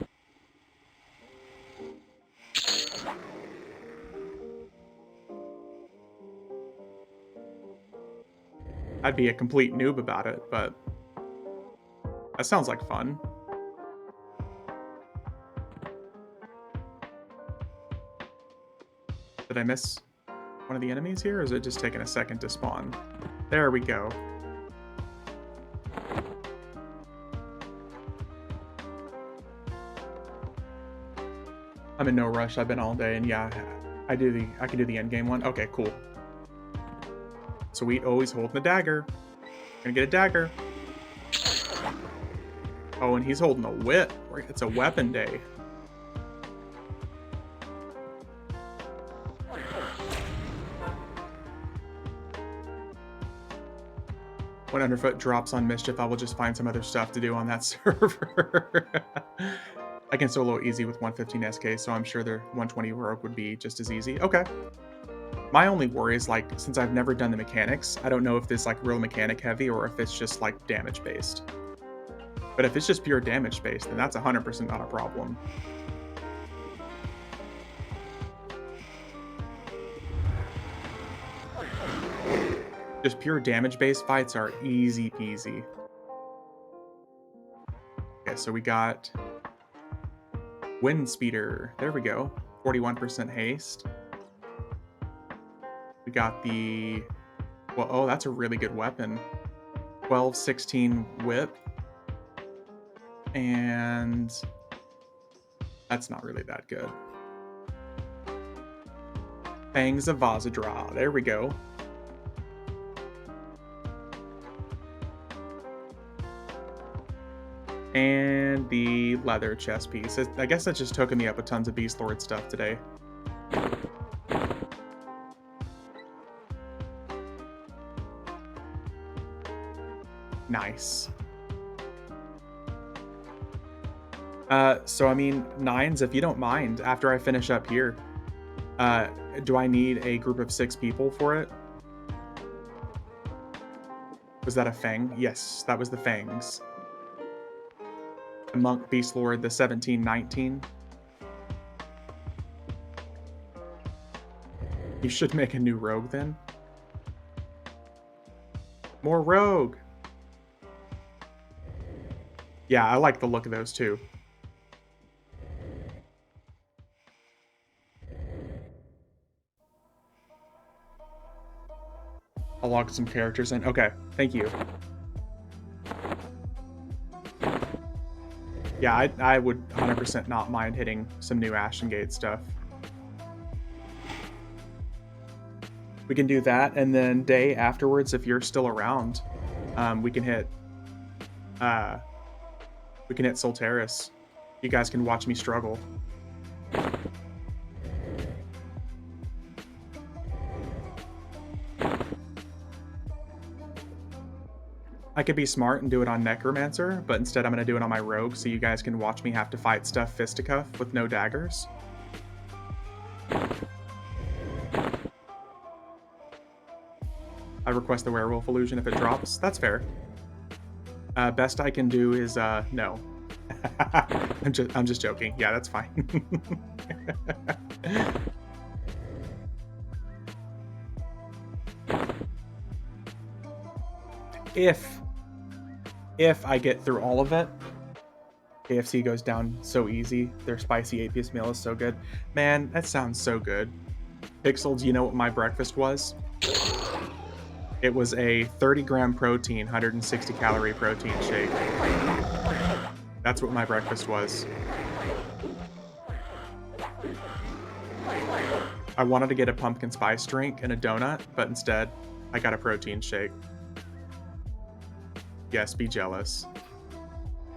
I'd be a complete noob about it, but that sounds like fun. Did I miss one of the enemies here, or is it just taking a second to spawn? There we go. I'm in no rush. I've been all day, and yeah, I can do the end game one. Okay, cool. So we always holding the dagger. Gonna get a dagger. Oh, and he's holding a whip. It's a weapon day. When Underfoot drops on Mischief, I will just find some other stuff to do on that server. I can solo easy with 115 SK, so I'm sure their 120 Rogue would be just as easy. Okay. My only worry is, like, since I've never done the mechanics, I don't know if this, like, real mechanic heavy or if it's just, like, damage based. But if it's just pure damage based, then that's 100% not a problem. Just pure damage based fights are easy peasy. Okay, so we got Wind Speeder. There we go. 41% haste. We got the... Well, oh, that's a really good weapon. 12-16 whip. And... that's not really that good. Fangs of Vazadra. There we go. And the leather chest piece. I guess that's just hooking me up with tons of Beast Lord stuff today. Nice. So I mean, nines, if you don't mind, after I finish up here, do I need a group of 6 people for it? Was that a Fang? Yes, that was the Fangs. The Monk Beast Lord, the 1719. You should make a new rogue then. More rogue! Yeah, I like the look of those too. I'll log some characters in. Okay, thank you. Yeah, I would 100% not mind hitting some new Ashen Gate stuff. We can do that, and then day afterwards, if you're still around, we can hit Soulteris. You guys can watch me struggle. I could be smart and do it on Necromancer, but instead I'm going to do it on my Rogue so you guys can watch me have to fight stuff fisticuff with no daggers. I request the Werewolf Illusion if it drops. That's fair. Best I can do is, no. I'm just joking. Yeah, that's fine. If I get through all of it, KFC goes down so easy. Their spicy 8-piece meal is so good. Man, that sounds so good. Pixel, do you know what my breakfast was? It was a 30-gram protein, 160-calorie protein shake. That's what my breakfast was. I wanted to get a pumpkin spice drink and a donut, but instead, I got a protein shake. Yes, be jealous.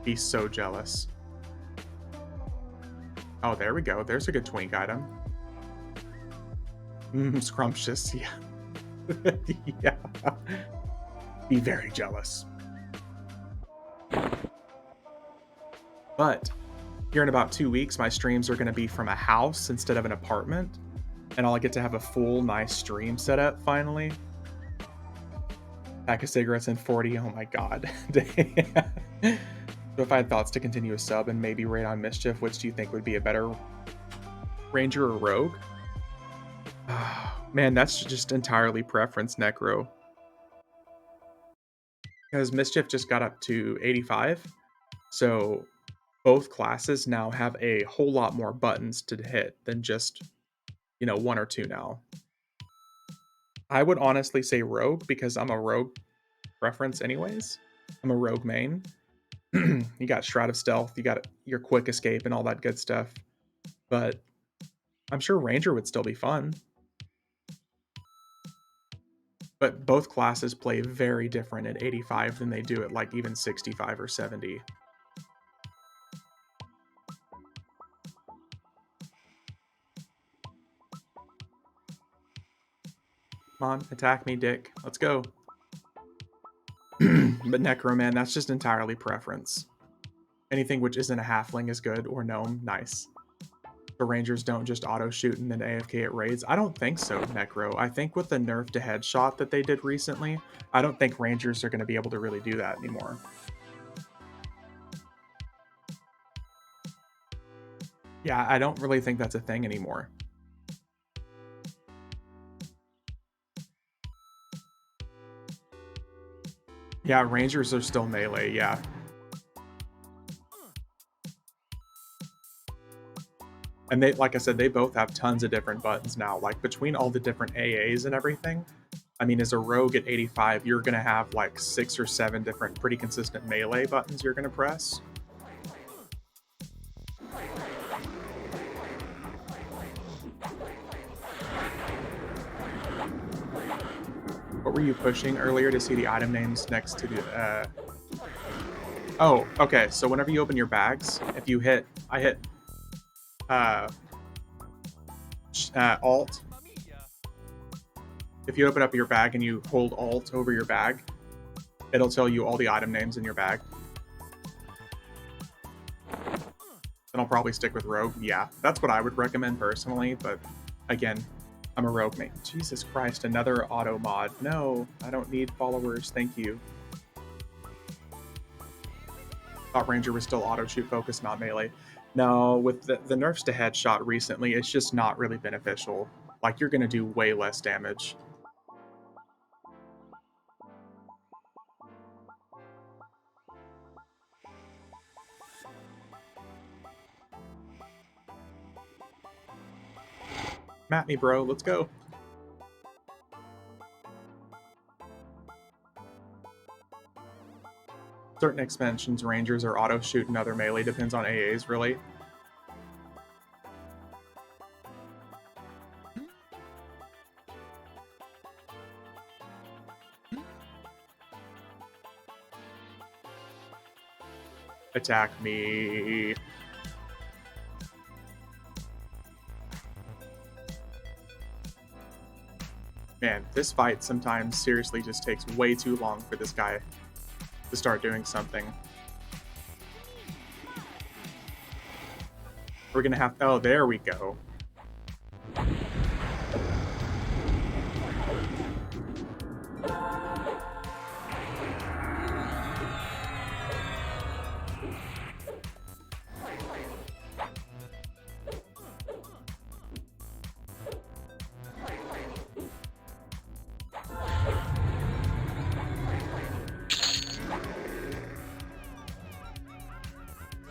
Be so jealous. Oh, there we go. There's a good twink item. Scrumptious, yeah. Yeah. Be very jealous. But here in about 2 weeks, my streams are going to be from a house instead of an apartment. And I'll get to have a full, nice stream set up finally. Pack of cigarettes and 40. Oh my god. So if I had thoughts to continue a sub and maybe raid on Mischief, which do you think would be a better Ranger or Rogue? Man, that's just entirely preference, Necro. Because Mischief just got up to 85, so both classes now have a whole lot more buttons to hit than just, 1 or 2 now. I would honestly say Rogue because I'm a Rogue preference anyways. I'm a Rogue main. You got Shroud of Stealth, you got your quick escape and all that good stuff. But I'm sure Ranger would still be fun. But both classes play very different at 85 than they do at like even 65 or 70. Come on, attack me, Dick. Let's go. But Necro, man, that's just entirely preference. Anything which isn't a halfling is good, or gnome, nice. The Rangers don't just auto-shoot and then AFK at raids? I don't think so, Necro. I think with the nerf to headshot that they did recently, I don't think Rangers are going to be able to really do that anymore. Yeah, I don't really think that's a thing anymore. Yeah, Rangers are still melee, yeah. And they, like I said, they both have tons of different buttons now. Like between all the different AAs and everything, I mean, as a rogue at 85, you're going to have like 6 or 7 different pretty consistent melee buttons you're going to press. What were you pushing earlier to see the item names next to the... Oh, okay. So whenever you open your bags, if you hit... I hit... Alt. If you open up your bag and you hold Alt over your bag, It'll tell you all the item names in your bag. Then I'll probably stick with Rogue. Yeah, that's what I would recommend personally, but again, I'm a Rogue mate. Jesus Christ, another auto mod. No, I don't need followers, thank you. Thought Ranger was still auto shoot focused, not melee. No, with the nerfs to headshot recently, it's just not really beneficial. Like, you're gonna do way less damage. Map me, bro. Let's go. Certain expansions, Rangers are auto shoot and other melee. Depends on AAs, really. Attack me. Man, this fight sometimes seriously just takes way too long for this guy to start doing something. We're gonna have... Oh, there we go.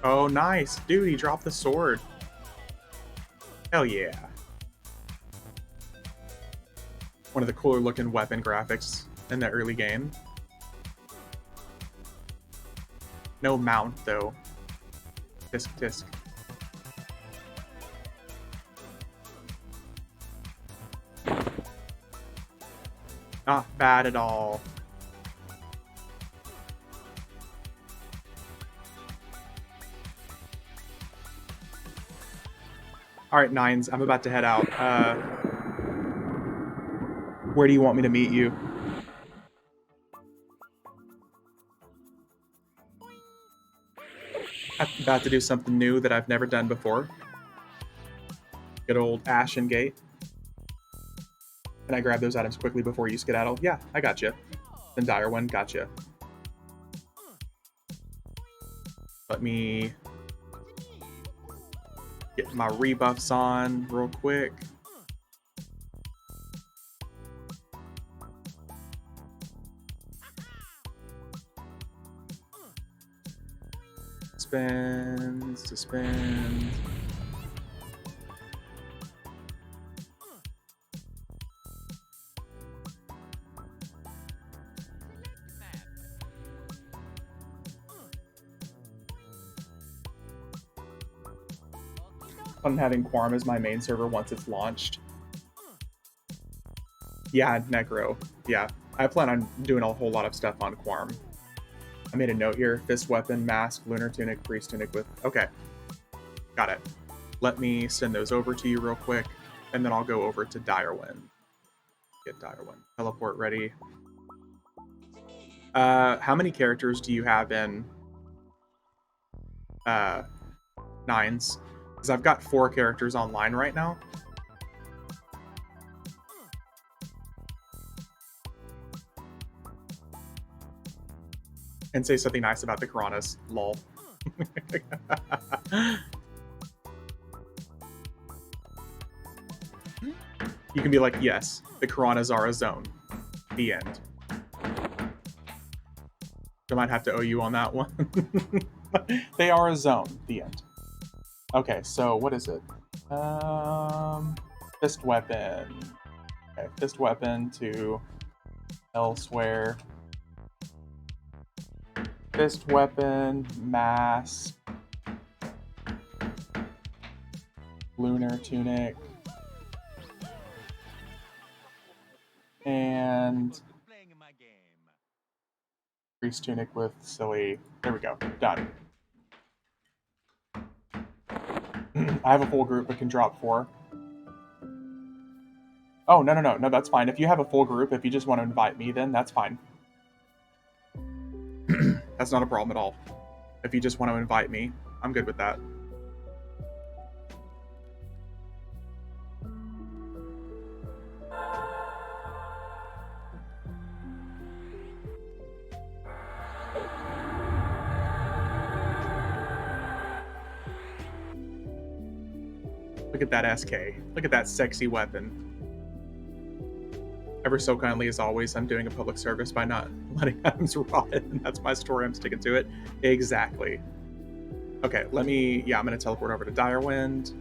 Oh, nice. Dude, he dropped the sword. Hell yeah. One of the cooler looking weapon graphics in the early game. No mount, though. Tisk tisk. Not bad at all. Alright, Nines, I'm about to head out. Where do you want me to meet you? I'm about to do something new that I've never done before. Good old Ashen Gate. Can I grab those items quickly before you skedaddle? Yeah, I got you. Then Dire One, gotcha. Let me get my rebuffs on real quick. Suspend. Fun having Quarm as my main server once it's launched. Yeah, Necro. Yeah, I plan on doing a whole lot of stuff on Quarm. I made a note here. Fist weapon, mask, lunar tunic, priest tunic with... Okay. Got it. Let me send those over to you real quick, and then I'll go over to Direwin. Get Direwin. Teleport ready. How many characters do you have in Nines? Because I've got 4 characters online right now. And say something nice about the Karanas. Lol. You can be like, yes, the Karanas are a zone. The end. I might have to owe you on that one. They are a zone. The end. Okay, so what is it? Fist weapon. Okay, fist weapon to elsewhere. Fist weapon, mask, lunar tunic, and priest tunic with silly. There we go. Done. I have a full group. I can drop 4. Oh, no, that's fine. If you have a full group, if you just want to invite me, then that's fine. That's not a problem at all. If you just want to invite me, I'm good with that. Look at that SK. Look at that sexy weapon. Ever so kindly, as always, I'm doing a public service by not letting items rot, and that's my story. I'm sticking to it. Exactly. Okay, let me... Yeah, I'm going to teleport over to Direwind.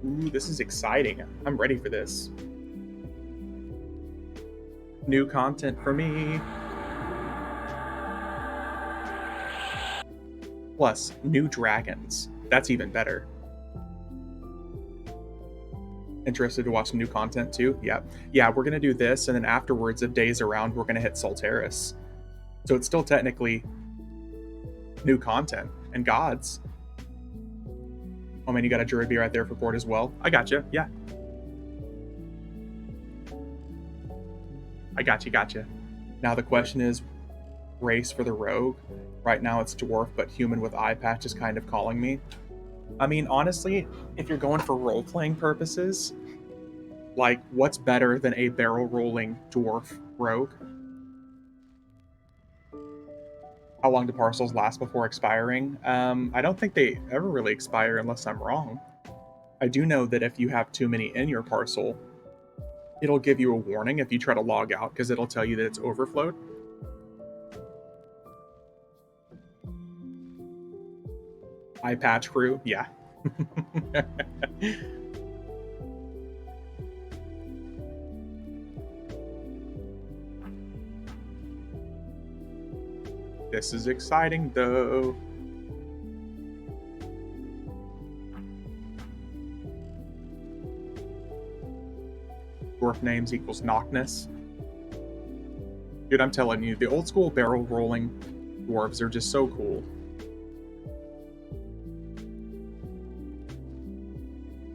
Ooh, this is exciting. I'm ready for this. New content for me. Plus, new dragons. That's even better. Interested to watch some new content too? Yeah. Yeah, we're going to do this, and then afterwards, if days around, we're going to hit Soulteris. So it's still technically new content and gods. Oh man, you got a Druid Bee right there for board as well. I got you. Yeah. I got you. Now the question is, race for the rogue. Right now it's dwarf, but human with eye patch is kind of calling me. I mean, honestly, if you're going for role-playing purposes, like, what's better than a barrel-rolling dwarf rogue? How long do parcels last before expiring? I don't think they ever really expire unless I'm wrong. I do know that if you have too many in your parcel, it'll give you a warning if you try to log out, because it'll tell you that it's overflowed. Eye patch crew, yeah. This is exciting, though. Dwarf names equals knockness. Dude, I'm telling you, the old school barrel rolling dwarves are just so cool.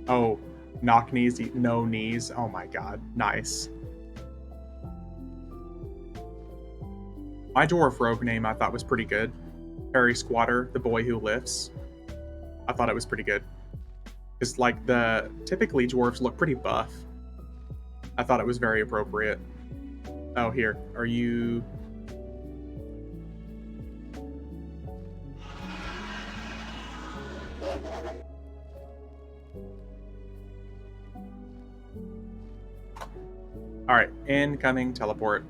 Oh, knock knees, no knees. Oh my god, nice. My dwarf rogue name I thought was pretty good. Harry Squatter, the boy who lifts. I thought it was pretty good. Because, like, typically dwarves look pretty buff. I thought it was very appropriate. Oh, here. Are you... Alright, incoming teleport.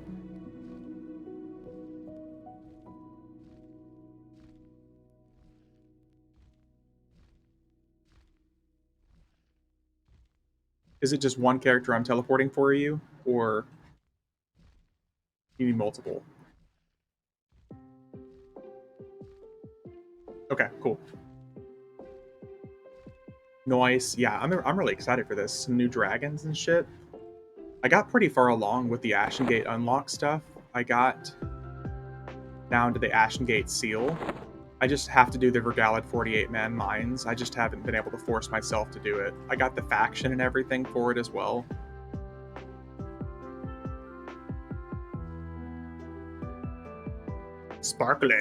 Is it just one character I'm teleporting for you, or you need multiple? Okay, cool. Noise. Yeah, I'm really excited for this. Some new dragons and shit. I got pretty far along with the Ashen Gate unlock stuff. I got down to the Ashen Gate seal. I just have to do the Vergalid 48-man mines. I just haven't been able to force myself to do it. I got the faction and everything for it as well. Sparkly.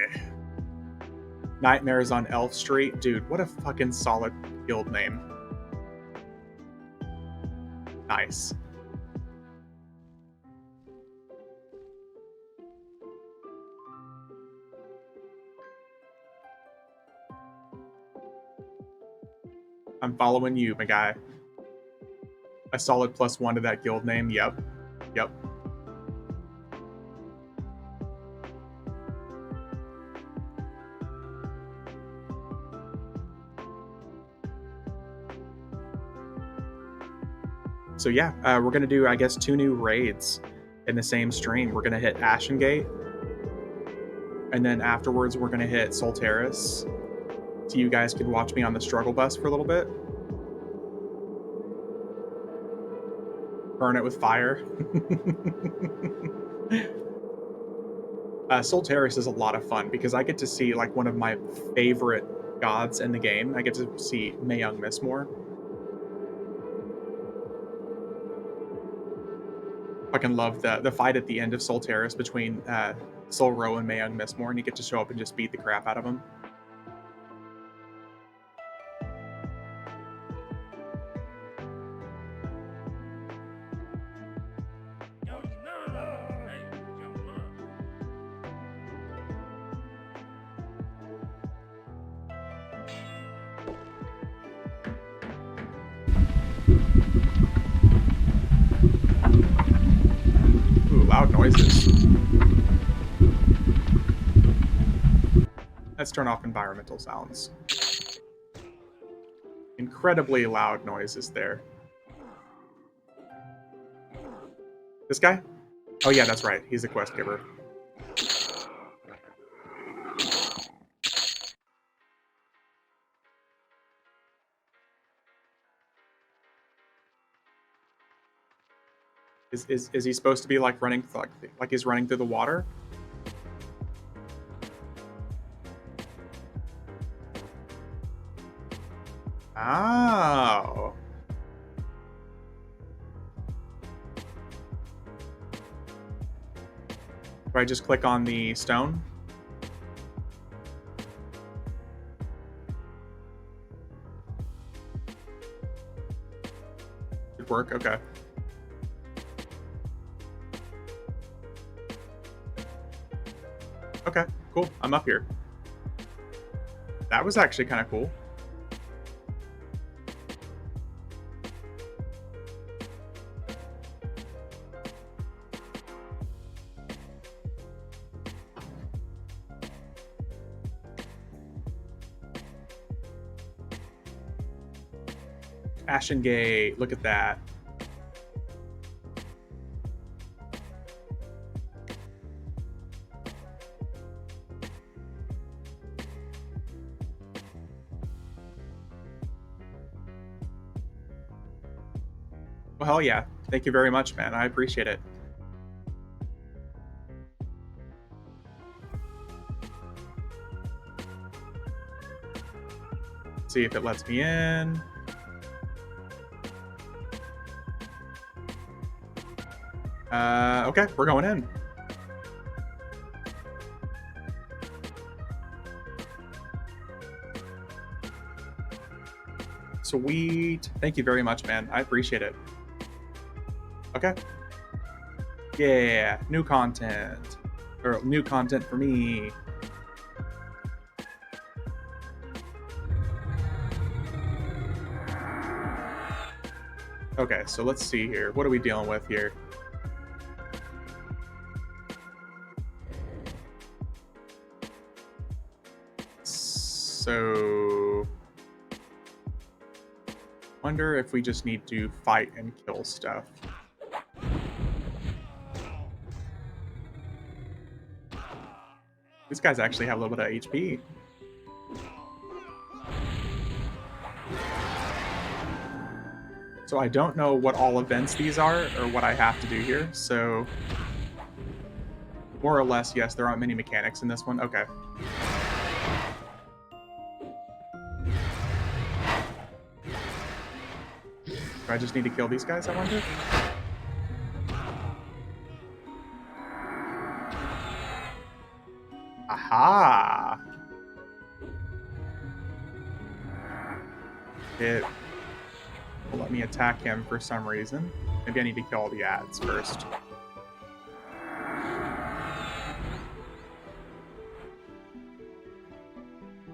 Nightmares on Elf Street. Dude, what a fucking solid guild name. Nice. I'm following you, my guy. A solid +1 to that guild name. Yep. Yep. So yeah, we're going to do, I guess, 2 new raids in the same stream. We're going to hit Ashen Gate, and then afterwards we're going to hit Soulteris. So you guys can watch me on the struggle bus for a little bit. Burn it with fire. Soulteris is a lot of fun because I get to see, like, one of my favorite gods in the game. I get to see Mayung Mistmore. Fucking love the fight at the end of Soulteris between Soul Ro and Mayung Mistmore, and you get to show up and just beat the crap out of him. Ooh, loud noises. Let's turn off environmental sounds. Incredibly loud noises there. This guy? Oh yeah, that's right. He's a quest giver. Is he supposed to be like running like he's running through the water? Oh. Do I just click on the stone? Should work, okay. Okay, cool. I'm up here. That was actually kind of cool. Ashen Gate, look at that. Well, hell yeah. Thank you very much, man. I appreciate it. See if it lets me in. Okay, we're going in. Sweet. Thank you very much, man. I appreciate it. Okay. Yeah, new content. Or new content for me. Okay, so let's see here. What are we dealing with here? So, wonder if we just need to fight and kill stuff. These guys actually have a little bit of HP. So I don't know what all events these are or what I have to do here. So more or less, yes, there aren't many mechanics in this one. Okay. Do I just need to kill these guys, I wonder? Aha! It will let me attack him for some reason. Maybe I need to kill all the ads first.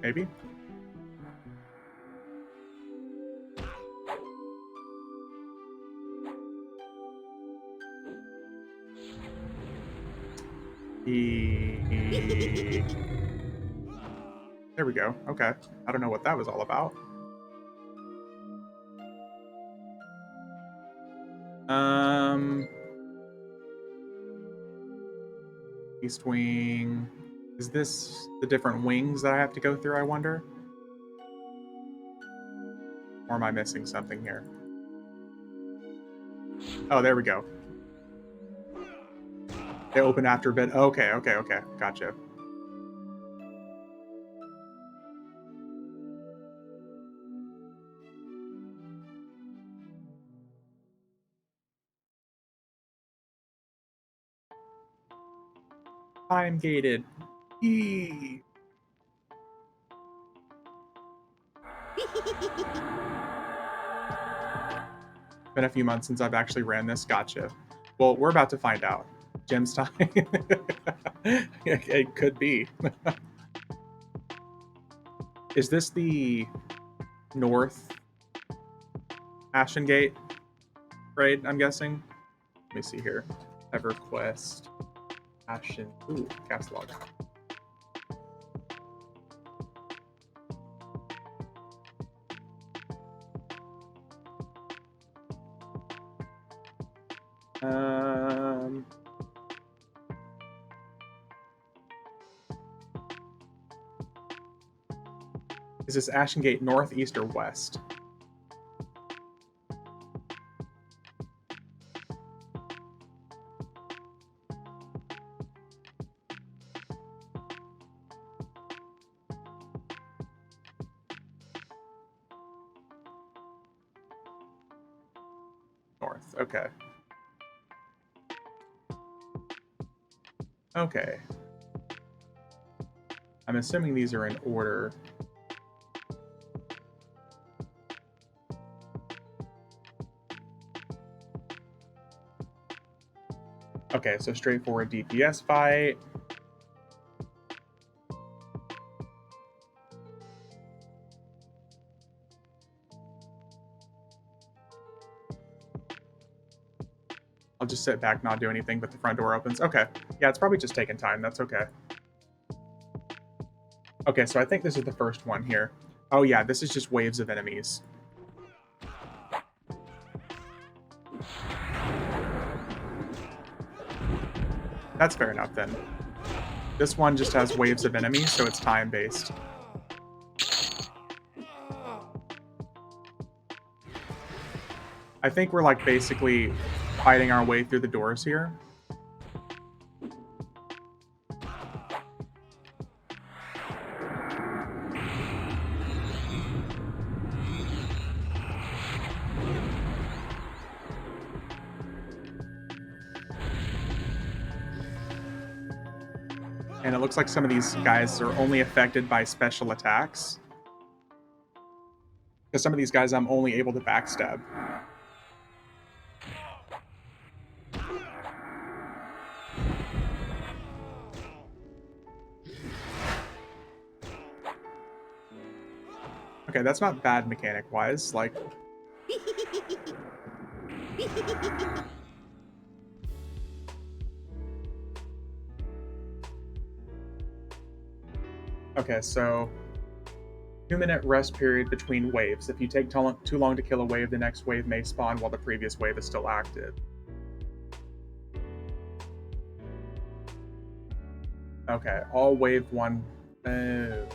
Maybe? There we go. Okay. I don't know what that was all about. East wing. Is this the different wings that I have to go through, I wonder? Or am I missing something here? Oh, there we go. They open after a bit. Okay. Gotcha. Time gated. Eee. Been a few months since I've actually ran this. Gotcha. Well, we're about to find out. Gem's time. It could be. Is this the North Ashen Gate raid, I'm guessing? Let me see here. EverQuest. Ashen. Ooh, cast log. Is this Ashen Gate north, east, or west? North. Okay. Okay. I'm assuming these are in order. Okay, so straightforward DPS fight. I'll just sit back, not do anything, but the front door opens. Okay. Yeah, it's probably just taking time. That's okay. Okay, so I think this is the first one here. Oh yeah, this is just waves of enemies. That's fair enough then. This one just has waves of enemies, so it's time-based. I think we're like basically fighting our way through the doors here. And it looks like some of these guys are only affected by special attacks. Because some of these guys I'm only able to backstab. Okay, that's not bad mechanic-wise. Like... Okay, so 2-minute rest period between waves. If you take too long to kill a wave, the next wave may spawn while the previous wave is still active. Okay, all wave 1. Oh.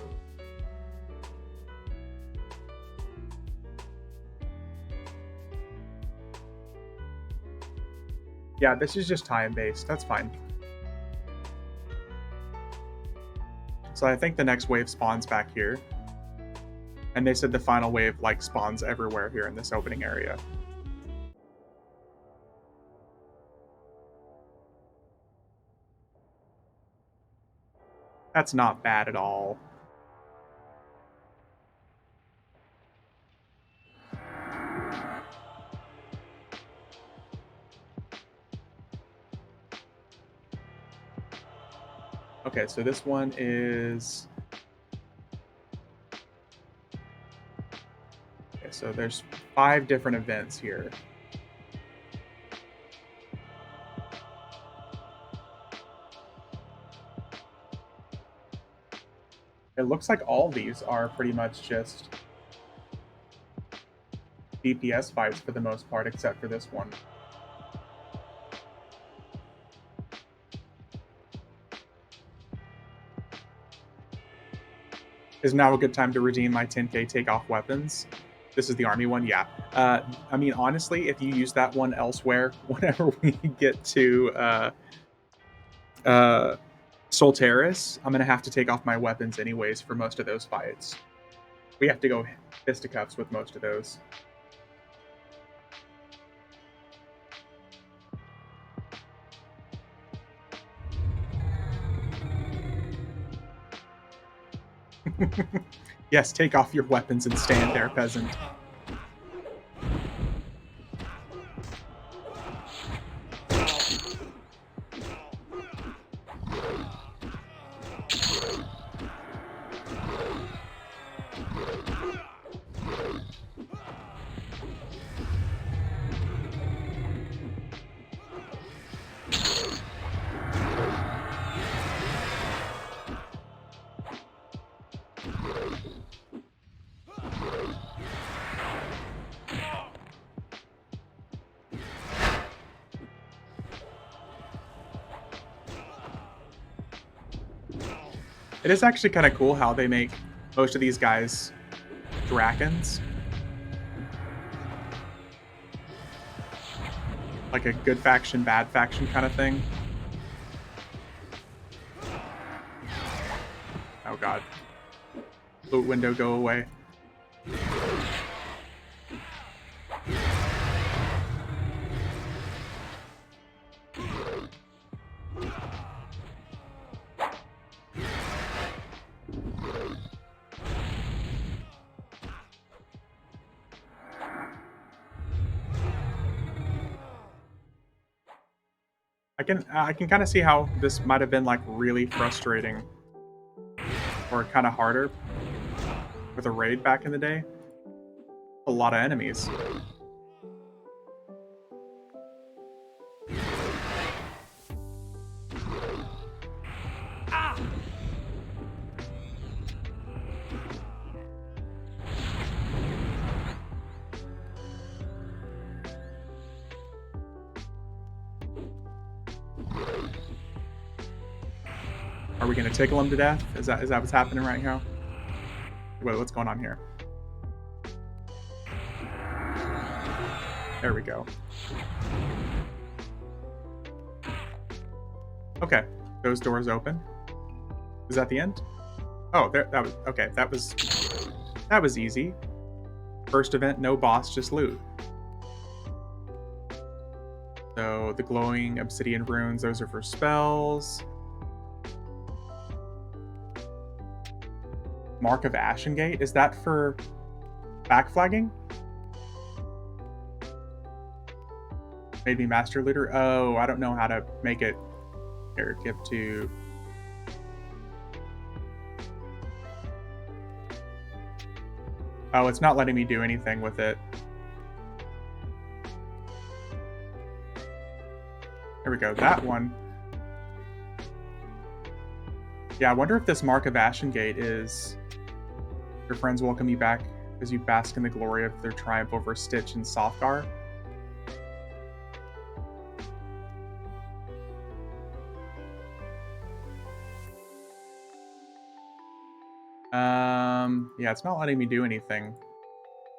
Yeah, this is just time-based. That's fine. So I think the next wave spawns back here. And they said the final wave, like, spawns everywhere here in this opening area. That's not bad at all. Okay, so this one is... Okay, so there's 5 different events here. It looks like all these are pretty much just DPS fights for the most part, except for this one. Is now a good time to redeem my 10k take-off weapons? This is the army one? Yeah. I mean, honestly, if you use that one elsewhere, whenever we get to Soulteris, I'm going to have to take off my weapons anyways for most of those fights. We have to go fisticuffs with most of those. Yes, take off your weapons and stand there, peasant. It is actually kind of cool how they make most of these guys Drakons. Like a good faction, bad faction kind of thing. Oh god. Loot window, go away. I can kind of see how this might have been like really frustrating or kind of harder with a raid back in the day. A lot of enemies. Are we gonna tickle him to death? Is that what's happening right now? Wait, what's going on here? There we go. Okay, those doors open. Is that the end? Oh, there. That was okay. That was easy. First event, no boss, just loot. So the glowing obsidian runes, those are for spells. Mark of Ashen Gate, is that for backflagging? Maybe Master Looter? Oh, I don't know how to make it. Here, give to... Oh, it's not letting me do anything with it. There we go, that one. Yeah, I wonder if this Mark of Ashen Gate is... Your friends welcome you back as you bask in the glory of their triumph over Stitch and Softgar. Yeah, it's not letting me do anything.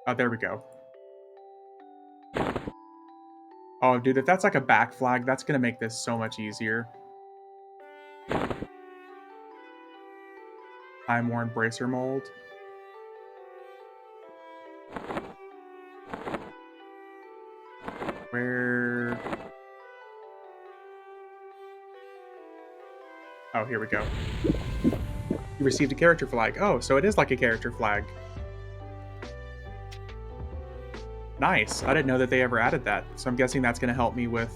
Oh, there we go. Oh, dude, if that's like a back flag, that's gonna make this so much easier. Time-worn bracer mold. Where... Oh, here we go. You received a character flag. Oh, so it is like a character flag. Nice. I didn't know that they ever added that. So I'm guessing that's going to help me with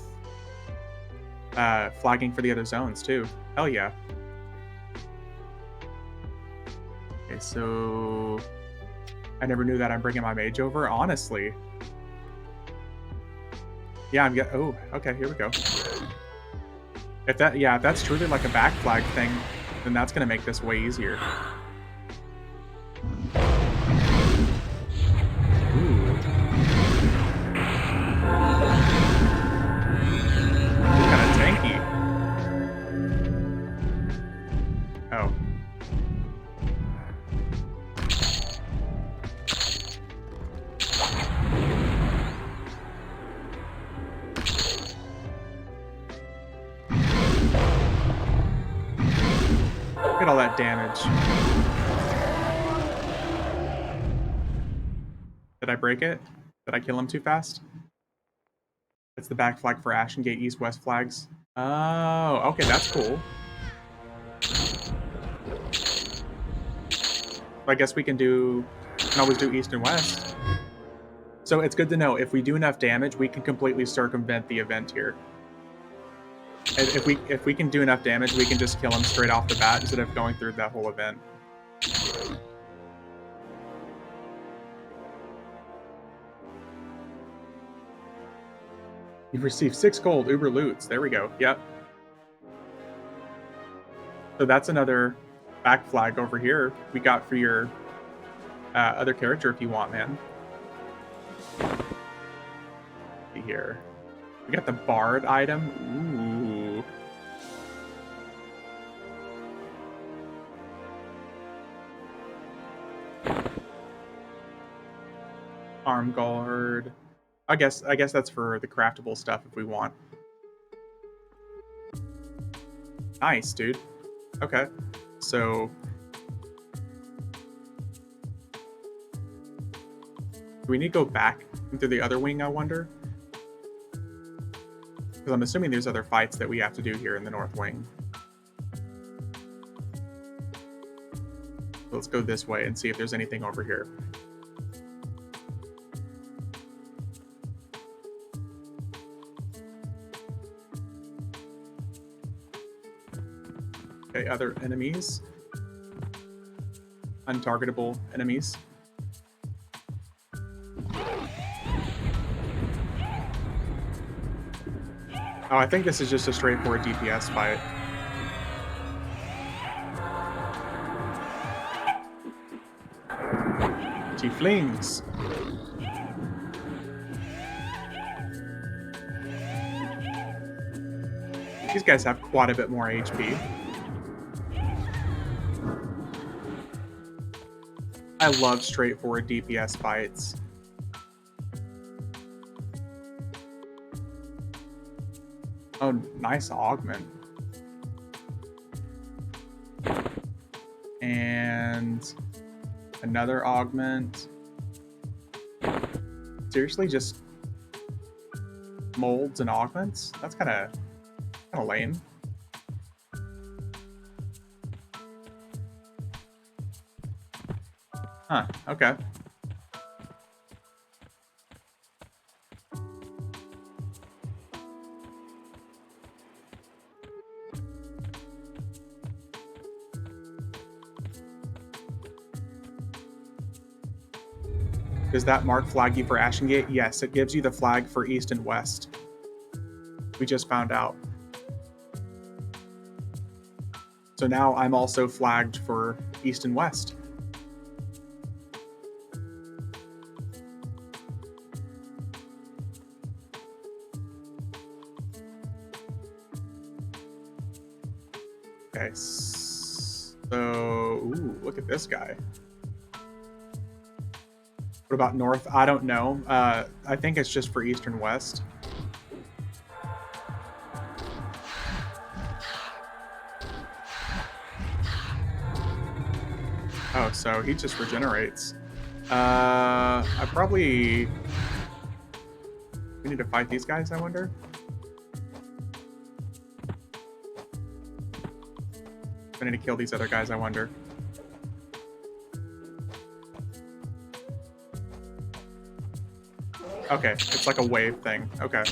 flagging for the other zones, too. Hell yeah. Okay, so... I never knew that I'm bringing my mage over, honestly. Yeah, I'm getting... Oh, okay, here we go. If that's truly like a back flag thing, then that's going to make this way easier. Ooh. Kind of tanky. Oh. Look at all that damage. Did I break it? Did I kill him too fast? It's the back flag for Ashen Gate East-West flags. Oh, okay, that's cool. I guess we can always do east and west. So it's good to know if we do enough damage, we can completely circumvent the event here. If we can do enough damage, we can just kill him straight off the bat instead of going through that whole event. You've received 6 gold, Uber loots. There we go. Yep. So that's another back flag over here we got for your other character if you want, man. See here. We got the Bard item. Ooh. Arm guard. I guess that's for the craftable stuff if we want. Nice, dude. Okay. So do we need to go back into the other wing, I wonder? Because I'm assuming there's other fights that we have to do here in the North Wing. So let's go this way and see if there's anything over here. Okay, other enemies. Untargetable enemies. Oh, I think this is just a straightforward DPS fight. Tieflings. These guys have quite a bit more HP. I love straightforward DPS fights. Oh, nice augment. And another augment. Seriously, just molds and augments? That's kind of lame. Huh, okay. Does that mark flag you for Ashen Gate? Yes, it gives you the flag for East and West. We just found out. So now I'm also flagged for East and West. Okay, so ooh, look at this guy. What about North? I don't know. I think it's just for East and West. Oh, so he just regenerates. I probably... We need to fight these guys, I wonder? I need to kill these other guys, I wonder. Okay, it's like a wave thing. Okay.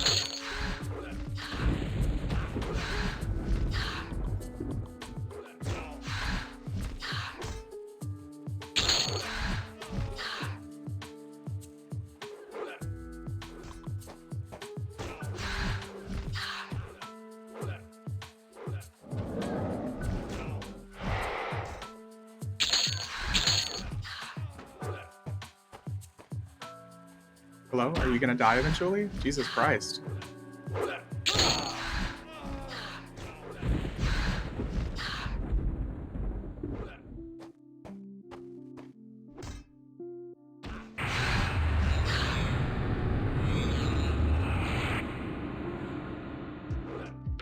Hello? Are you gonna die eventually? Jesus Christ.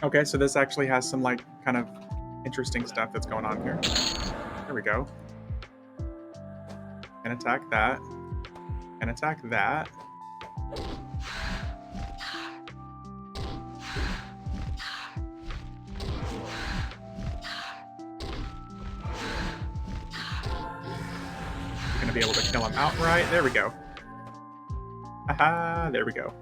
Okay, so this actually has some, like, kind of interesting stuff that's going on here. There we go. And attack that. And attack that. going to be able to kill him outright. There we go. Haha, there we go.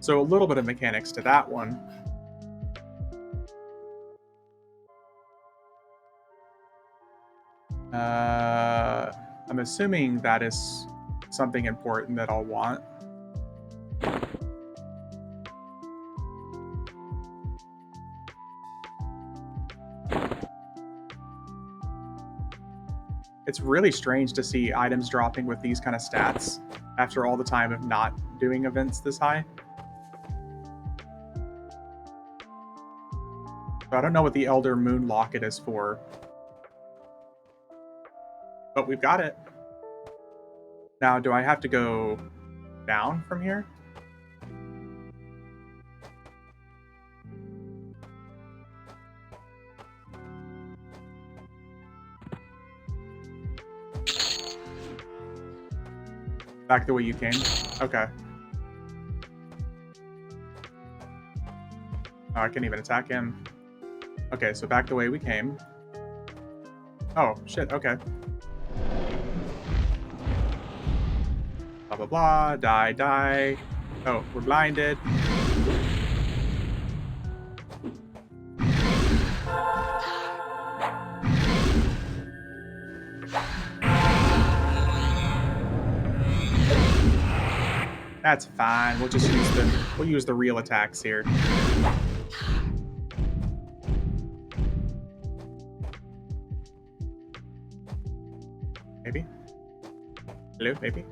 So a little bit of mechanics to that one. I'm assuming that is something important that I'll want. It's really strange to see items dropping with these kind of stats after all the time of not doing events this high. So I don't know what the Elder Moon Locket is for, but we've got it. Now, do I have to go down from here? Back the way you came? Okay. Oh, I can't even attack him. Okay, so back the way we came. Oh, shit, okay. Blah, blah, blah. Die, die. Oh, we're blinded. That's fine. We'll just use the real attacks here. Maybe? Hello, maybe?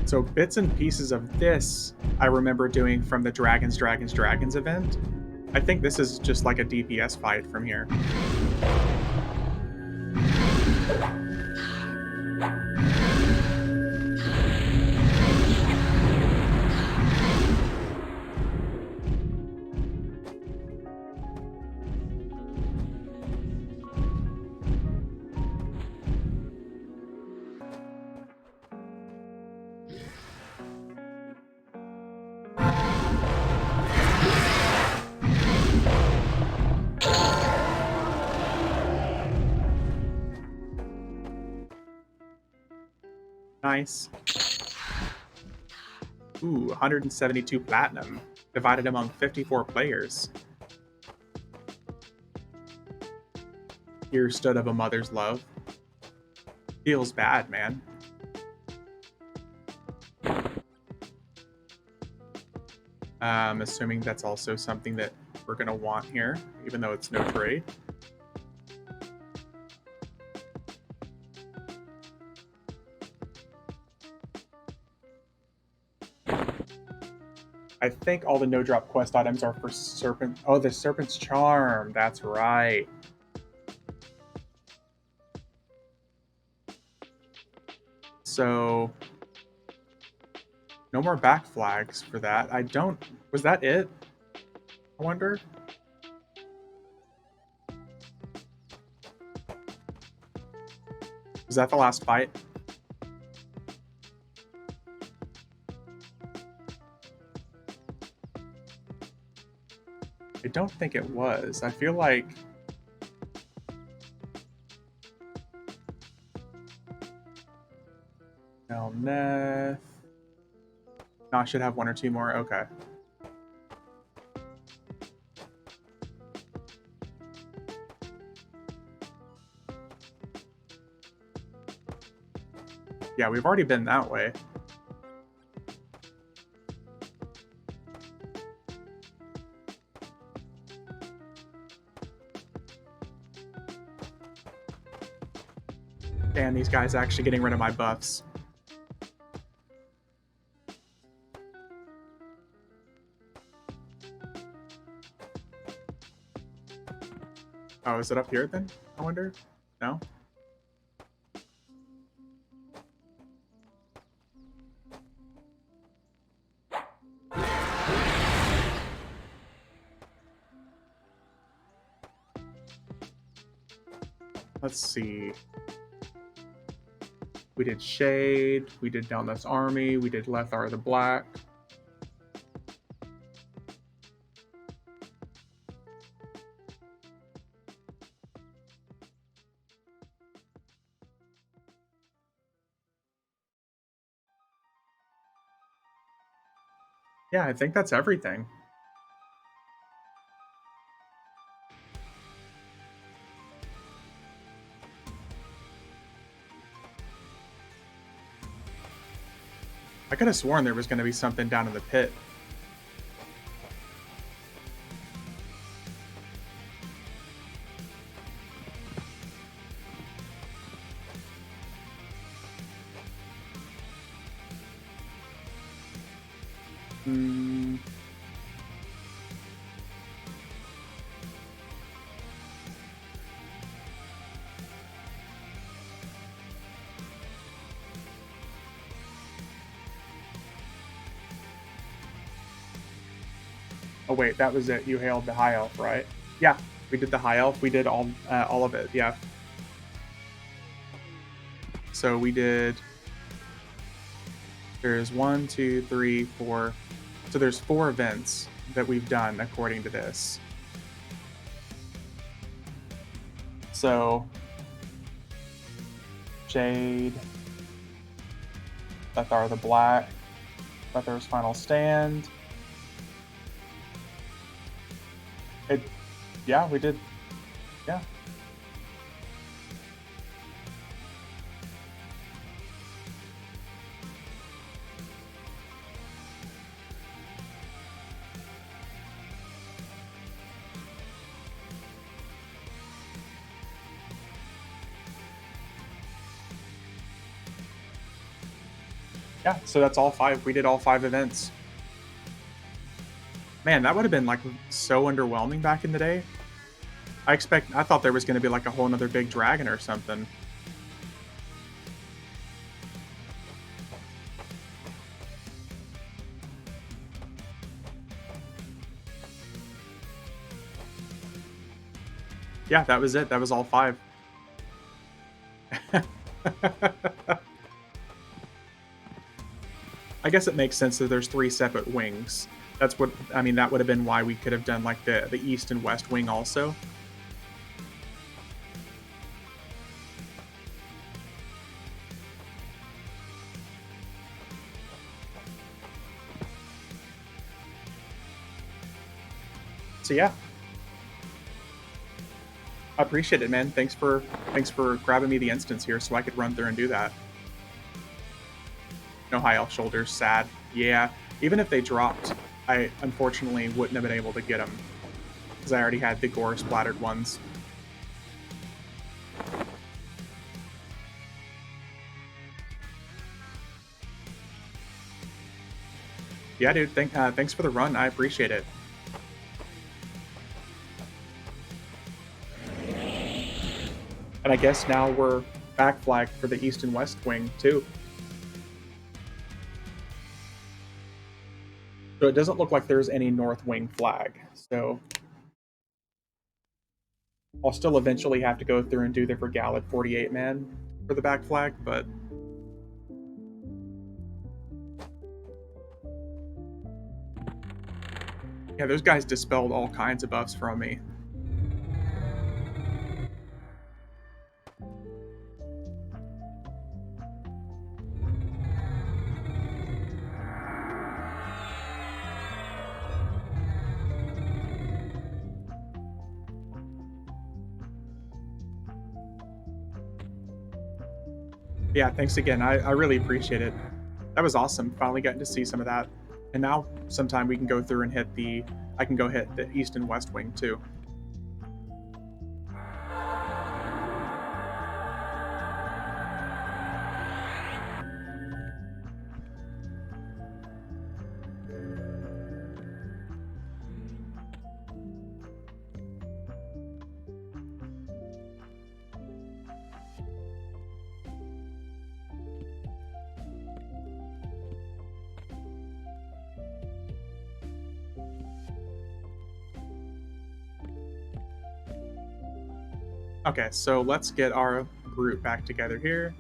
So bits and pieces of this I remember doing from the Dragons event. I think this is just like a DPS fight from here. Nice. Ooh, 172 platinum. Divided among 54 players. Here stood of a mother's love. Feels bad, man. I'm assuming that's also something that we're going to want here, even though it's no trade. I think all the no-drop quest items are for Serpent. Oh, the Serpent's Charm. That's right. So, no more back flags for that. I don't... Was that it? I wonder? Was that the last fight? I don't think it was. I feel like... Melneth... No, I should have one or two more. Okay. Yeah, we've already been that way. And these guys actually getting rid of my buffs. Oh, is it up here then? I wonder? No? Let's see. We did Shade, we did Downless Army, we did Lethar the Black. Yeah, I think that's everything. I could have sworn there was going to be something down in the pit. Hmm. Oh wait, that was it. You hailed the high elf, right? Yeah, we did the high elf. We did all of it. Yeah. So we did. There's 1, 2, 3, 4. So there's 4 events that we've done according to this. So Jade, Lethar the Black, Lethar's Final Stand. Yeah, we did. Yeah. Yeah, so that's all 5. We did all 5 events. Man, that would have been like so underwhelming back in the day. I thought there was going to be like a whole nother big dragon or something. Yeah, that was it. That was all 5. I guess it makes sense that there's 3 separate wings. That's what I mean. That would have been why we could have done like the east and west wing also. So yeah, I appreciate it, man. Thanks for grabbing me the instance here so I could run through and do that. No high elf shoulders, sad. Yeah, even if they dropped, I unfortunately wouldn't have been able to get them because I already had the gore splattered ones. Yeah, dude. Thanks for the run. I appreciate it. And I guess now we're back flag for the east and west wing too. So it doesn't look like there's any north wing flag. So I'll still eventually have to go through and do the Vergalid 48 man for the back flag, but yeah, those guys dispelled all kinds of buffs from me. Yeah, thanks again. I really appreciate it. That was awesome. Finally getting to see some of that. And now sometime we can go through and I can go hit the east and west wing too. Okay, so let's get our group back together here.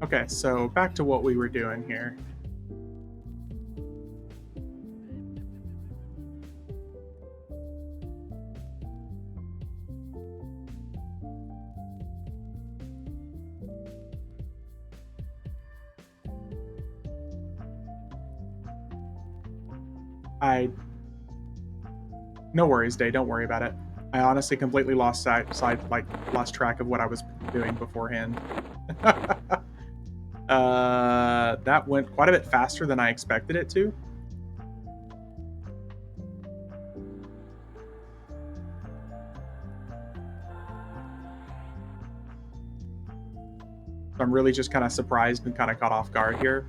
Okay, so back to what we were doing here. No worries, Day. Don't worry about it. I honestly completely lost lost track of what I was doing beforehand. That went quite a bit faster than I expected it to. So I'm really just kind of surprised and kind of caught off guard here.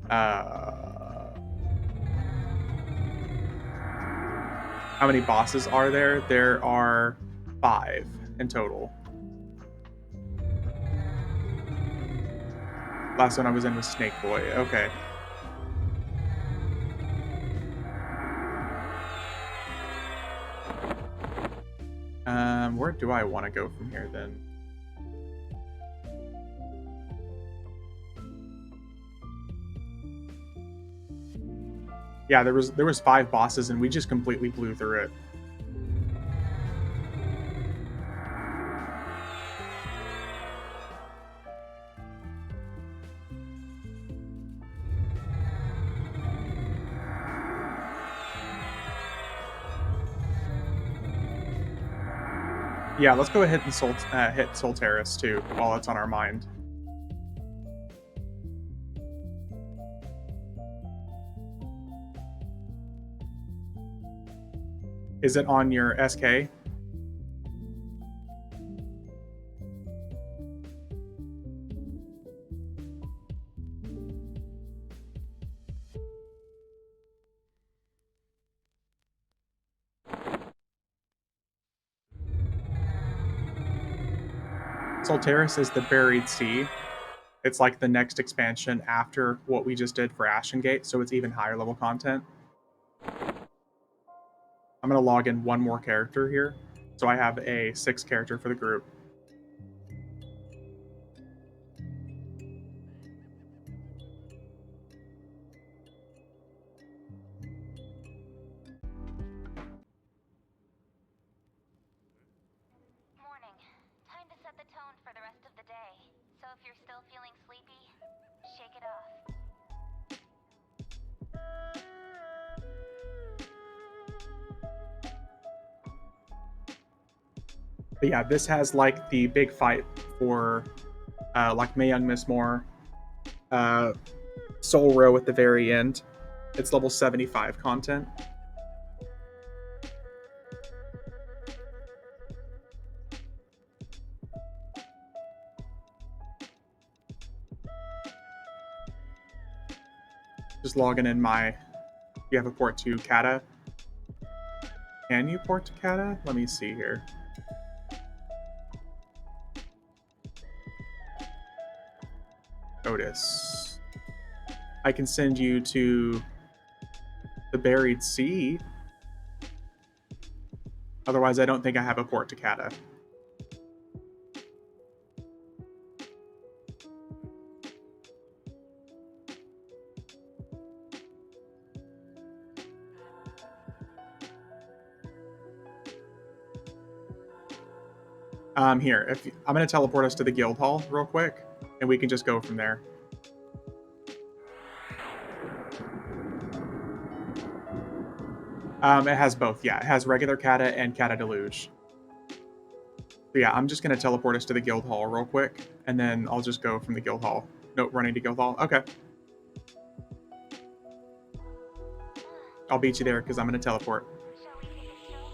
How many bosses are there? There are 5 in total. Last one I was in was Snake Boy. Okay. Where do I want to go from here then? Yeah, there was 5 bosses and we just completely blew through it. Yeah, let's go ahead and hit Soulteris too while it's on our mind. Is it on your SK? Soulteris is the Buried Sea. It's like the next expansion after what we just did for Ashen Gate, so it's even higher level content. I'm going to log in one more character here. So I have a 6 character for the group. Morning. Time to set the tone for the rest of the day. So if you're still feeling sleepy, shake it off. But yeah, this has like the big fight for like Mae Young Miss Moore, Soul Row at the very end. It's level 75 content. Just logging in my. You have a port to Kata. Can you port to Kata? Let me see here. Otis. I can send you to the Buried Sea. Otherwise, I don't think I have a port to Kata. Here, I'm going to teleport us to the guild hall real quick, and we can just go from there. It has both. Yeah, it has regular Kata and Kata Deluge. So yeah, I'm just gonna teleport us to the guild hall real quick, and then I'll just go from the guild hall. Nope, running to guild hall. Okay, I'll beat you there because I'm gonna teleport. Shall we take a stroll?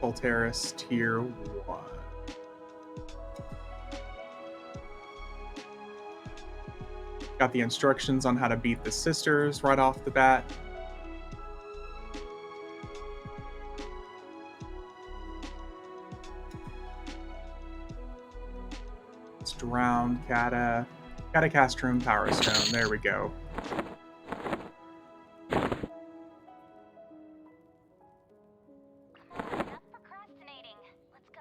Soulteris tier 1. Got the instructions on how to beat the sisters right off the bat. Let's drown Kata. Kata cast Room Power Stone. There we go. Come on, enough procrastinating. Let's go.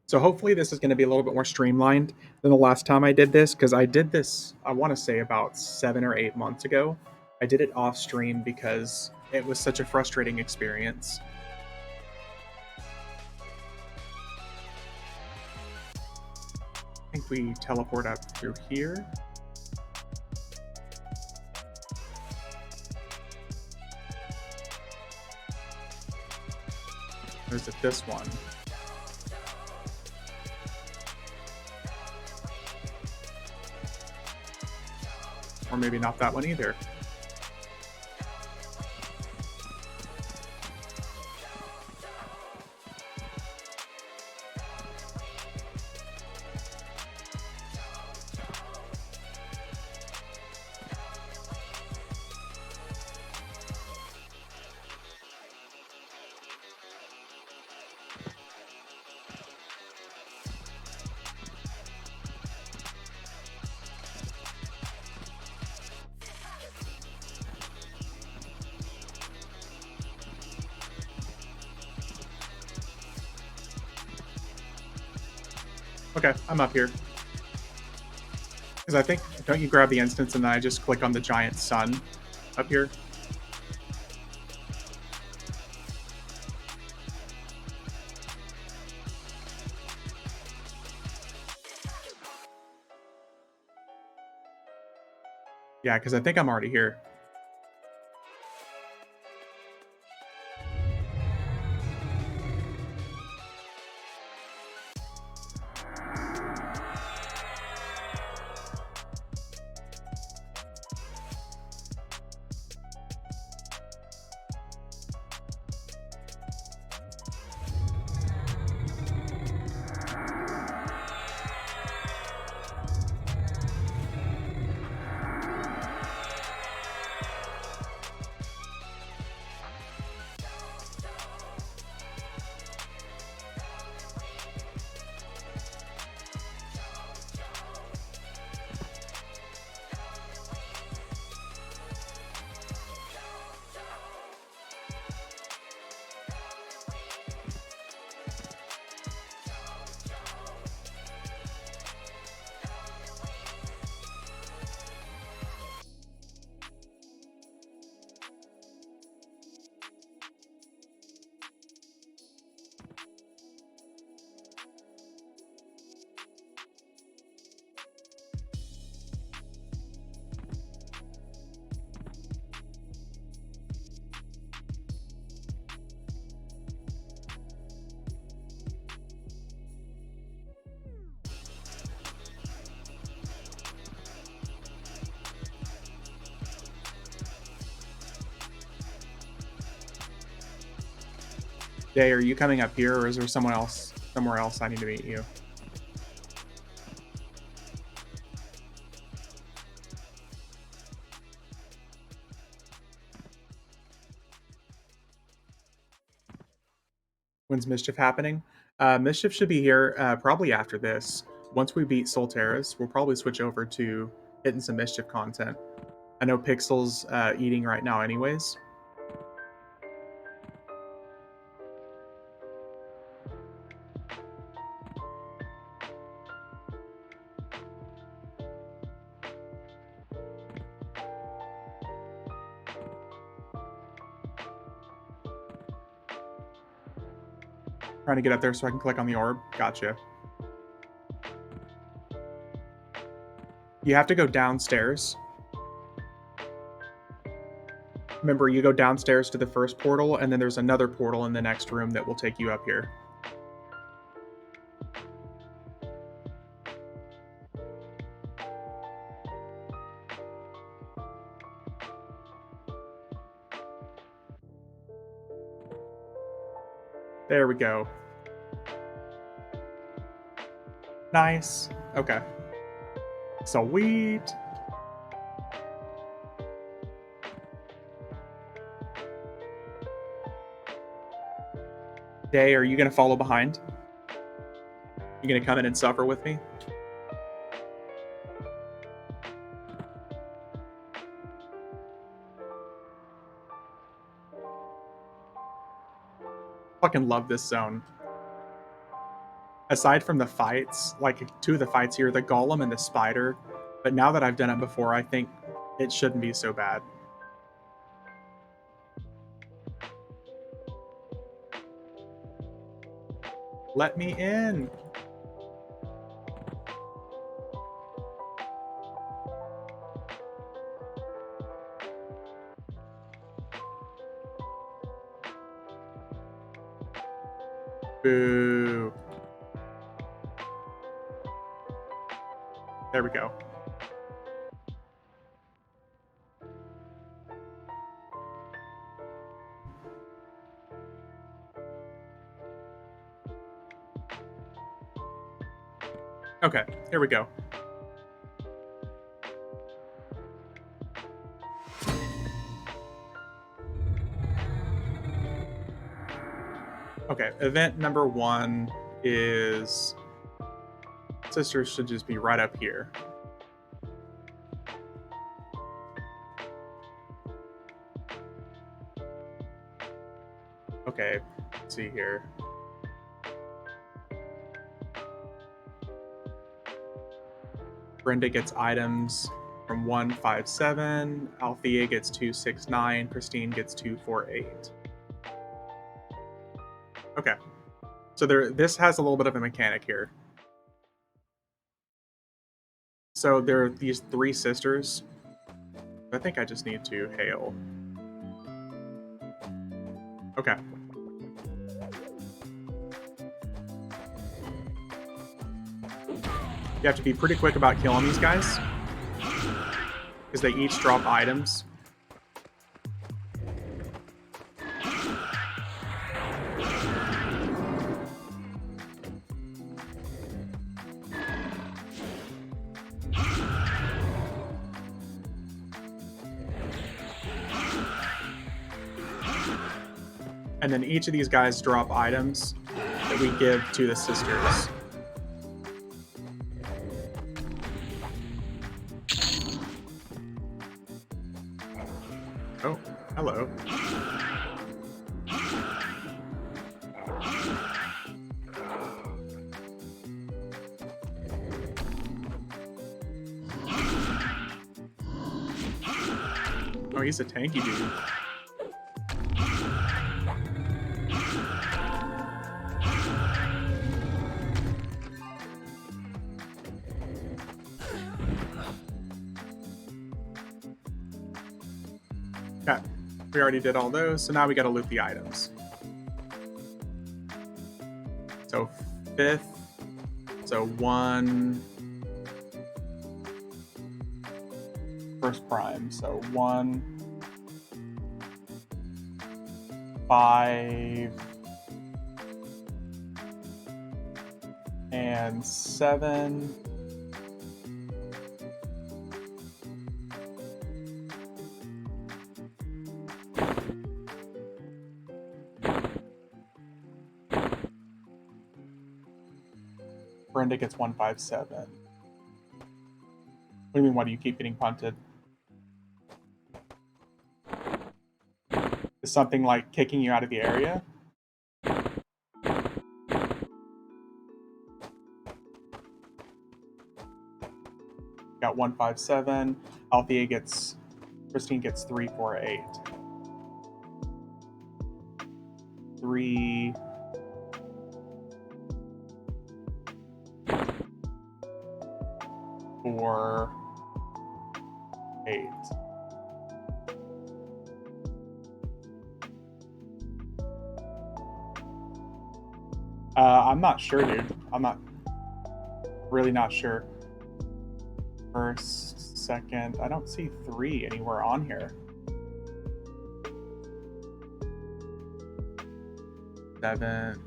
So hopefully this is going to be a little bit more streamlined than the last time I did this, because I did this, I want to say, about 7 or 8 months ago. I did it off stream because it was such a frustrating experience. I think we teleport up through here. Or is it this one? Or maybe not that one either. Okay, I'm up here. Because I think, don't you grab the instance and then I just click on the giant sun up here? Yeah, because I think I'm already here. Day, are you coming up here, or is there someone else somewhere else I need to meet you? When's Mischief happening? Mischief should be here probably after this. Once we beat Soulteris, we'll probably switch over to hitting some Mischief content. I know Pixel's eating right now anyways. Trying to get up there so I can click on the orb. Gotcha. You have to go downstairs. Remember, you go downstairs to the first portal, and then there's another portal in the next room that will take you up here. There we go. Nice. Okay. Sweet. Day, are you going to follow behind? You going to come in and suffer with me? Fucking love this zone. Aside from the fights, like 2 of the fights here, the golem and the spider, but now that I've done it before, I think it shouldn't be so bad. Let me in. Boo. There we go. Okay, here we go. Okay, event number 1 is... Sisters should just be right up here. Okay, let's see here. Brenda gets items from 157, Althea gets 269, Christine gets 248. Okay, so this has a little bit of a mechanic here. So there are these 3 sisters. I think I just need to hail. Okay. You have to be pretty quick about killing these guys, because they each drop items. And then each of these guys drop items that we give to the sisters. Oh, hello. Oh, he's a tanky dude. Okay, we already did all those, so now we gotta loot the items. So 5th, so 1, first prime, so 1, 5, and 7. Brenda gets 157. What do you mean, why do you keep getting punted? Is something like kicking you out of the area? Got 157. Althea gets... Christine gets 348. 3... for 8. I'm not sure, dude. I'm not really not sure. First, second, I don't see 3 anywhere on here. 7.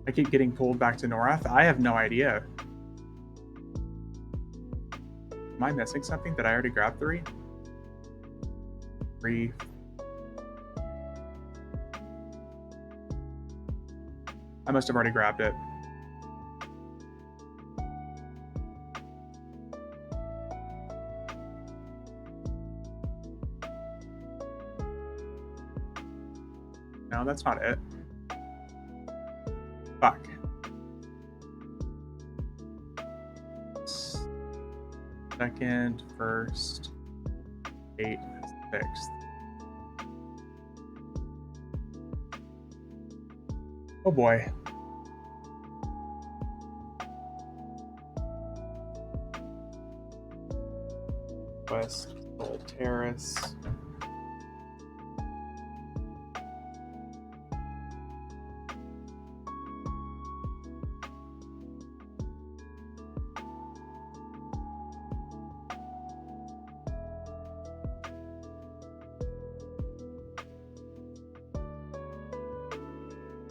I keep getting pulled back to Norath. I have no idea. Am I missing something? Did I already grab 3? 3. I must have already grabbed it. No, that's not it. Fuck. Second, first, 8, 6th. Oh boy. West, Soulteris.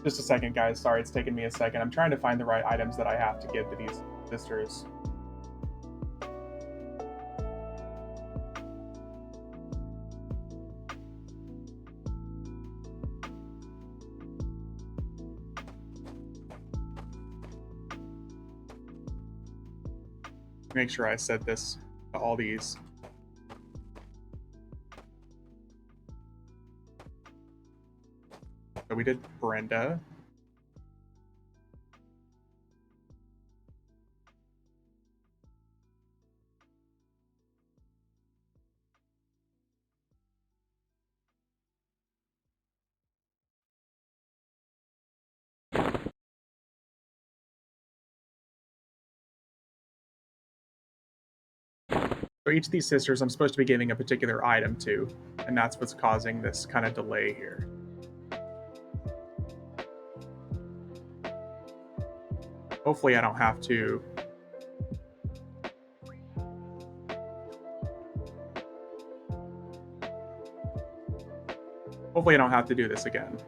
Just a second, guys. Sorry, it's taking me a second. I'm trying to find the right items that I have to give to these sisters. Make sure I said this to all these. So we did Brenda. So each of these sisters I'm supposed to be giving a particular item to, and that's what's causing this kind of delay here. Hopefully I don't have to... Hopefully I don't have to do this again.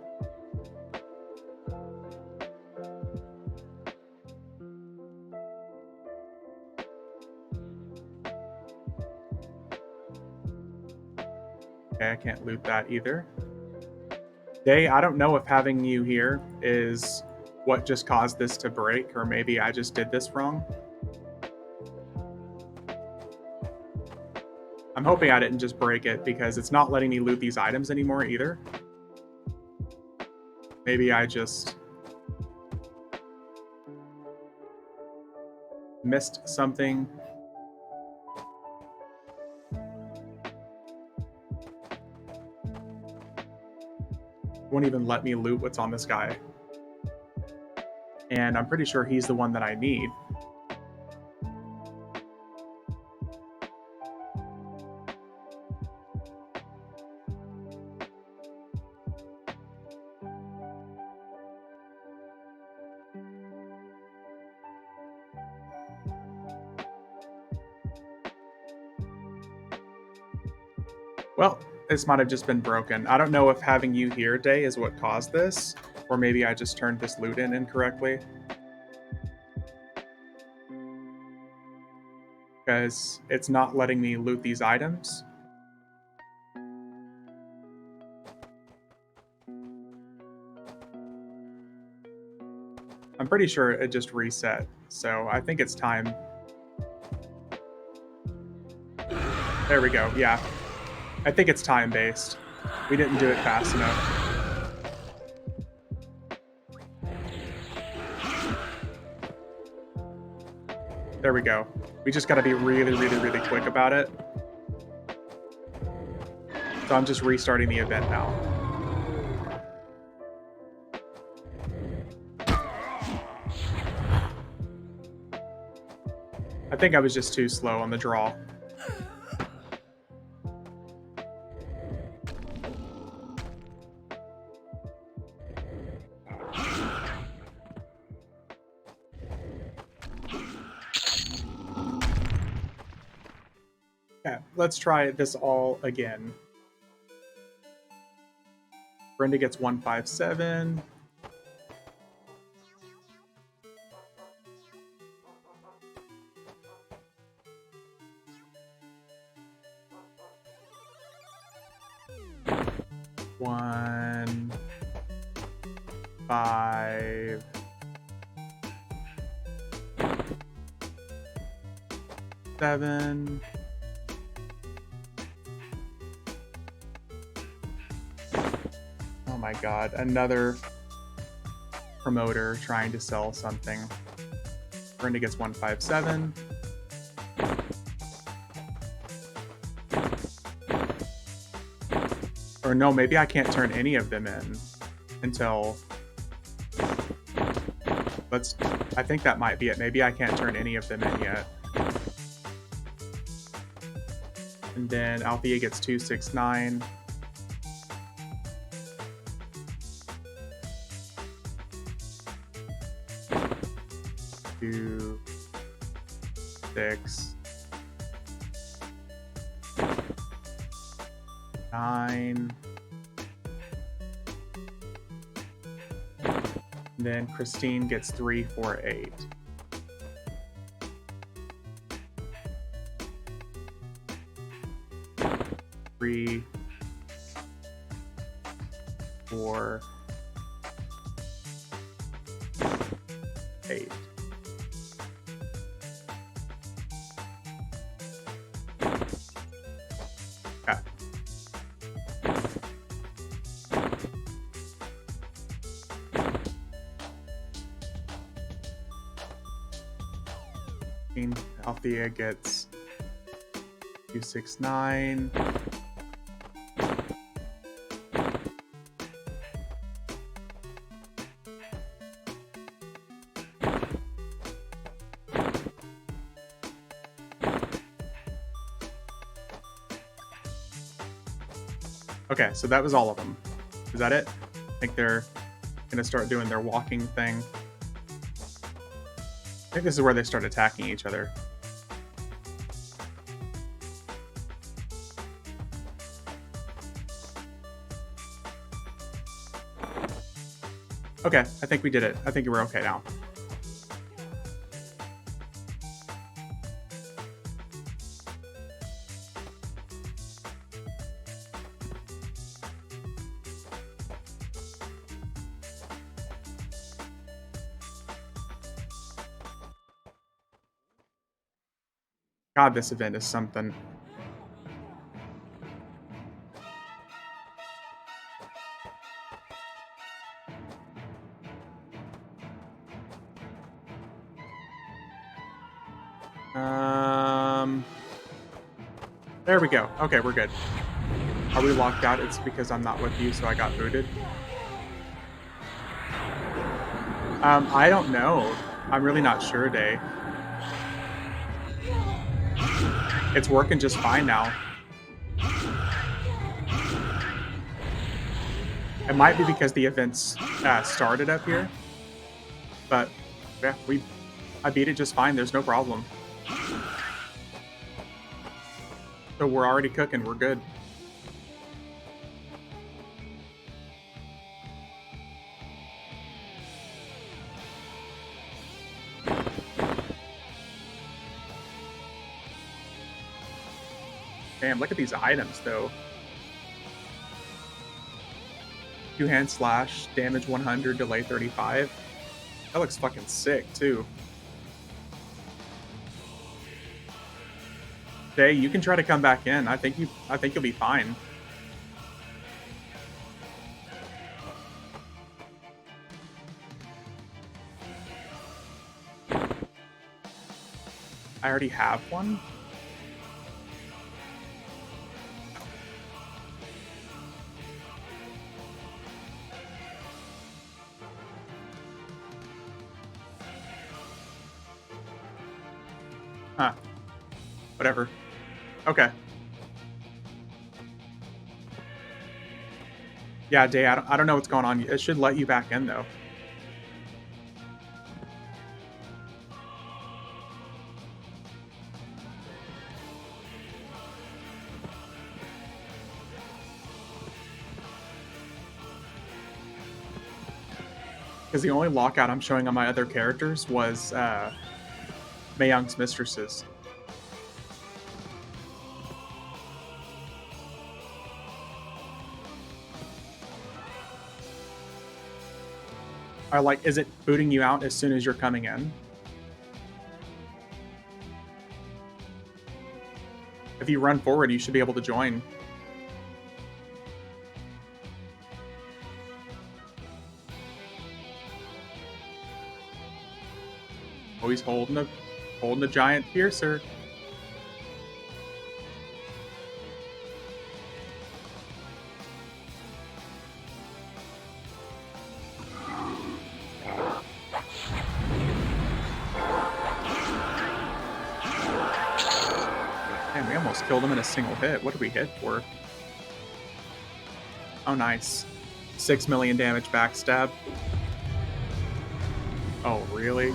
Okay, I can't loot that either. Day, I don't know if having you here is what just caused this to break, or maybe I just did this wrong. I'm hoping I didn't just break it because it's not letting me loot these items anymore either. Maybe I just missed something. Won't even let me loot what's on this guy. And I'm pretty sure he's the one that I need. Well, this might have just been broken. I don't know if having you here, Day, is what caused this, or maybe I just turned this loot in incorrectly. Because it's not letting me loot these items. I'm pretty sure it just reset, so I think it's time. There we go, yeah. I think it's time-based. We didn't do it fast enough. There we go. We just gotta be really, really, really quick about it. So I'm just restarting the event now. I think I was just too slow on the draw. Okay, let's try this all again. Brenda gets 157. One, 5, 7. Oh my god, another promoter trying to sell something. Brenda gets 157. Or no, maybe I can't turn any of them in until... I think that might be it. Maybe I can't turn any of them in yet. And then Althea gets 269. Two, 6, 9. And then Christine gets 348. Three, 4, 8. Okay. Althea gets 269. Okay, so that was all of them. Is that it? I think they're gonna start doing their walking thing. I think this is where they start attacking each other. Okay, I think we did it. I think we're okay now. God, this event is something. There we go. Okay, we're good. Are we locked out? It's because I'm not with you, so I got booted. I don't know. I'm really not sure, Day. It's working just fine now. It might be because the events started up here, but yeah, I beat it just fine. There's no problem. So we're already cooking. We're good. Damn, look at these items, though. Two-hand slash, damage 100, delay 35. That looks fucking sick, too. Jay, you can try to come back in. I think you'll be fine. I already have one. Huh. Whatever. Okay. Yeah, Day, I don't know what's going on. It should let you back in, though. Because the only lockout I'm showing on my other characters was Mae Young's Mistresses. Are like, is it booting you out as soon as you're coming in? If you run forward, you should be able to join. Oh, he's holding a giant piercer. Damn, we almost killed him in a single hit. What did we hit for? Oh, nice. 6 million damage backstab. Oh, really?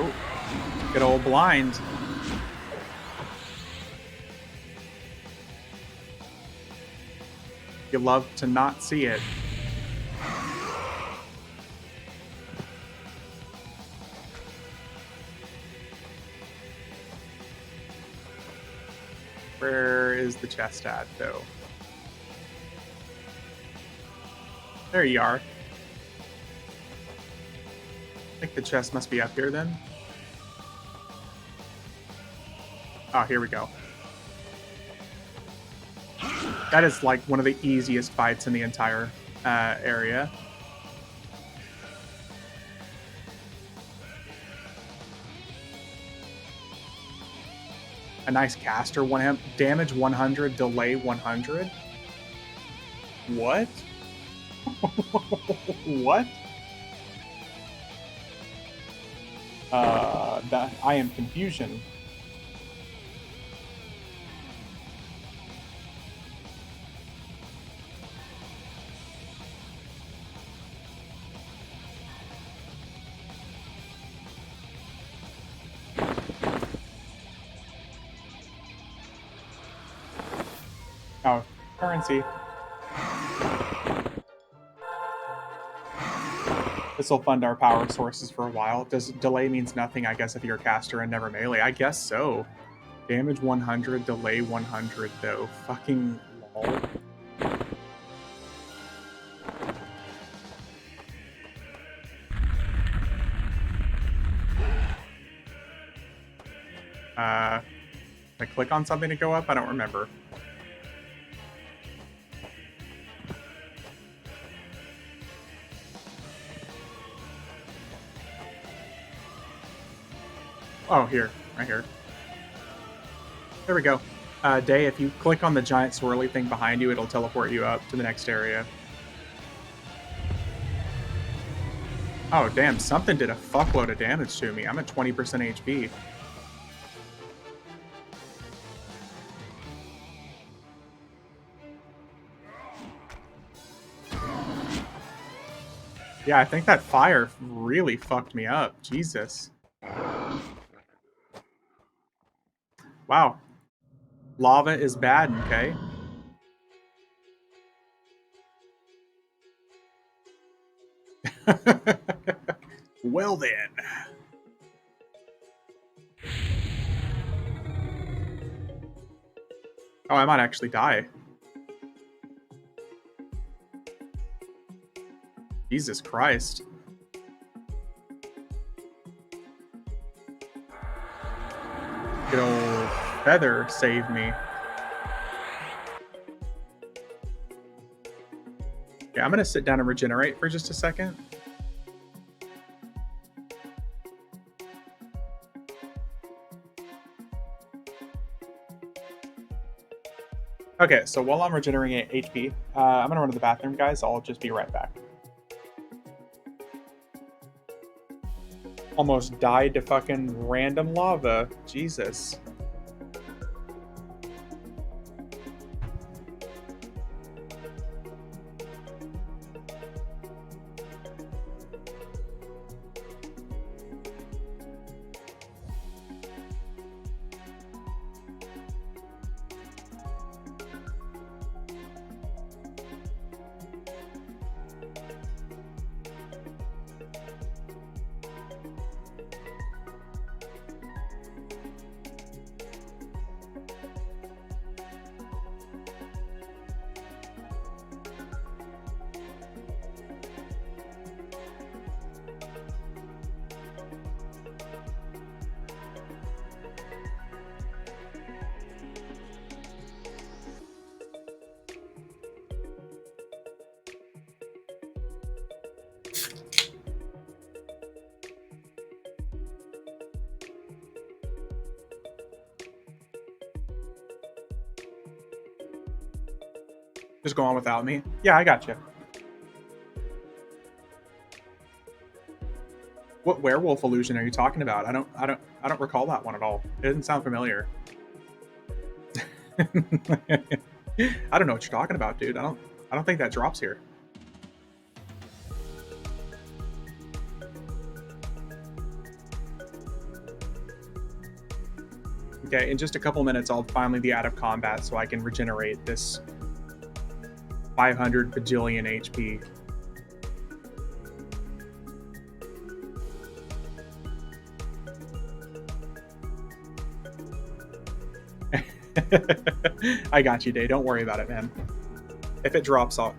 Oh, good old blind. You love to not see it. Where is the chest at, though? There you are. I think the chest must be up here, then. Oh, here we go. That is like one of the easiest fights in the entire area. A nice caster, damage 100, delay 100. What? What? That I am confusion. Oh, currency. This will fund our power sources for a while. Does delay means nothing, I guess, if you're a caster and never melee? I guess so. Damage 100, delay 100, though. Fucking lol. I click on something to go up? I don't remember. Oh, here. Right here. There we go. Day, if you click on the giant swirly thing behind you, it'll teleport you up to the next area. Oh, damn. Something did a fuckload of damage to me. I'm at 20% HP. Yeah, I think that fire really fucked me up. Jesus. Wow. Lava is bad, okay? Well then. Oh, I might actually die. Jesus Christ. Good old feather saved me. Yeah, I'm gonna sit down and regenerate for just a second. Okay, so while I'm regenerating HP, I'm gonna run to the bathroom, guys. I'll just be right back. Almost died to fucking random lava. Jesus. Just go on without me. Yeah, I got you. What werewolf illusion are you talking about? I don't recall that one at all. It doesn't sound familiar. I don't know what you're talking about, dude. I don't think that drops here. Okay, in just a couple minutes, I'll finally be out of combat so I can regenerate this 500 bajillion HP. I got you, Day. Don't worry about it, man. If it drops, I'll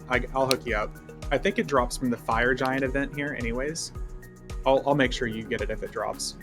hook you up. I think it drops from the Fire Giant event here anyways. I'll make sure you get it if it drops.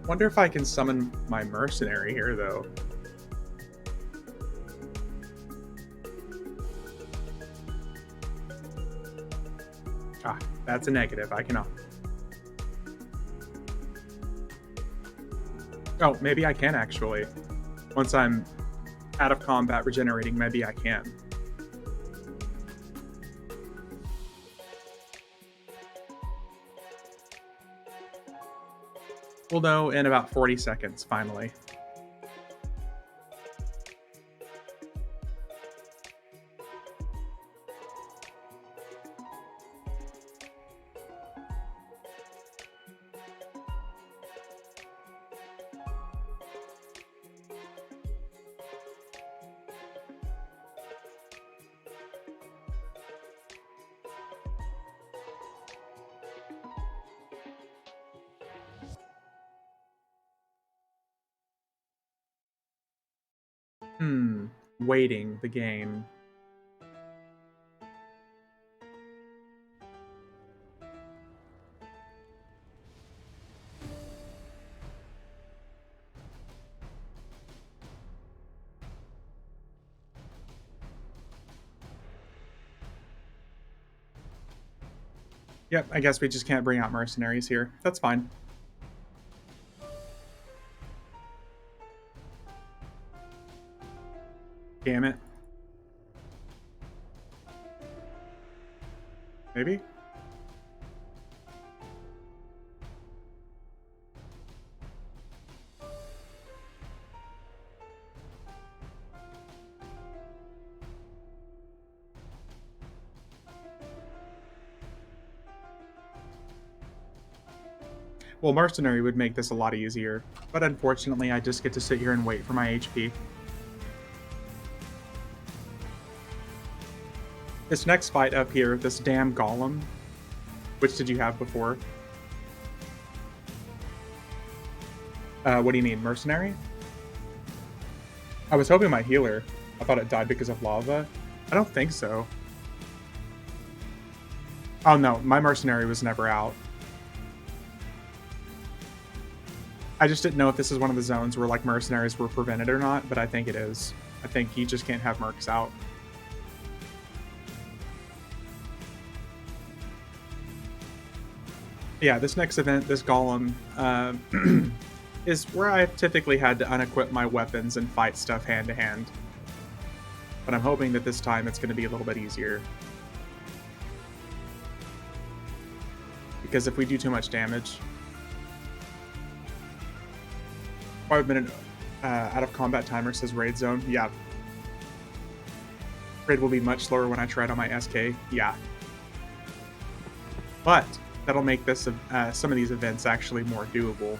Wonder if I can summon my mercenary here, though. Ah, that's a negative. I cannot. Oh, maybe I can actually. Once I'm out of combat regenerating, maybe I can. We'll know in about 40 seconds, finally. Waiting the game. Yep, I guess we just can't bring out mercenaries here. That's fine. Damn it. Maybe? Well, Mercenary would make this a lot easier, but unfortunately I just get to sit here and wait for my HP. This next fight up here, this damn Golem, which did you have before? What do you mean, Mercenary? I was hoping my healer. I thought it died because of lava. I don't think so. Oh no, my Mercenary was never out. I just didn't know if this is one of the zones where like mercenaries were prevented or not, but I think it is. I think you just can't have mercs out. Yeah, this next event, this Golem, is where I've typically had to unequip my weapons and fight stuff hand to hand. But I'm hoping that this time it's going to be a little bit easier. Because if we do too much damage... 5-minute out of combat timer says raid zone. Yeah. Raid will be much slower when I try it on my SK. Yeah. But that'll make this some of these events actually more doable.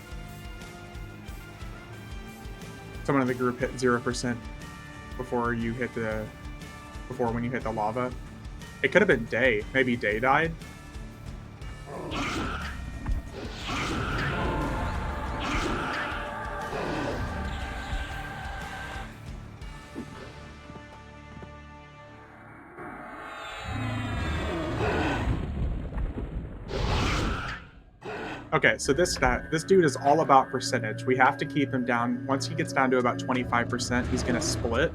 Someone in the group hit 0% before when you hit the lava. It could have been Day. Maybe Day died. Okay, so this dude is all about percentage. We have to keep him down. Once he gets down to about 25%, he's going to split.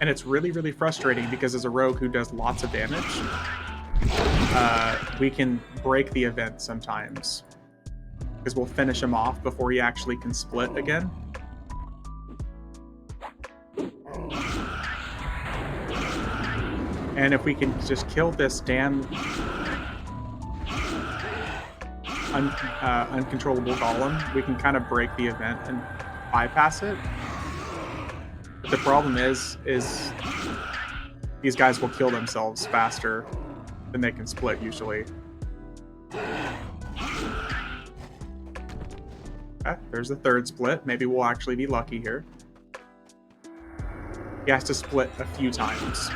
And it's really, really frustrating because as a rogue who does lots of damage, we can break the event sometimes. Because we'll finish him off before he actually can split again. And if we can just kill this damn uncontrollable golem, we can kind of break the event and bypass it. But the problem is these guys will kill themselves faster than they can split usually. Okay, there's the third split. Maybe we'll actually be lucky here. He has to split a few times.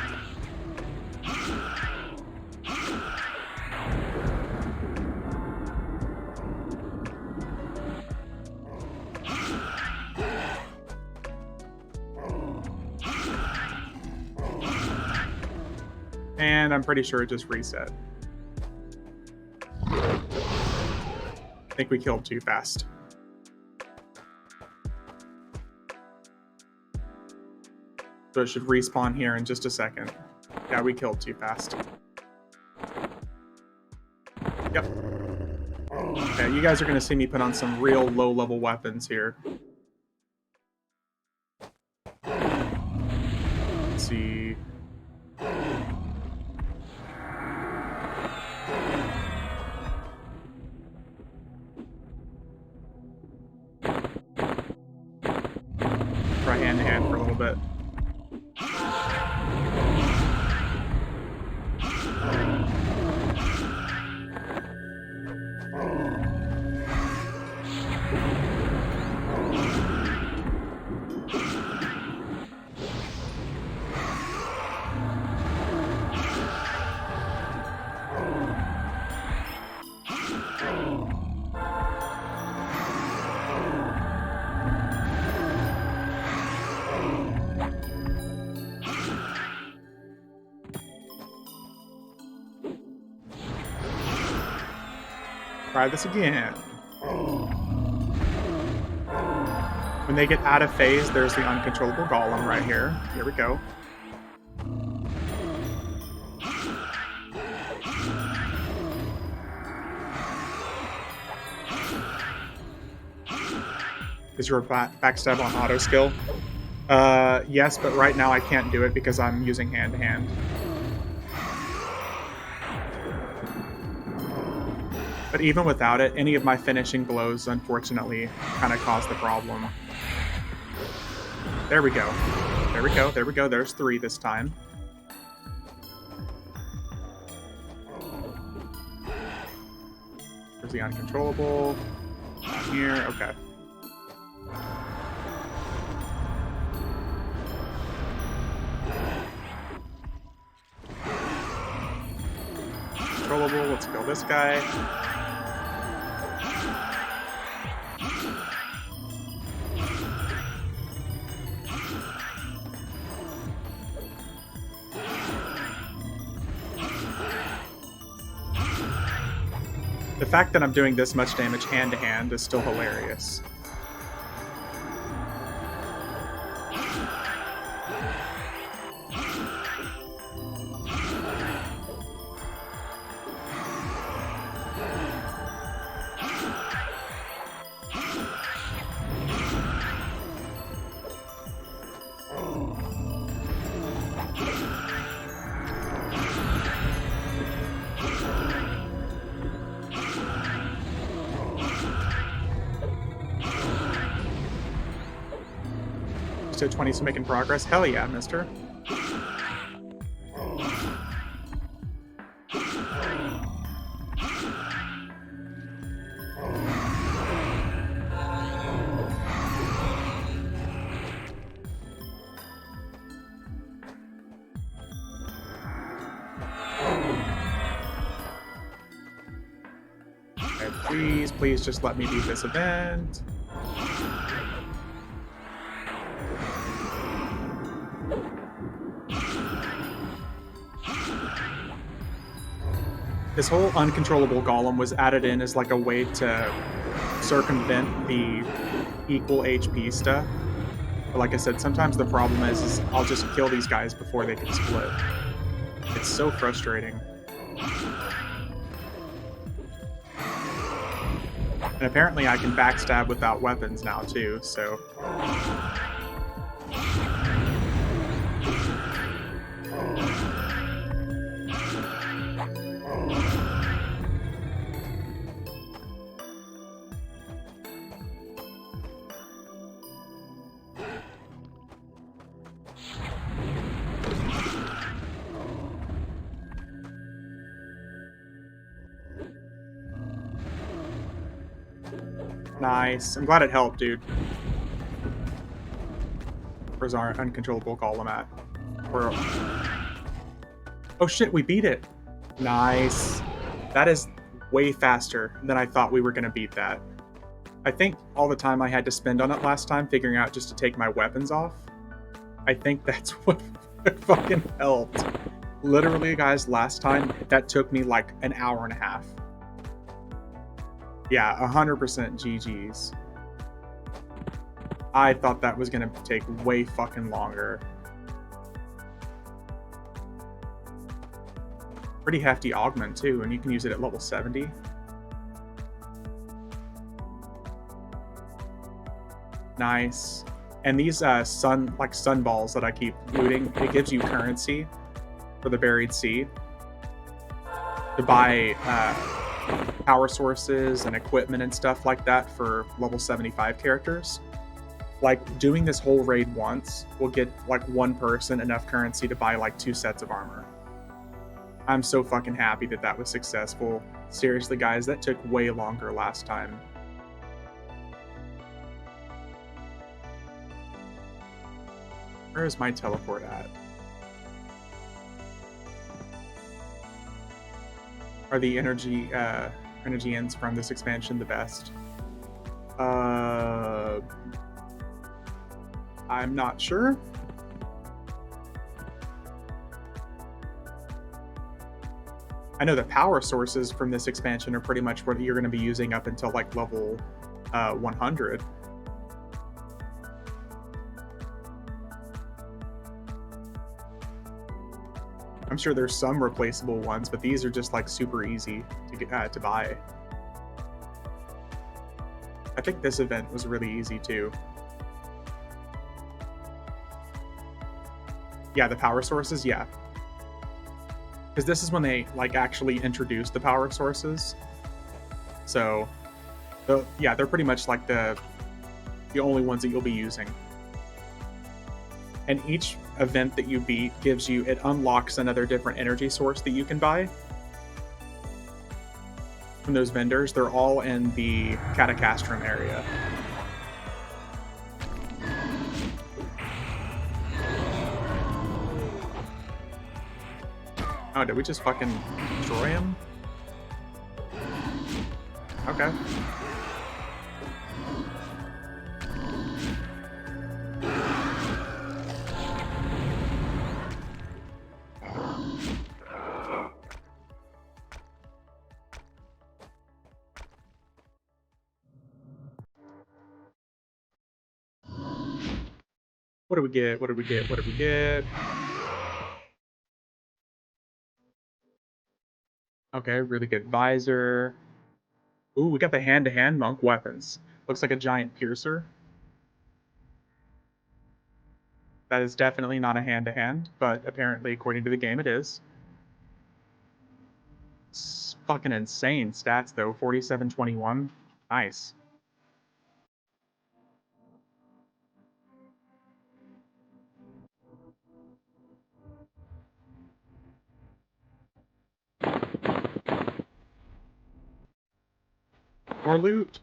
And I'm pretty sure it just reset. I think we killed too fast. So it should respawn here in just a second. Yeah, we killed too fast. Yep. Okay, you guys are going to see me put on some real low-level weapons here. Let's see... Try hand-to-hand for a little bit. Try this again. When they get out of phase, there's the uncontrollable golem right here. Here we go. Is your backstab on auto skill? Yes, but right now I can't do it because I'm using hand-to-hand. But even without it, any of my finishing blows, unfortunately, kind of caused the problem. There we go. There we go. There we go. There's 3 this time. Where's the uncontrollable? Down here. Okay. Controllable. Let's kill this guy. The fact that I'm doing this much damage hand to hand is still hilarious. So 20 is making progress. Hell yeah, mister. Okay, please just let me beat this event. This whole uncontrollable golem was added in as like a way to circumvent the equal HP stuff. But like I said, sometimes the problem is I'll just kill these guys before they can split. It's so frustrating. And apparently I can backstab without weapons now too, so... Nice. I'm glad it helped, dude. Where's our uncontrollable golem at? Oh shit, we beat it! Nice. That is way faster than I thought we were going to beat that. I think all the time I had to spend on it last time figuring out just to take my weapons off, I think that's what fucking helped. Literally, guys, last time, that took me like an hour and a half. Yeah, 100% GG's. I thought that was gonna take way fucking longer. Pretty hefty augment too, and you can use it at level 70. Nice. And these sun balls that I keep looting, it gives you currency for the buried seed to buy power sources and equipment and stuff like that for level 75 characters. Like, doing this whole raid once will get like one person enough currency to buy like 2 sets of armor. I'm so fucking happy that that was successful. Seriously, guys, that took way longer last time. Where is my teleport at? Are the energy ends from this expansion the best? I'm not sure. I know the power sources from this expansion are pretty much what you're going to be using up until like level 100. I'm sure there's some replaceable ones, but these are just like super easy to get to buy. I think this event was really easy too. Yeah, the power sources, yeah. Because this is when they like actually introduce the power sources. So, yeah, they're pretty much like the only ones that you'll be using. And each event that you beat gives you, it unlocks another different energy source that you can buy. from those vendors. They're all in the Catacastrum area. Oh, did we just fucking destroy him? Okay. What do we get? What do we get? What do we get? Okay, really good visor. Ooh, we got the hand-to-hand monk weapons. Looks like a giant piercer. That is definitely not a hand-to-hand, but apparently, according to the game, it is. It's fucking insane stats, though. 4721. Nice. More loot.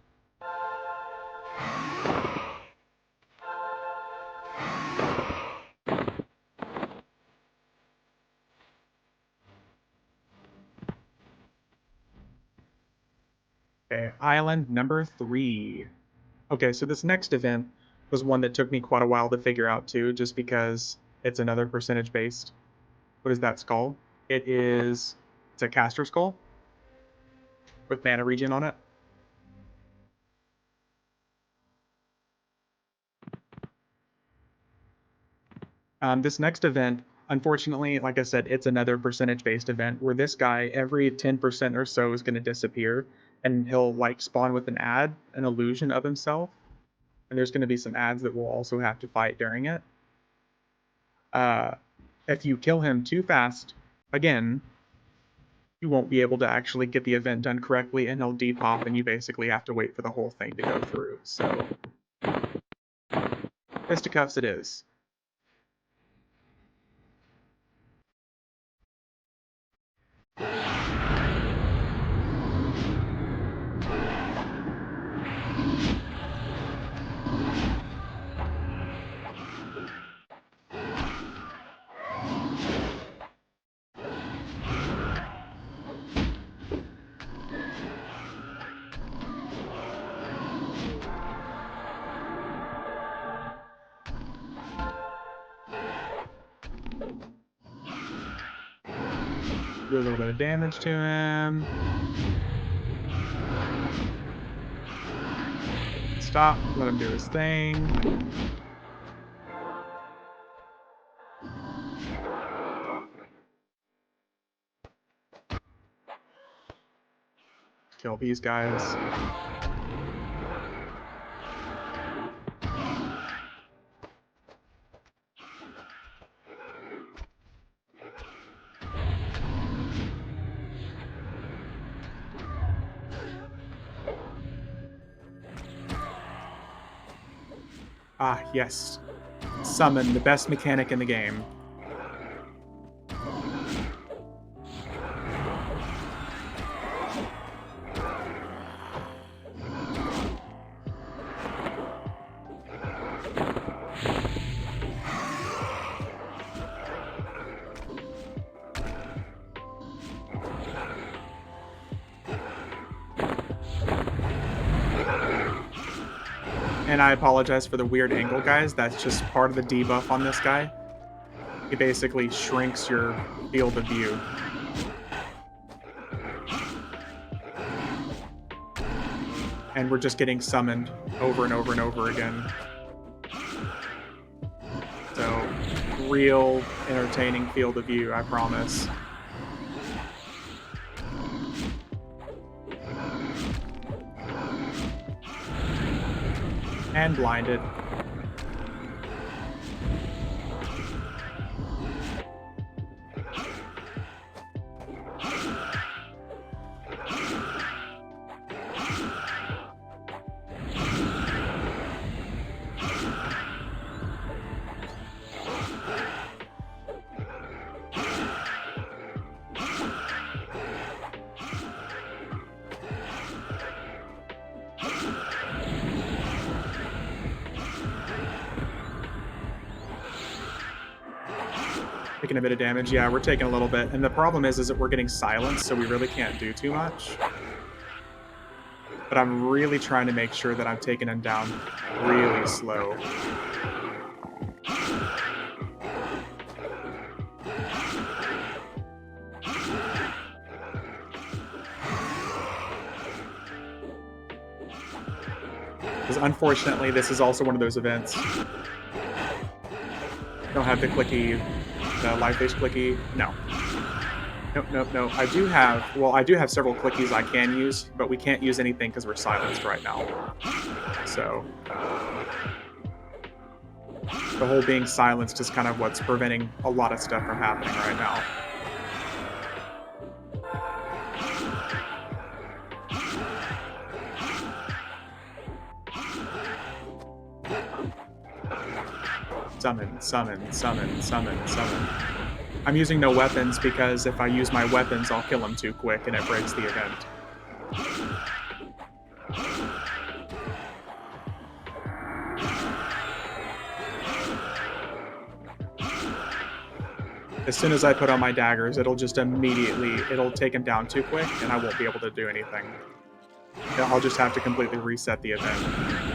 Okay, island number 3. Okay, so this next event was one that took me quite a while to figure out too, just because it's another percentage based. What is that skull? It's a caster skull with mana regen on it. This next event, unfortunately, like I said, it's another percentage based event where this guy, every 10% or so, is going to disappear and he'll like spawn with an illusion of himself. And there's going to be some ads that we'll also have to fight during it. If you kill him too fast, again, you won't be able to actually get the event done correctly and he'll depop and you basically have to wait for the whole thing to go through. So, fisticuffs it is. Do a little bit of damage to him. Stop, let him do his thing. Kill these guys. Ah, yes. Summon, the best mechanic in the game. And I apologize for the weird angle, guys. That's just part of the debuff on this guy. He basically shrinks your field of view. And we're just getting summoned over and over and over again. So, real entertaining field of view, I promise. And blinded. taking a bit of damage. Yeah, we're taking a little bit. And the problem is that we're getting silenced, so we really can't do too much. But I'm really trying to make sure that I'm taking him down really slow. Because unfortunately, this is also one of those events. Don't have the clicky, the live-based clicky. No. Nope, nope, no. I do have several clickies I can use, but we can't use anything because we're silenced right now. So the whole being silenced is kind of what's preventing a lot of stuff from happening right now. Summon, summon, summon, summon, summon. I'm using no weapons because if I use my weapons, I'll kill him too quick and it breaks the event. As soon as I put on my daggers, it'll just it'll take him down too quick and I won't be able to do anything. I'll just have to completely reset the event.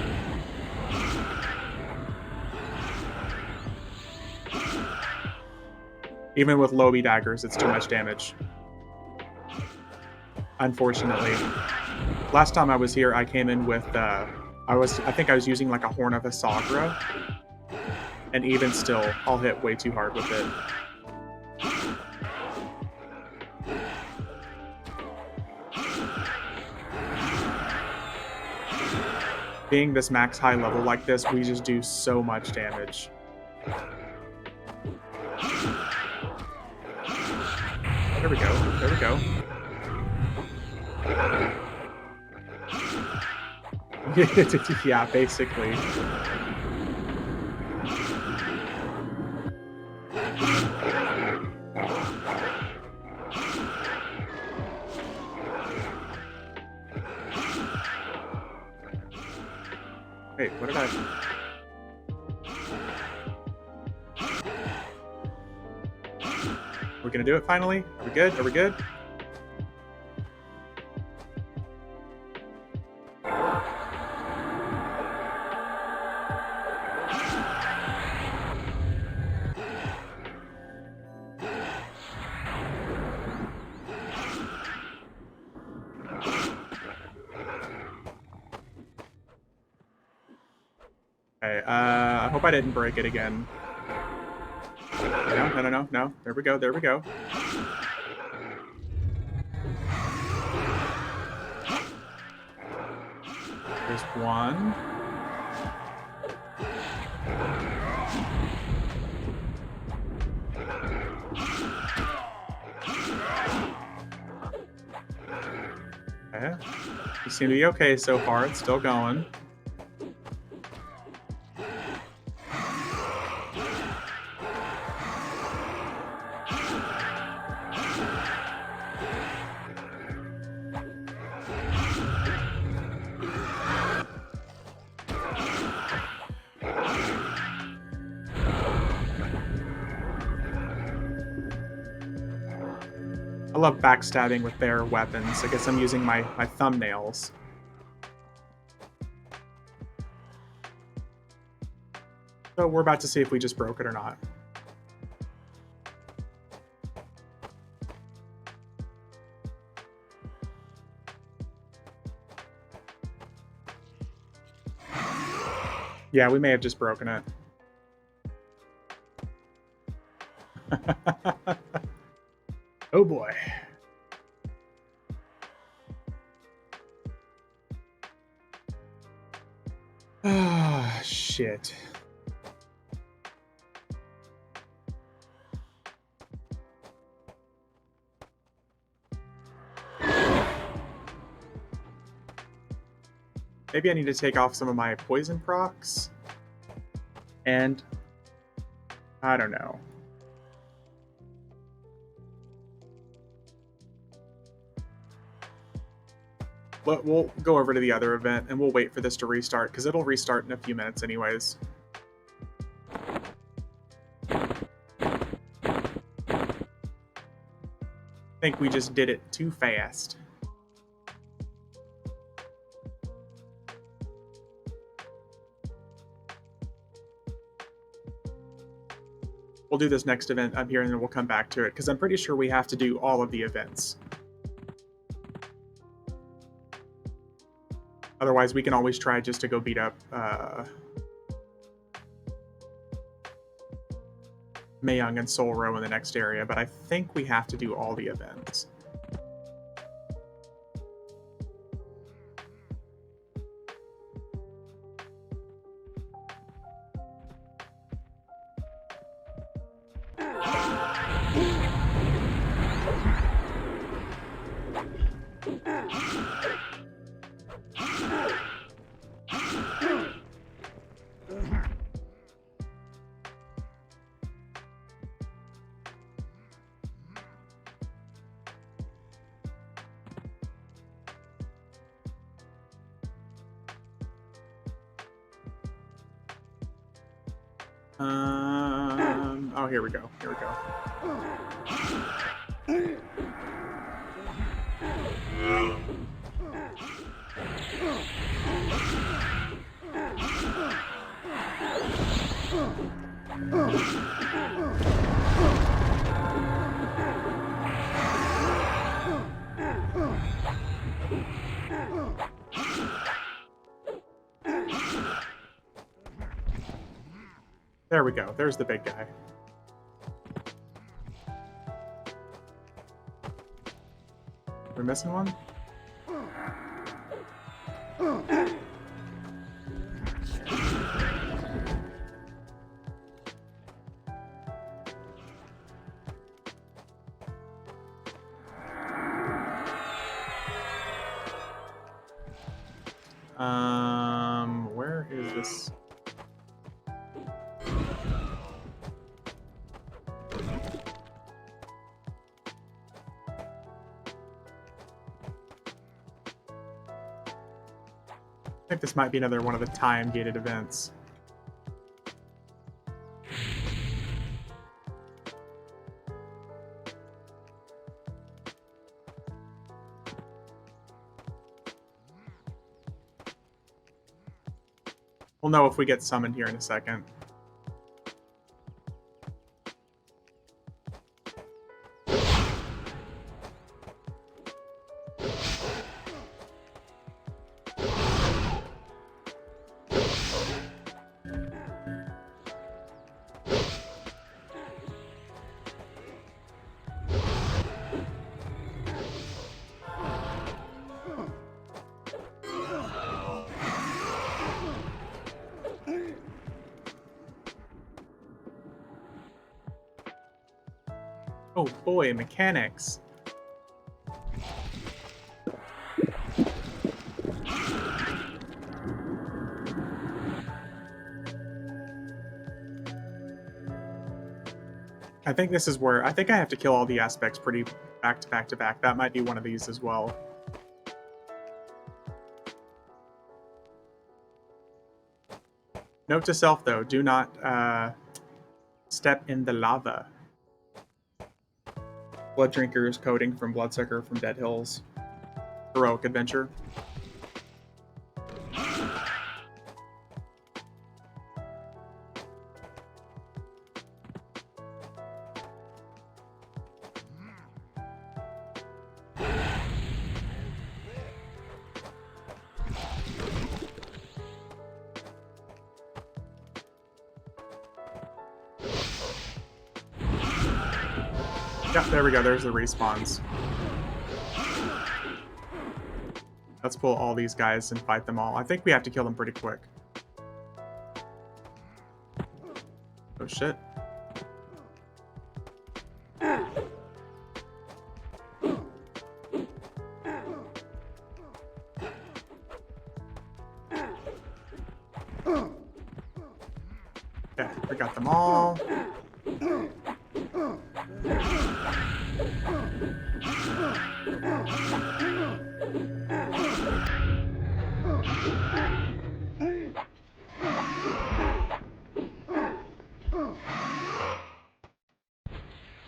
Even with Lobi daggers, it's too much damage. Unfortunately. Last time I was here, I came in with, I think I was using like a Horn of Asagra. And even still, I'll hit way too hard with it. Being this max high level like this, we just do so much damage. There we go. There we go. Yeah, basically. Wait, what did I... We're gonna do it finally? Are we good? Are we good? Okay, I hope I didn't break it again. No, no, no, no, no. There we go, there we go. There's one. Okay. You seem to be okay so far. It's still going. I love backstabbing with their weapons. I guess I'm using my thumbnails. So we're about to see if we just broke it or not. Yeah, we may have just broken it. Oh boy. Ah, shit. Maybe I need to take off some of my poison procs. And I don't know. We'll go over to the other event and we'll wait for this to restart because it'll restart in a few minutes anyways. think we just did it too fast. We'll do this next event up here, and then we'll come back to it, because I'm pretty sure we have to do all of the events. Otherwise, we can always try just to go beat up Mayung and Soul Row in the next area, but I think we have to do all the events. Oh, here we go. Here we go. There we go. There's the big guy. We're missing one? Where is this? I think this might be another one of the time-gated events. We'll know if we get summoned here in a second. Oh boy, mechanics. I think this is where I think I have to kill all the aspects pretty back to back to back. That might be one of these as well. Note to self though, do not step in the lava. Blood Drinkers, Coding from Bloodsucker from Dead Hills. Heroic Adventure. Yep, there we go. There's the respawns. Let's pull all these guys and fight them all. I think we have to kill them pretty quick. Oh shit. Okay, we got them all.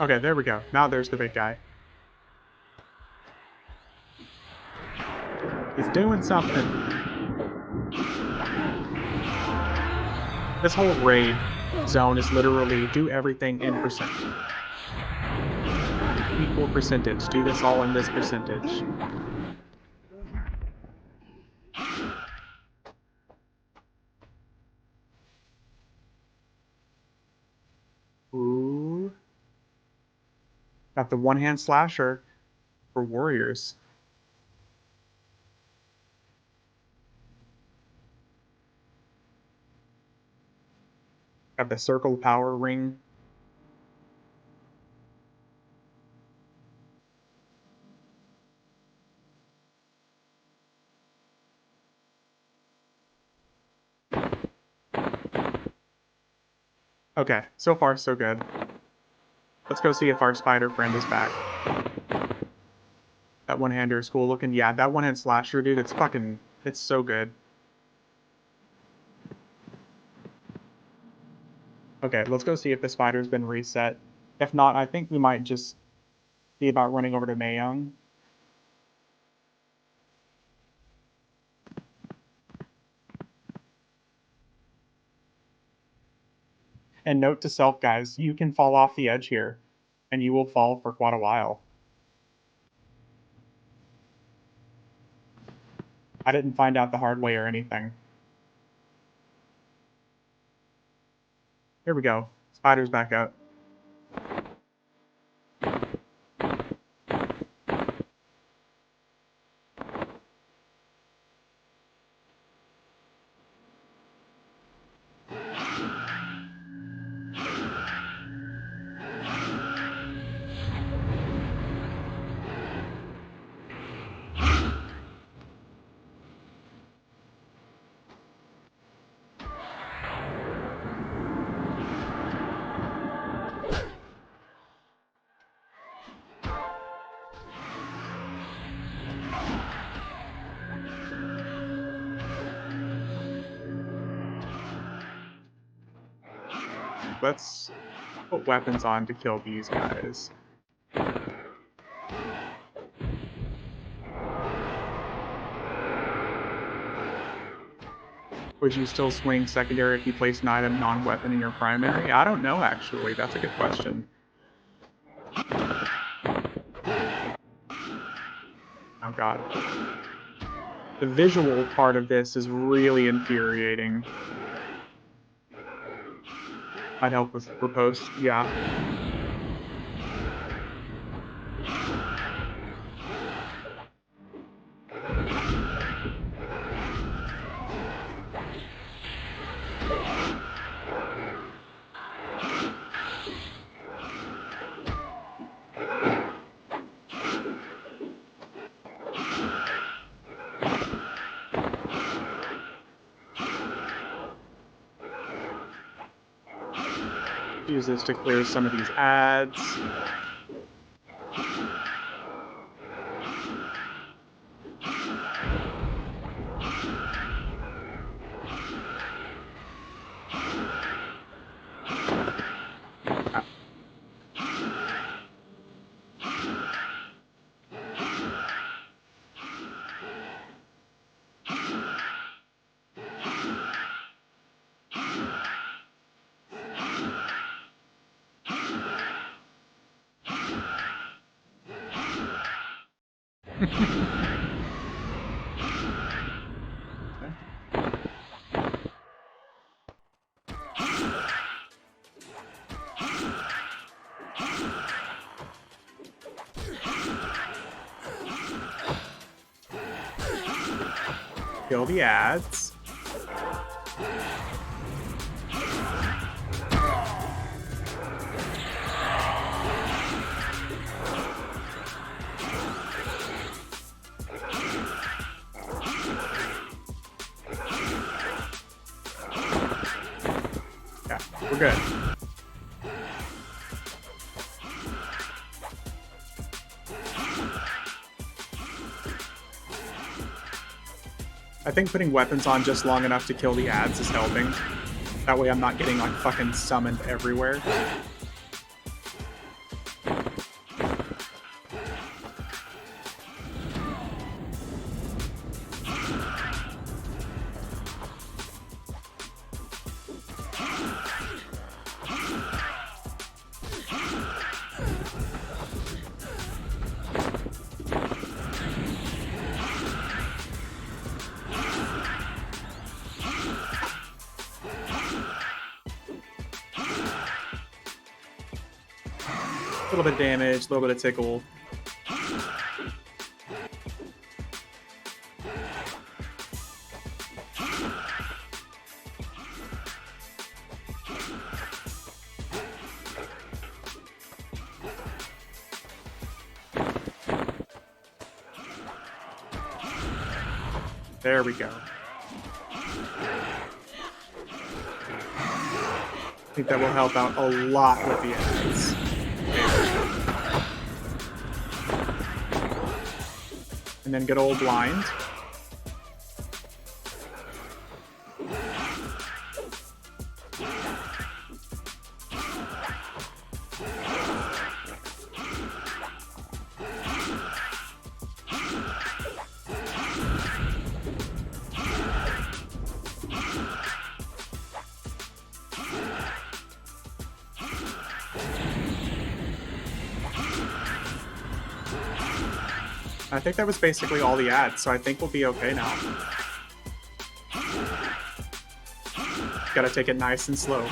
Okay, there we go. Now there's the big guy. It's doing something. This whole raid zone is literally do everything in percent. Equal percentage. Do this all in this percentage. Ooh. Got the one-hand slasher for warriors. Got the circle power ring. Okay, so far so good. Let's go see if our spider friend is back. That one-hander is cool looking. Yeah, that one-hand slasher, dude, it's so good. Okay, let's go see if the spider's been reset. If not, I think we might just see about running over to Mayong. And note to self, guys, you can fall off the edge here, and you will fall for quite a while. I didn't find out the hard way or anything. Here we go. Spider's back out. Let's put weapons on to kill these guys. Would you still swing secondary if you place an item non-weapon in your primary? I don't know, actually. That's a good question. Oh god. The visual part of this is really infuriating. I'd help with riposte, yeah. Use this to clear some of these ads. Kill the ads. Yeah, we're good. I think putting weapons on just long enough to kill the ads is helping. That way I'm not getting like fucking summoned everywhere. little bit of damage, a little bit of tickle. There we go. I think that will help out a lot with the ads. And then good old blind. I think that was basically all the ads, so I think we'll be okay now. Gotta take it nice and slow.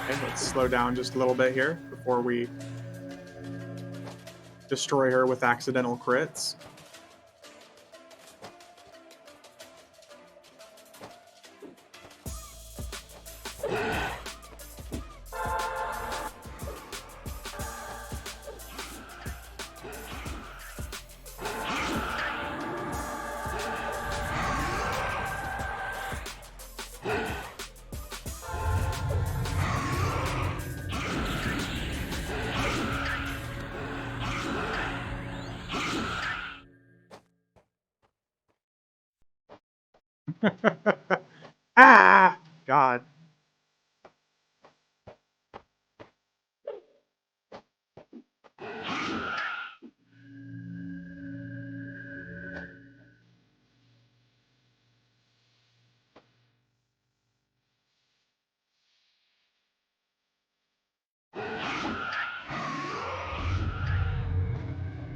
Okay, let's slow down just a little bit here before we destroy her with accidental crits. Ah! God.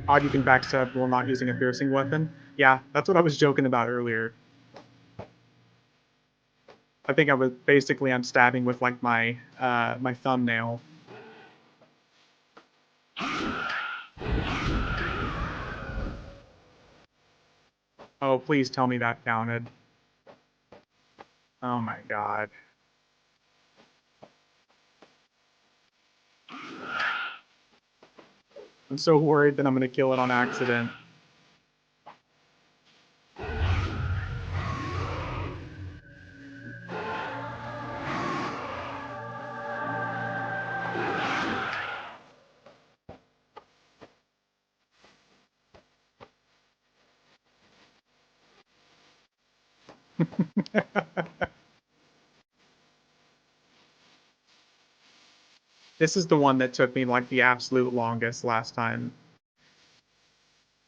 Odd you can backstab while not using a piercing weapon. Yeah, that's what I was joking about earlier. I think I was basically I'm stabbing with like my my thumbnail. Oh, please tell me that counted. Oh my god. I'm so worried that I'm gonna kill it on accident. This is the one that took me like the absolute longest last time.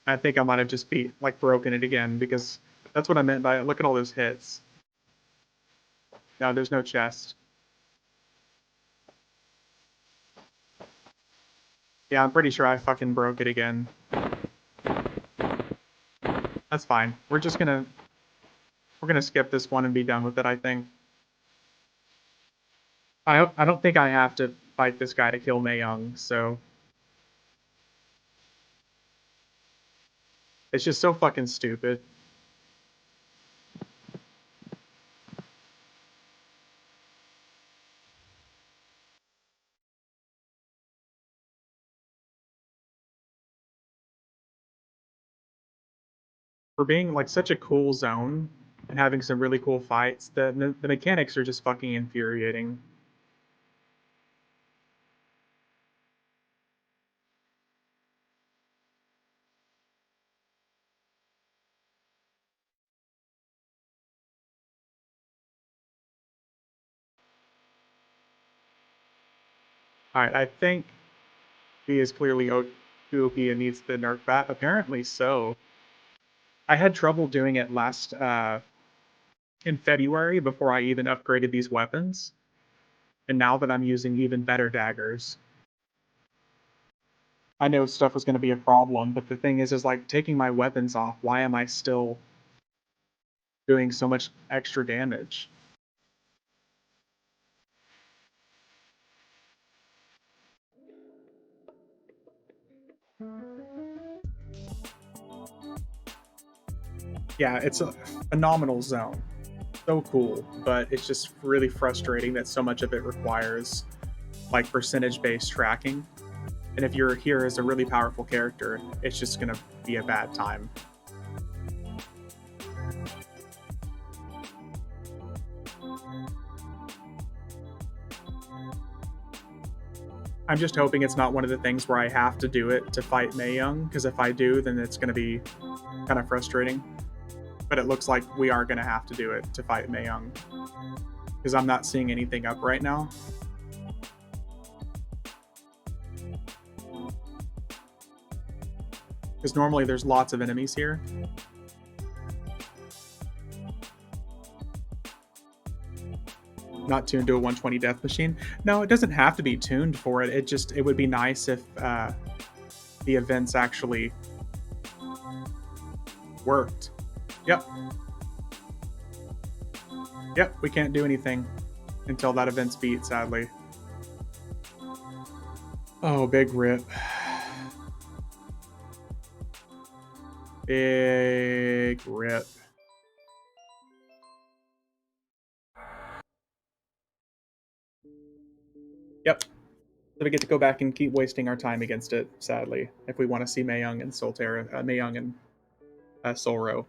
I think I might have just like broken it again because that's what I meant by it. Look at all those hits. No, there's no chest. Yeah, I'm pretty sure I fucking broke it again. That's fine. We're gonna skip this one and be done with it, I think. I don't think I have to fight this guy to kill Mei Young, so it's just so fucking stupid. For being like such a cool zone, and having some really cool fights. The mechanics are just fucking infuriating. Alright, I think he is clearly OP and needs the nerf bat. Apparently so. I had trouble doing it last in February before I even upgraded these weapons. And now that I'm using even better daggers, I know stuff was going to be a problem, but the thing is like taking my weapons off, why am I still doing so much extra damage? Yeah, it's a phenomenal zone. So cool, but it's just really frustrating that so much of it requires like percentage-based tracking. And if you're here as a really powerful character, it's just gonna be a bad time. I'm just hoping it's not one of the things where I have to do it to fight Mei Young, because if I do, then it's gonna be kind of frustrating. But it looks like we are gonna have to do it to fight Mei Young, because I'm not seeing anything up right now. Because normally there's lots of enemies here. Not tuned to a 120 death machine. No, it doesn't have to be tuned for it. It would be nice if the events actually worked. Yep. Yep, we can't do anything until that event's beat, sadly. Oh, big rip. Big rip. Yep. So we get to go back and keep wasting our time against it, sadly, if we want to see Mei Young and Soulteris, Mei Young and Soulro.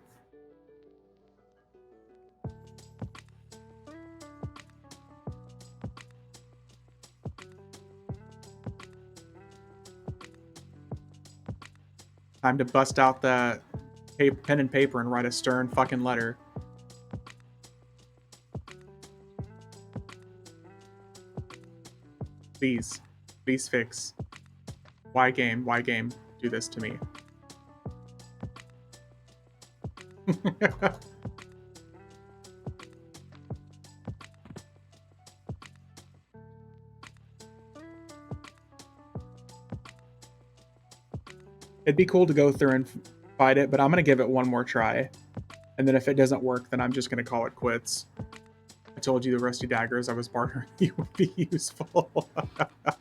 Time to bust out the pen and paper and write a stern fucking letter. Please. Please fix. Why game? Why game? Do this to me. It'd be cool to go through and fight it, but I'm going to give it one more try. And then if it doesn't work, then I'm just going to call it quits. I told you the rusty daggers I was bartering you would be useful.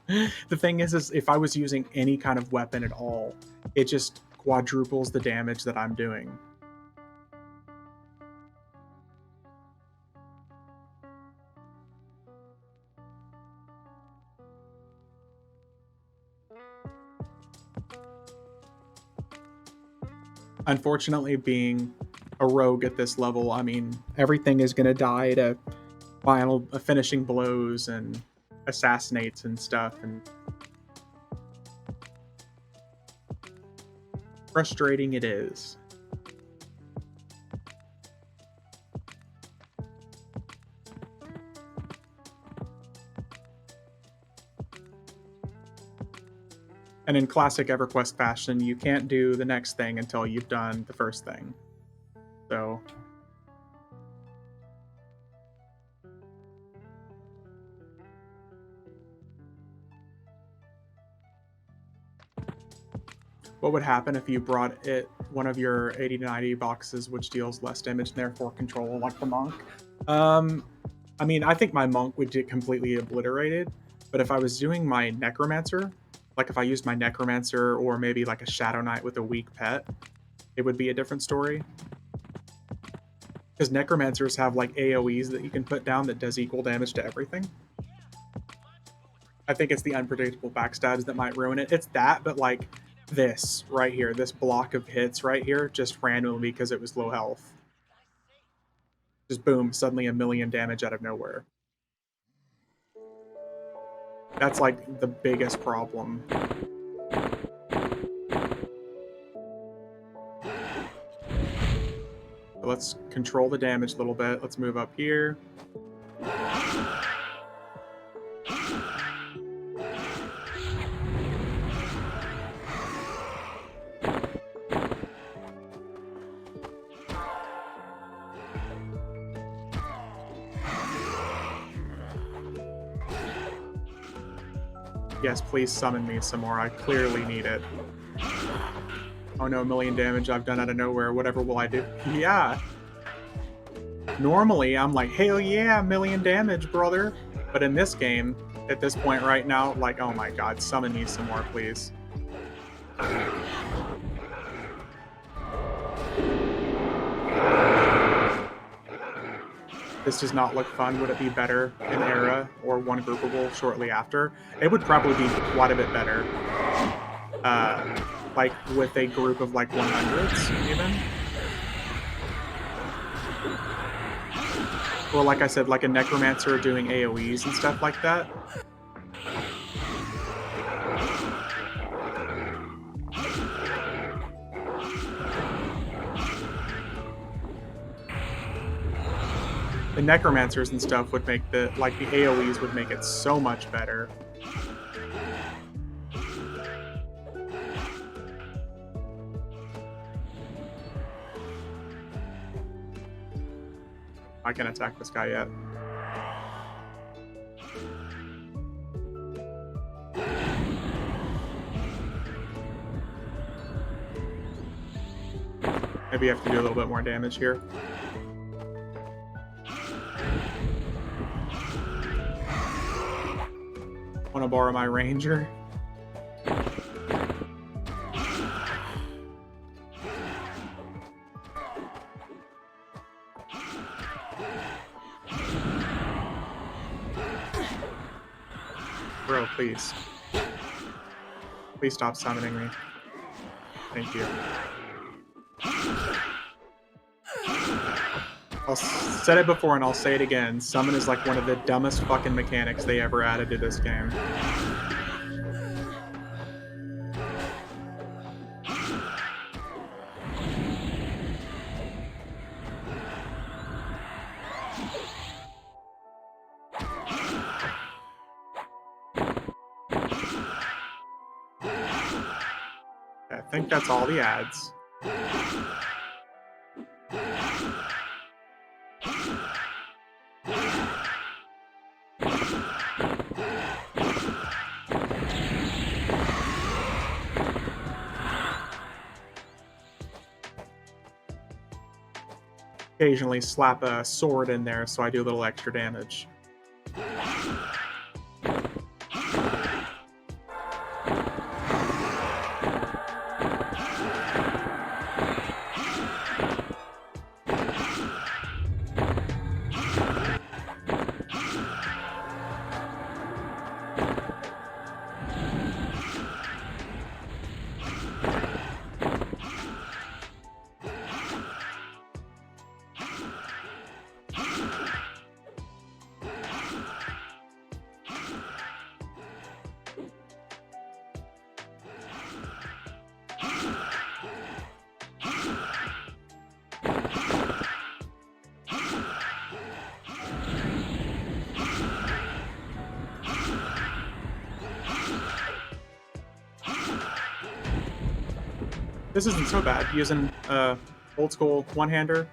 The thing is if I was using any kind of weapon at all, it just quadruples the damage that I'm doing. Unfortunately, being a rogue at this level, I mean, everything is going to die to final finishing blows and assassinates and stuff, and frustrating it is. And in classic EverQuest fashion, you can't do the next thing until you've done the first thing. So what would happen if you brought one of your 80 to 90 boxes, which deals less damage and therefore control, like the monk? I mean, I think my monk would get completely obliterated, but if I was doing my necromancer, like if I used my necromancer or maybe like a shadow knight with a weak pet, it would be a different story. Because necromancers have like AoEs that you can put down that does equal damage to everything. I think it's the unpredictable backstabs that might ruin it. It's that, but like this right here, this block of hits right here, just randomly because it was low health. Just boom, suddenly 1,000,000 damage out of nowhere. That's like the biggest problem. So let's control the damage a little bit. Let's move up here. Yes, please summon me some more. I clearly need it. Oh no, 1,000,000 damage I've done out of nowhere. Whatever will I do? Yeah. Normally, I'm like, hell yeah, 1,000,000 damage, brother. But in this game, at this point right now, like, oh my god, summon me some more, please. This does not look fun. Would it be better in Era or one groupable shortly after? It would probably be quite a bit better. Like with a group of like 100s, even. Well, like I said, like a Necromancer doing AoEs and stuff like that. The Necromancers and stuff would make the AoEs would make it so much better. I can't attack this guy yet. Maybe I have to do a little bit more damage here. Want to borrow my ranger? Bro, please. Please stop summoning me. Thank you. I'll said it before and I'll say it again. Summon is like one of the dumbest fucking mechanics they ever added to this game. I think that's all the ads. Occasionally slap a sword in there so I do a little extra damage. This isn't so bad, using old school one-hander.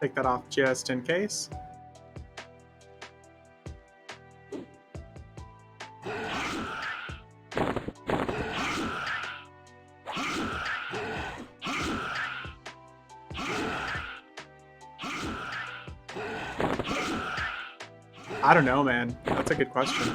Take that off just in case. I don't know, man. That's a good question.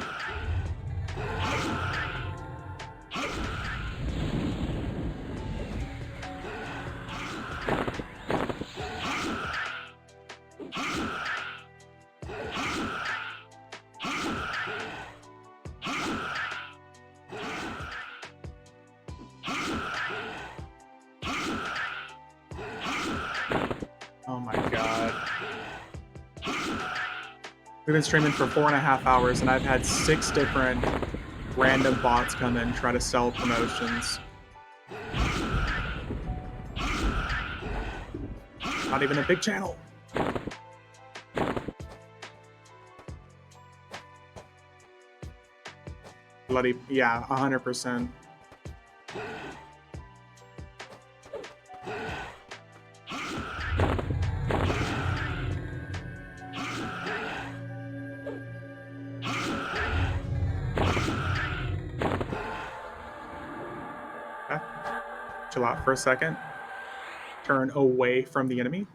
Oh my god. We've been streaming for 4.5 hours, and I've had 6 different random bots come in try to sell promotions. Not even a big channel. Bloody, yeah, 100%. Okay. Chill out for a second. Turn away from the enemy.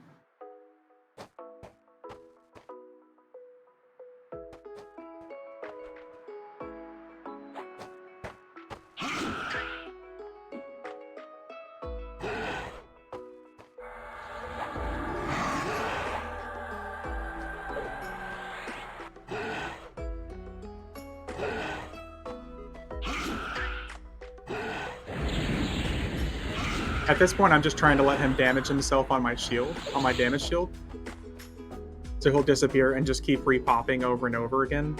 At this point, I'm just trying to let him damage himself on my shield, on my damage shield. So he'll disappear and just keep repopping over and over again.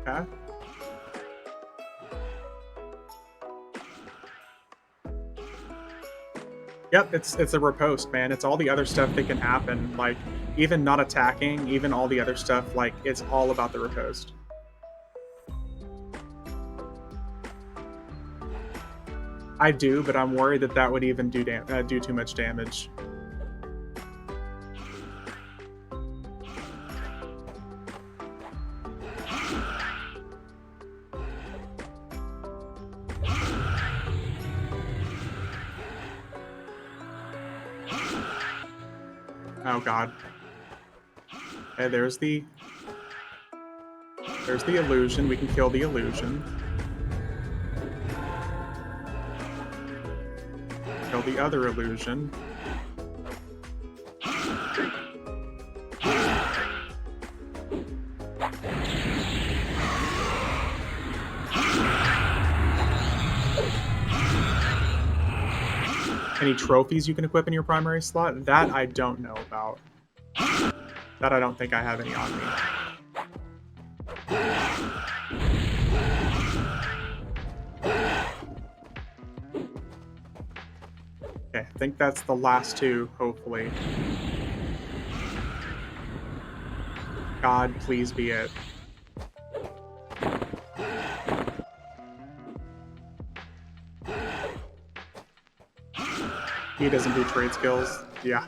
Okay. Yep, it's a riposte, man. It's all the other stuff that can happen, like even not attacking, even all the other stuff. Like it's all about the riposte. I do, but I'm worried that that would even do too much damage. Oh god. Okay, there's the illusion. We can kill the illusion. Kill the other illusion. Any trophies you can equip in your primary slot? That I don't know about. That I don't think I have any on me. Okay, I think that's the last 2, hopefully. God, please be it. He doesn't do trade skills. Yeah.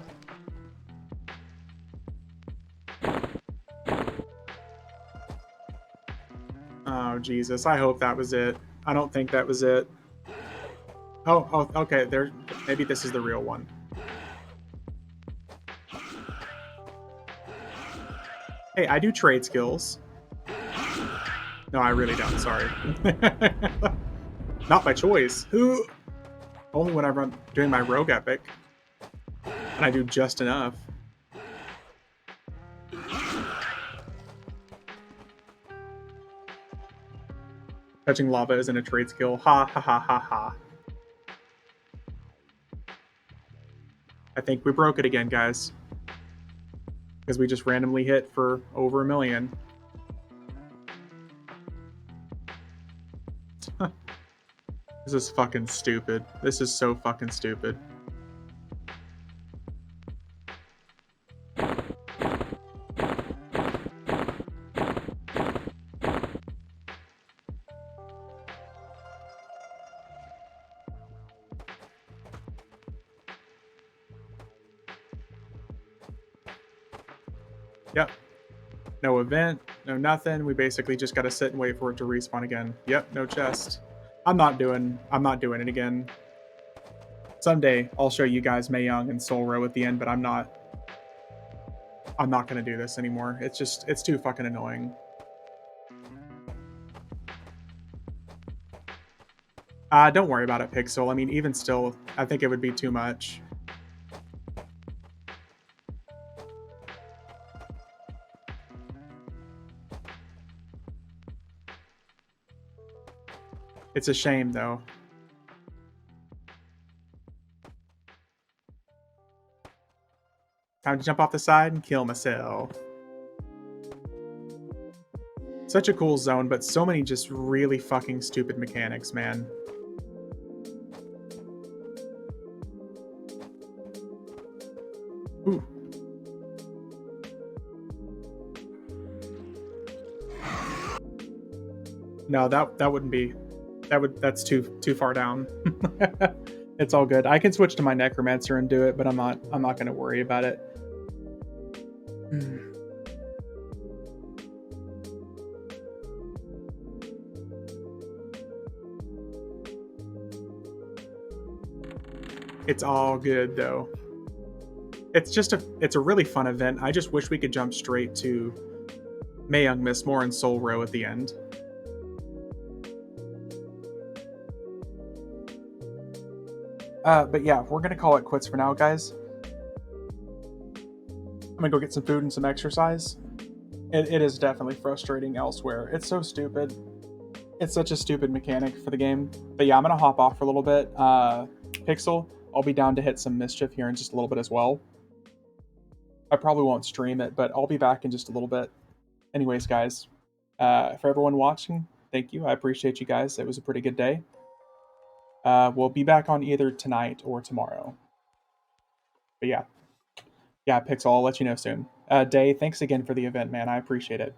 Oh, Jesus. I hope that was it. I don't think that was it. Oh, okay. There. Maybe this is the real one. Hey, I do trade skills. No, I really don't. Sorry. Not by choice. Who? Only when I'm doing my rogue epic. And I do just enough. Touching lava isn't a trade skill. Ha ha ha ha ha. I think we broke it again, guys. Because we just randomly hit for over 1 million. This is fucking stupid. This is so fucking stupid. Yep. No event, no nothing. We basically just got to sit and wait for it to respawn again. Yep, no chest. I'm not doing it again. Someday I'll show you guys Mae Young and Soul Row at the end, but I'm not gonna do this anymore. It's too fucking annoying. Don't worry about it, Pixel. I mean, even still, I think it would be too much. It's a shame, though. Time to jump off the side and kill myself. Such a cool zone, but so many just really fucking stupid mechanics, man. Ooh. No, that wouldn't be. That's too far down. It's all good. I can switch to my necromancer and do it, but I'm not going to worry about it. It's all good though. It's a really fun event. I just wish we could jump straight to Mae Young, Miss Moore, and Soul Row at the end. But yeah, we're gonna call it quits for now, guys. I'm gonna go get some food and some exercise. It is definitely frustrating elsewhere. It's so stupid. It's such a stupid mechanic for the game. But yeah, I'm gonna hop off for a little bit. Pixel, I'll be down to hit some Mischief here in just a little bit as well. I probably won't stream it, but I'll be back in just a little bit. Anyways, guys, for everyone watching, thank you. I appreciate you guys. It was a pretty good day. We'll be back on either tonight or tomorrow. But yeah, Pixel, I'll let you know soon. Day, thanks again for the event, man. I appreciate it.